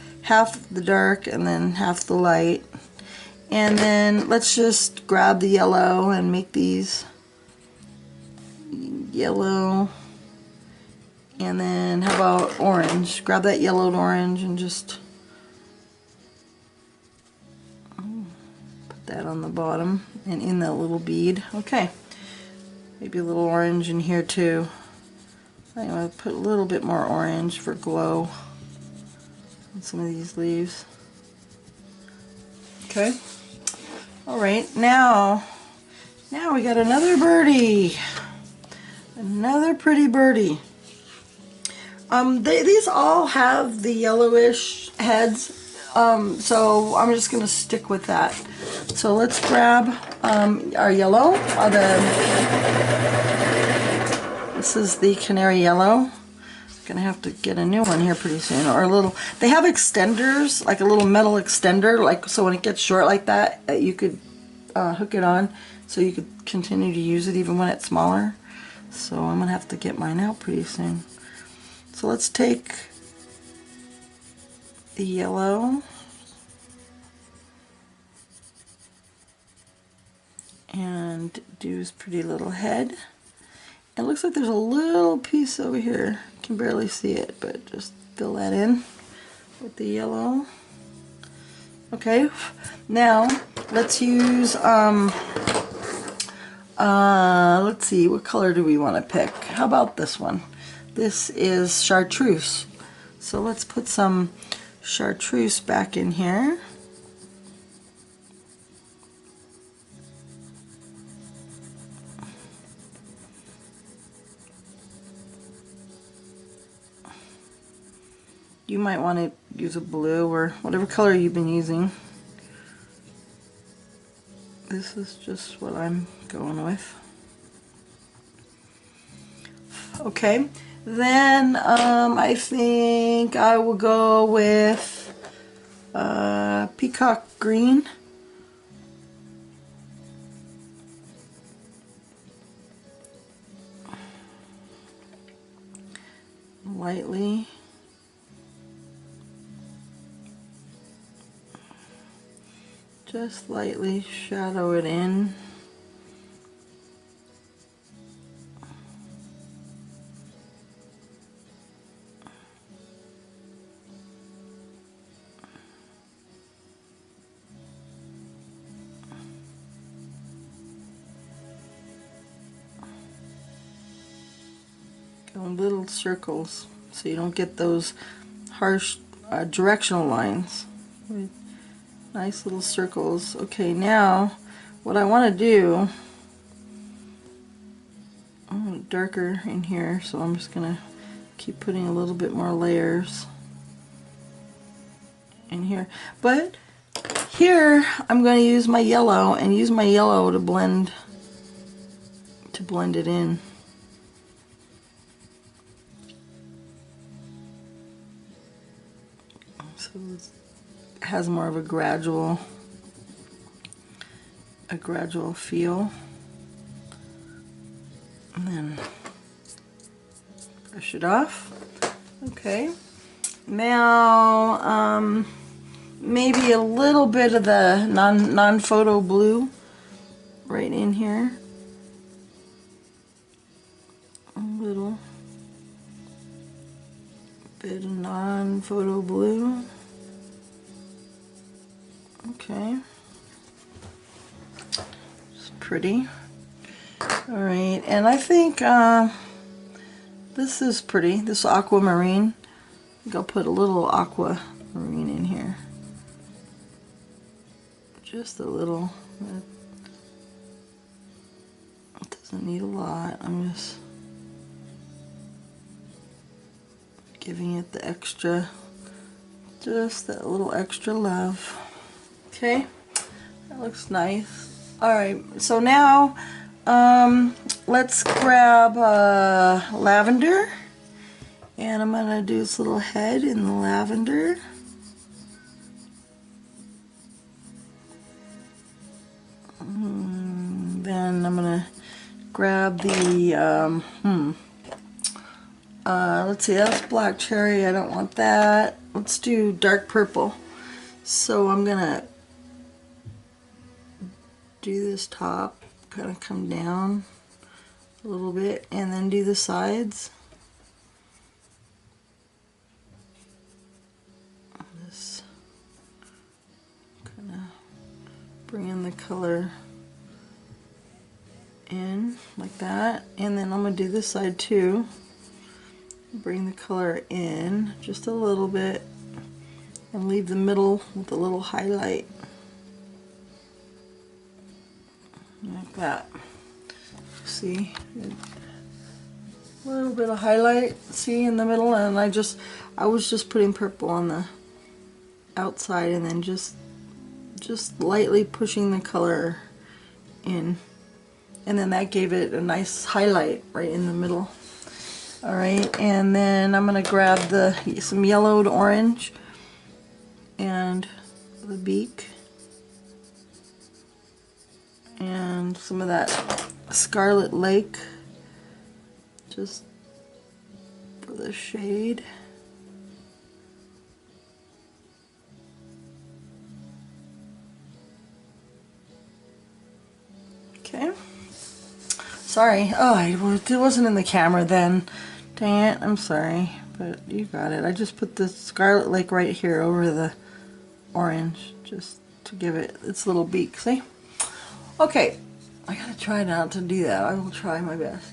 the dark and then half the light. And then let's just grab the yellow and make these yellow. And then how about orange? Grab that yellowed orange and just put that on the bottom and in that little bead. Okay. Maybe a little orange in here too. I'm going to put a little bit more orange for glow on some of these leaves. Okay. Alright, now we got another birdie. Another pretty birdie. These all have the yellowish heads, so I'm just going to stick with that. So let's grab our yellow. This is the canary yellow. Gonna have to get a new one here pretty soon, or a little. They have extenders, like a little metal extender, like so when it gets short like that, you could hook it on, so you could continue to use it even when it's smaller. So I'm gonna have to get mine out pretty soon. So let's take the yellow and do his pretty little head. It looks like there's a little piece over here. You can barely see it, but just fill that in with the yellow. Okay, now let's use, let's see, what color do we want to pick? How about this one? This is chartreuse. So let's put some chartreuse back in here. You might want to use a blue or whatever color you've been using. This is just what I'm going with. Okay, then I think I will go with peacock green. Lightly. Just lightly shadow it in. Go in little circles so you don't get those harsh directional lines. Nice little circles. Okay, now what I want to do, I'm going to darker in here, so I'm just going to keep putting a little bit more layers in here. But here I'm going to use my yellow and use my yellow to blend it in. So it has more of a gradual feel. And then brush it off. Okay. Now maybe a little bit of the non-photo blue right in here. A little bit of non-photo blue. Okay. It's pretty. Alright, and I think this is pretty. This aquamarine. I think I'll put a little aquamarine in here. Just a little. It doesn't need a lot. I'm just giving it the extra, just that little extra love. Okay, that looks nice. Alright, so now let's grab lavender, and I'm going to do this little head in the lavender. Then I'm going to grab the, let's see, that's black cherry. I don't want that. Let's do dark purple. So I'm gonna do this top, kind of come down a little bit, and then do the sides. This kind of bring in the color in like that, and then I'm gonna do this side too. Bring the color in just a little bit and leave the middle with a little highlight like that. See, a little bit of highlight, see, in the middle, and I was just putting purple on the outside and then just lightly pushing the color in, and then that gave it a nice highlight right in the middle. All right, and then I'm gonna grab some yellowed orange and the beak and some of that Scarlet Lake just for the shade. Okay. Sorry. Oh, it wasn't in the camera then. Dang it, I'm sorry, but you got it. I just put the Scarlet Lake right here over the orange just to give it its little beak, see? Okay, I gotta try not to do that. I will try my best.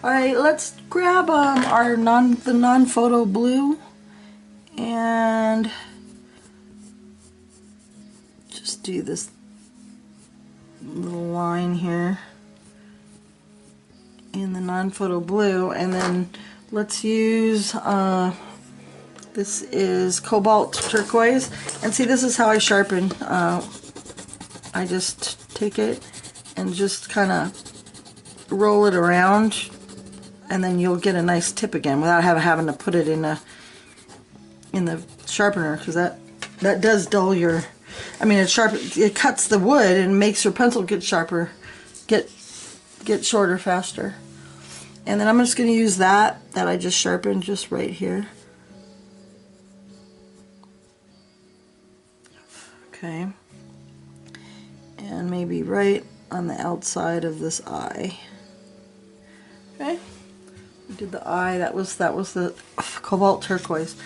Alright, let's grab the non-photo blue and just do this little line here in the non-photo blue, and then let's use, this is cobalt turquoise, and see, this is how I sharpen. I just take it and just kind of roll it around, and then you'll get a nice tip again without having to put it in the sharpener, because that does dull your, I mean, it cuts the wood and makes your pencil get sharper, get shorter faster. And then I'm just going to use that I just sharpened just right here. Okay. And maybe right on the outside of this eye. Okay. We did the eye. That was the cobalt turquoise.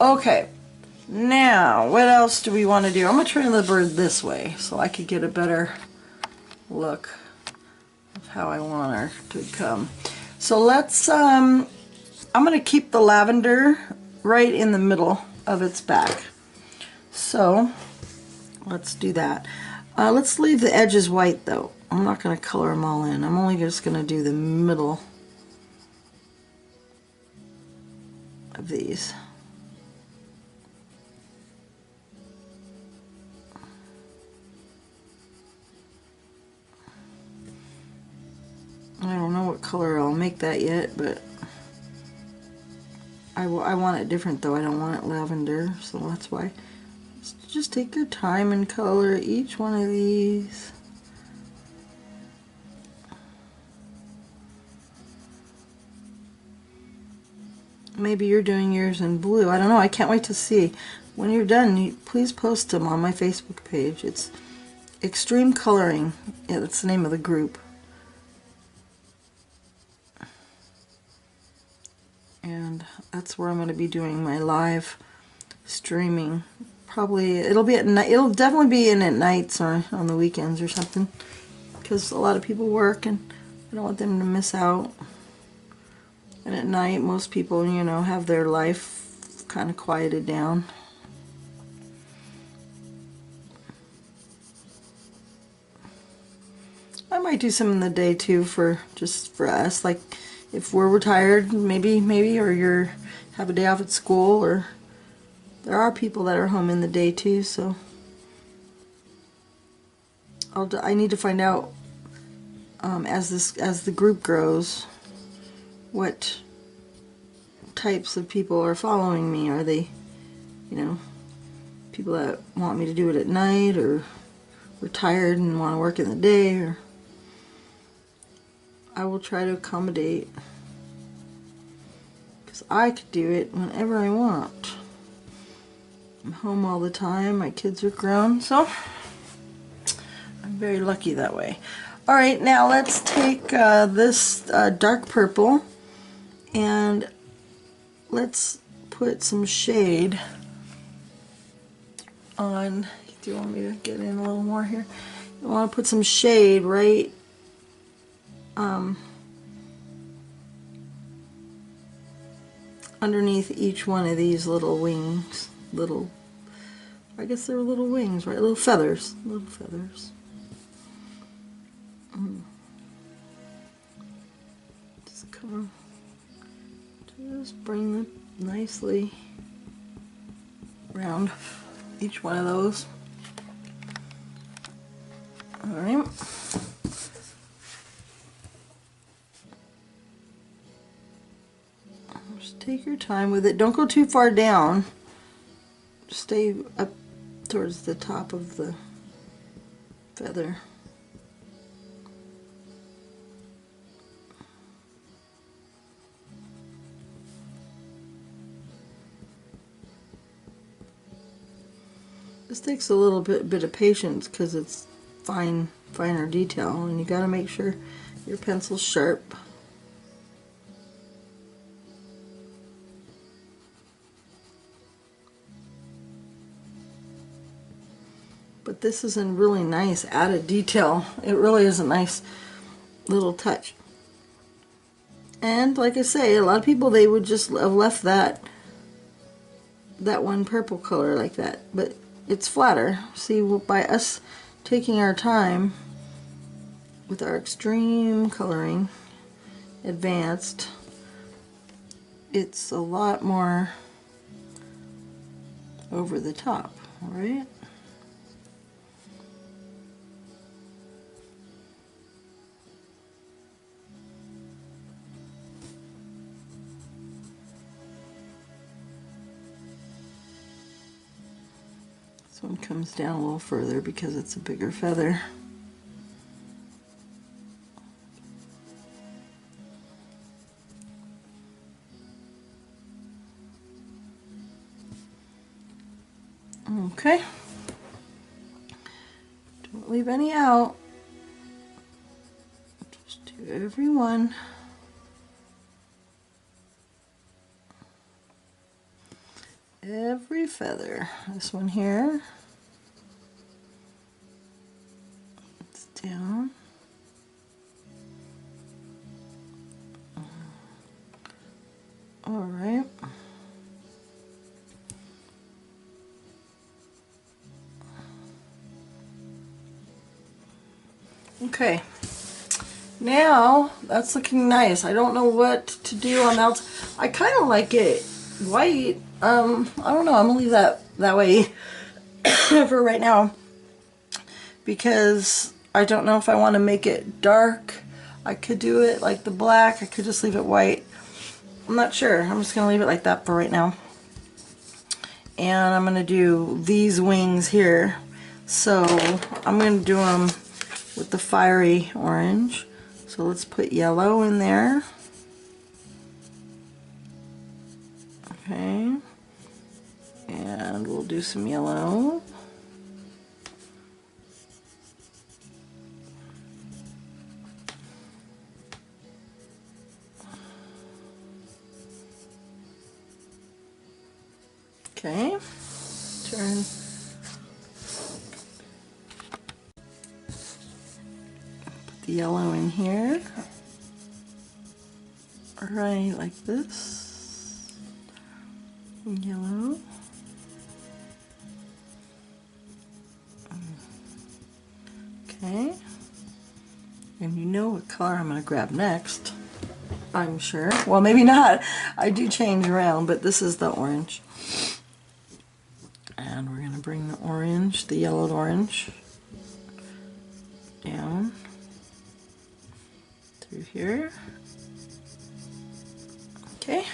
Okay. Now, what else do we want to do? I'm going to turn the bird this way so I could get a better look of how I want her to come. So let's, I'm going to keep the lavender right in the middle of its back. So let's do that. Let's leave the edges white though. I'm not going to color them all in. I'm only just going to do the middle of these. I don't know what color I'll make that yet, but I want it different though. I don't want it lavender, so that's why. Just take your time and color each one of these. Maybe you're doing yours in blue. I don't know. I can't wait to see. When you're done, please post them on my Facebook page. It's Extreme Coloring. Yeah, that's the name of the group. And that's where I'm going to be doing my live streaming. Probably it'll be at night. It'll definitely be in at nights or on the weekends or something, because a lot of people work and I don't want them to miss out. And at night, most people, you know, have their life kind of quieted down. I might do some in the day too, just for us, like if we're retired, maybe, or you're have a day off at school, or there are people that are home in the day too. So I need to find out as the group grows, what types of people are following me. Are they, you know, people that want me to do it at night, or retired and want to work in the day, or I will try to accommodate, because I could do it whenever I want. I'm home all the time, my kids are grown, so I'm very lucky that way. Alright, now let's take this dark purple and let's put some shade on. Do you want me to get in a little more here? You want to put some shade right underneath each one of these little wings. I guess they're little wings, right? Little feathers. Little feathers. Just bring it nicely around each one of those. Alright. Just take your time with it. Don't go too far down. Just stay up towards the top of the feather. This takes a little bit of patience because it's finer detail, and you got to make sure your pencil's sharp. But this is a really nice added detail. It really is a nice little touch. And like I say, a lot of people, they would just have left that one purple color like that, but it's flatter. See, by us taking our time with our extreme coloring, advanced, it's a lot more over the top, right? This one comes down a little further because it's a bigger feather. Okay. Don't leave any out. Just do every one. Every feather. This one here. It's down. All right. Okay. Now that's looking nice. I don't know what to do on the outside. I kind of like it white. I don't know. I'm gonna leave that way for right now because I don't know if I want to make it dark. I could do it like the black. I could just leave it white. I'm not sure. I'm just gonna leave it like that for right now. And I'm gonna do these wings here. So I'm gonna do them with the fiery orange. So let's put yellow in there. Okay. And we'll do some yellow. Okay. Turn. Put the yellow in here. Right, like this. Yellow. Okay. And you know what color I'm going to grab next, I'm sure. Well, maybe not. I do change around, but this is the orange. And we're going to bring the orange, the yellowed orange, down through here. Okay.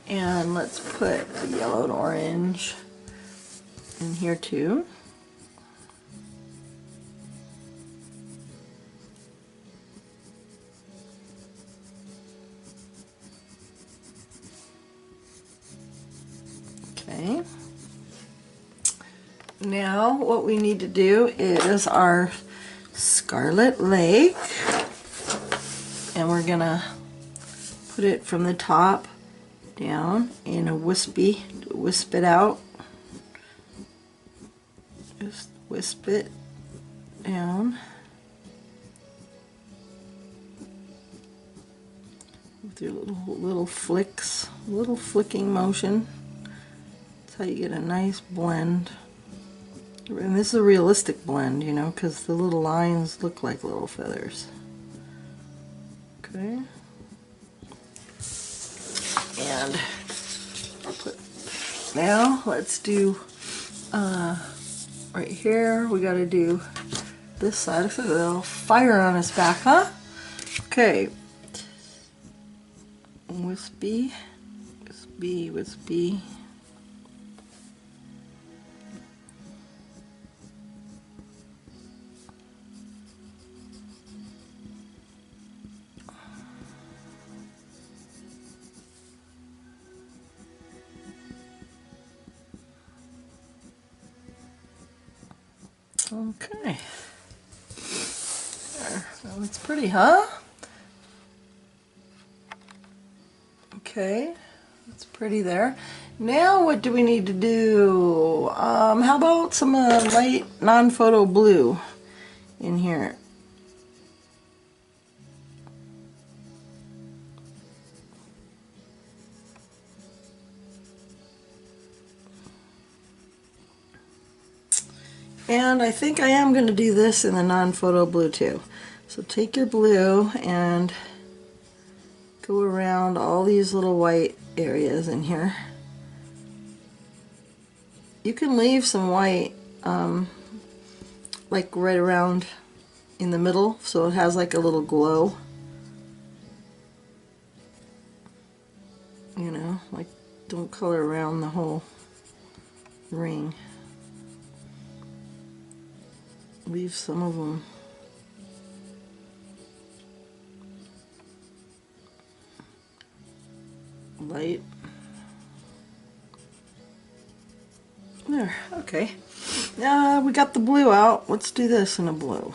And let's put the yellowed orange in here too. Okay. Now what we need to do is our scarlet leg, and we're gonna put it from the top down in a wisp it out. Just wisp it down with your little flicks, little flicking motion. That's how you get a nice blend. And this is a realistic blend, you know, because the little lines look like little feathers. Okay. And now let's do right here. We got to do this side of it. A little fire on his back, huh? Okay. Wispy, wispy, wispy. Okay. There. Well, it's pretty, huh? Okay. That's pretty there. Now what do we need to do? How about some light non-photo blue in here? And I think I am going to do this in the non-photo blue too. So take your blue and go around all these little white areas in here. You can leave some white like right around in the middle so it has like a little glow. You know, like don't color around the whole ring. Leave some of them. Light. There, okay. Now we got the blue out. Let's do this in a blue.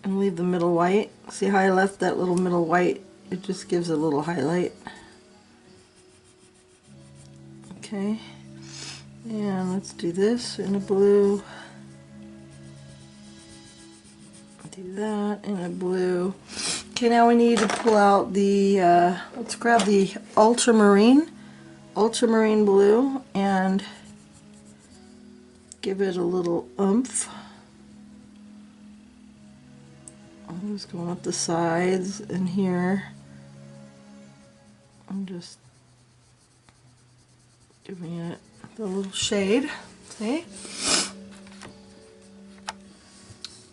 And leave the middle white. See how I left that little middle white? It just gives a little highlight. Okay. And let's do this in a blue. Do that in a blue. Okay, now we need to pull out the, let's grab the ultramarine blue and give it a little oomph. I'm just going up the sides in here. I'm just giving it a little shade, see?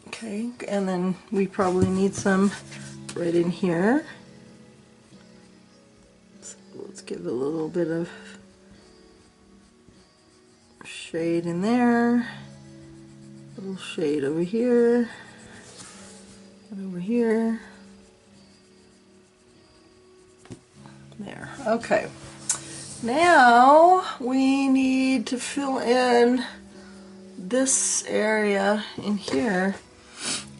Okay, and then we probably need some right in here. So let's give a little bit of shade in there, a little shade over here, and over here. There, okay. Now we need to fill in this area in here,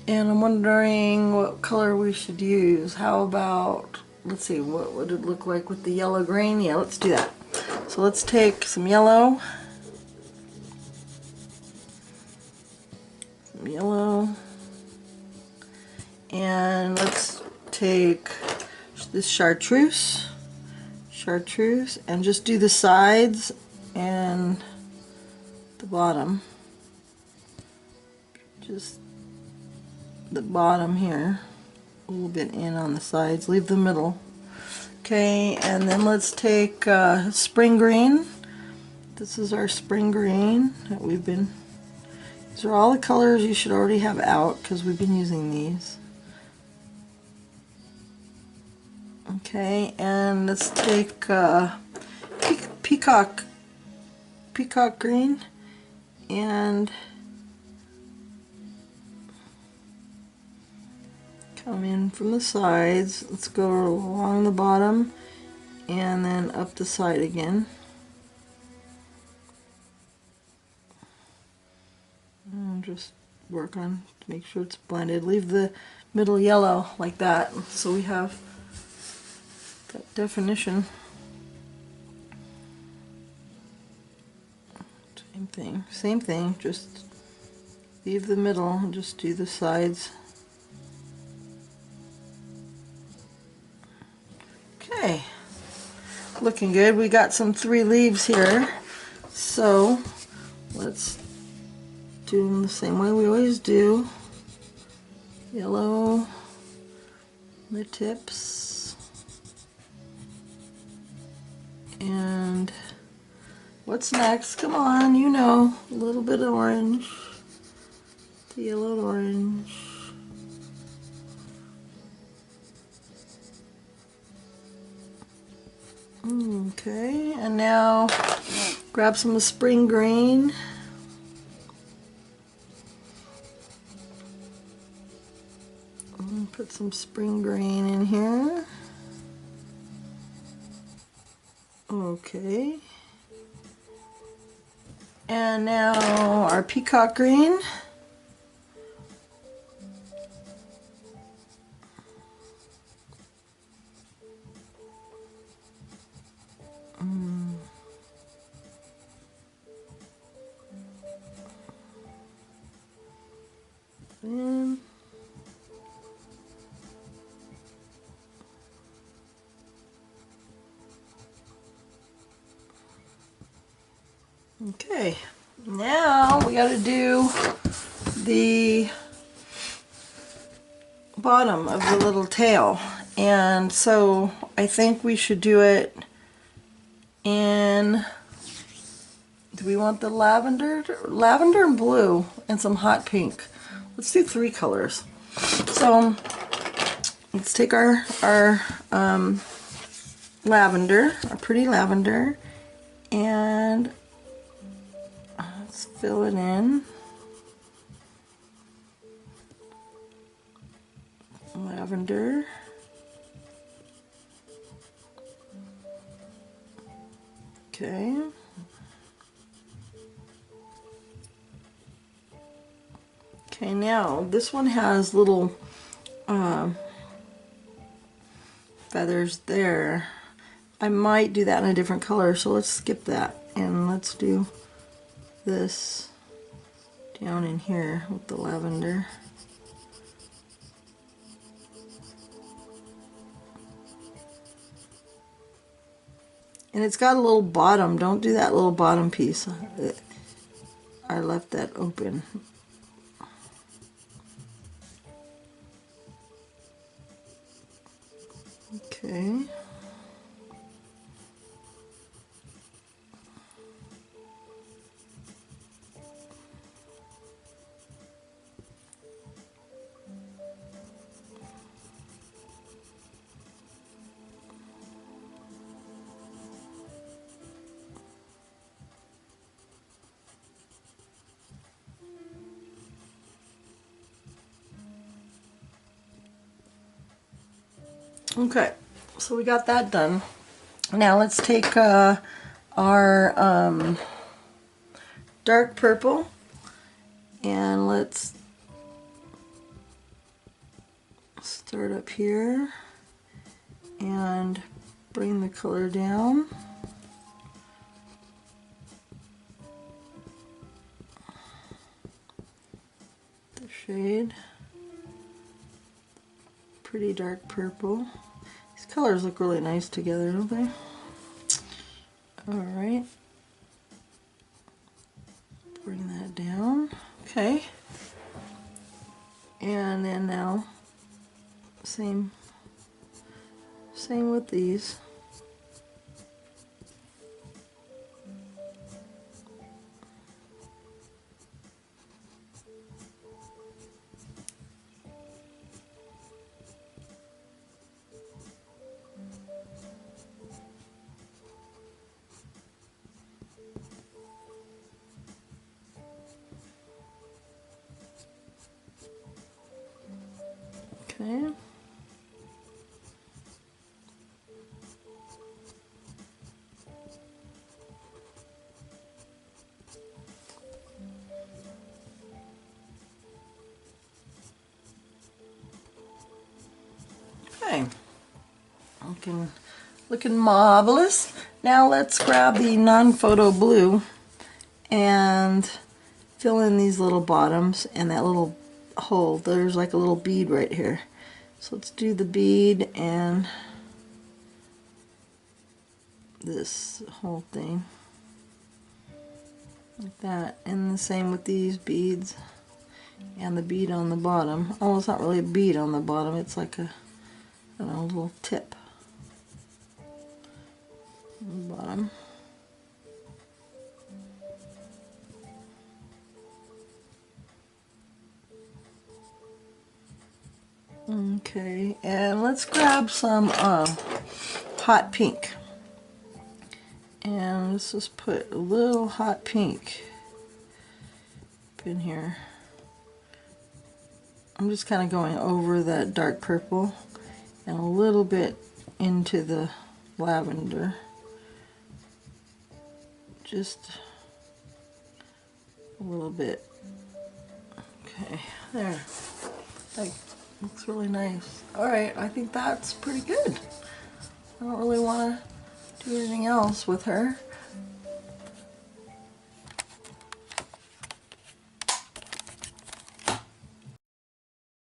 and I'm wondering what color we should use. How about, let's see, what would it look like with the yellow green? Yeah, let's do that. So let's take some yellow, and let's take this chartreuse, and just do the sides and the bottom. Just the bottom here, a little bit in on the sides, leave the middle. Okay, and then let's take spring green. This is our spring green that we've been, these are all the colors you should already have out because we've been using these. Okay, and let's take peacock green and come in from the sides. Let's go along the bottom and then up the side again. And just work on to make sure it's blended. Leave the middle yellow like that so we have that definition. Same thing, just leave the middle and just do the sides. Okay, looking good. We got some 3 leaves here, so let's do them the same way we always do. Yellow, the tips, and what's next? Come on, you know, a little bit of orange, the yellow orange. Okay, and now grab some spring green. Put some spring green in here. Okay. And now our peacock green. And okay, now we got to do the bottom of the little tail, and so I think we should do it in, do we want the lavender and blue and some hot pink? Let's do 3 colors. So let's take our lavender, our pretty lavender, and let's fill it in. Lavender. Okay. Okay, now this one has little feathers there. I might do that in a different color, so let's skip that and let's do this down in here with the lavender. And it's got a little bottom. Don't do that little bottom piece. I left that open. Okay. Okay, so we got that done. Now let's take our dark purple and let's start up here and bring the color down. The shade. Pretty dark purple. These colors look really nice together, don't they? Alright. Bring that down. Okay. And then now, same with these. Okay. Okay. Looking marvelous. Now let's grab the non-photo blue and fill in these little bottoms and that little hole. There's like a little bead right here. So let's do the bead and this whole thing like that, and the same with these beads and the bead on the bottom. Oh, it's not really a bead on the bottom, it's like a, I don't know, a little tip on the bottom. Okay, and let's grab some hot pink. And let's just put a little hot pink up in here. I'm just kind of going over that dark purple and a little bit into the lavender. Just a little bit. Okay, there. That looks really nice. Alright, I think that's pretty good. I don't really want to do anything else with her.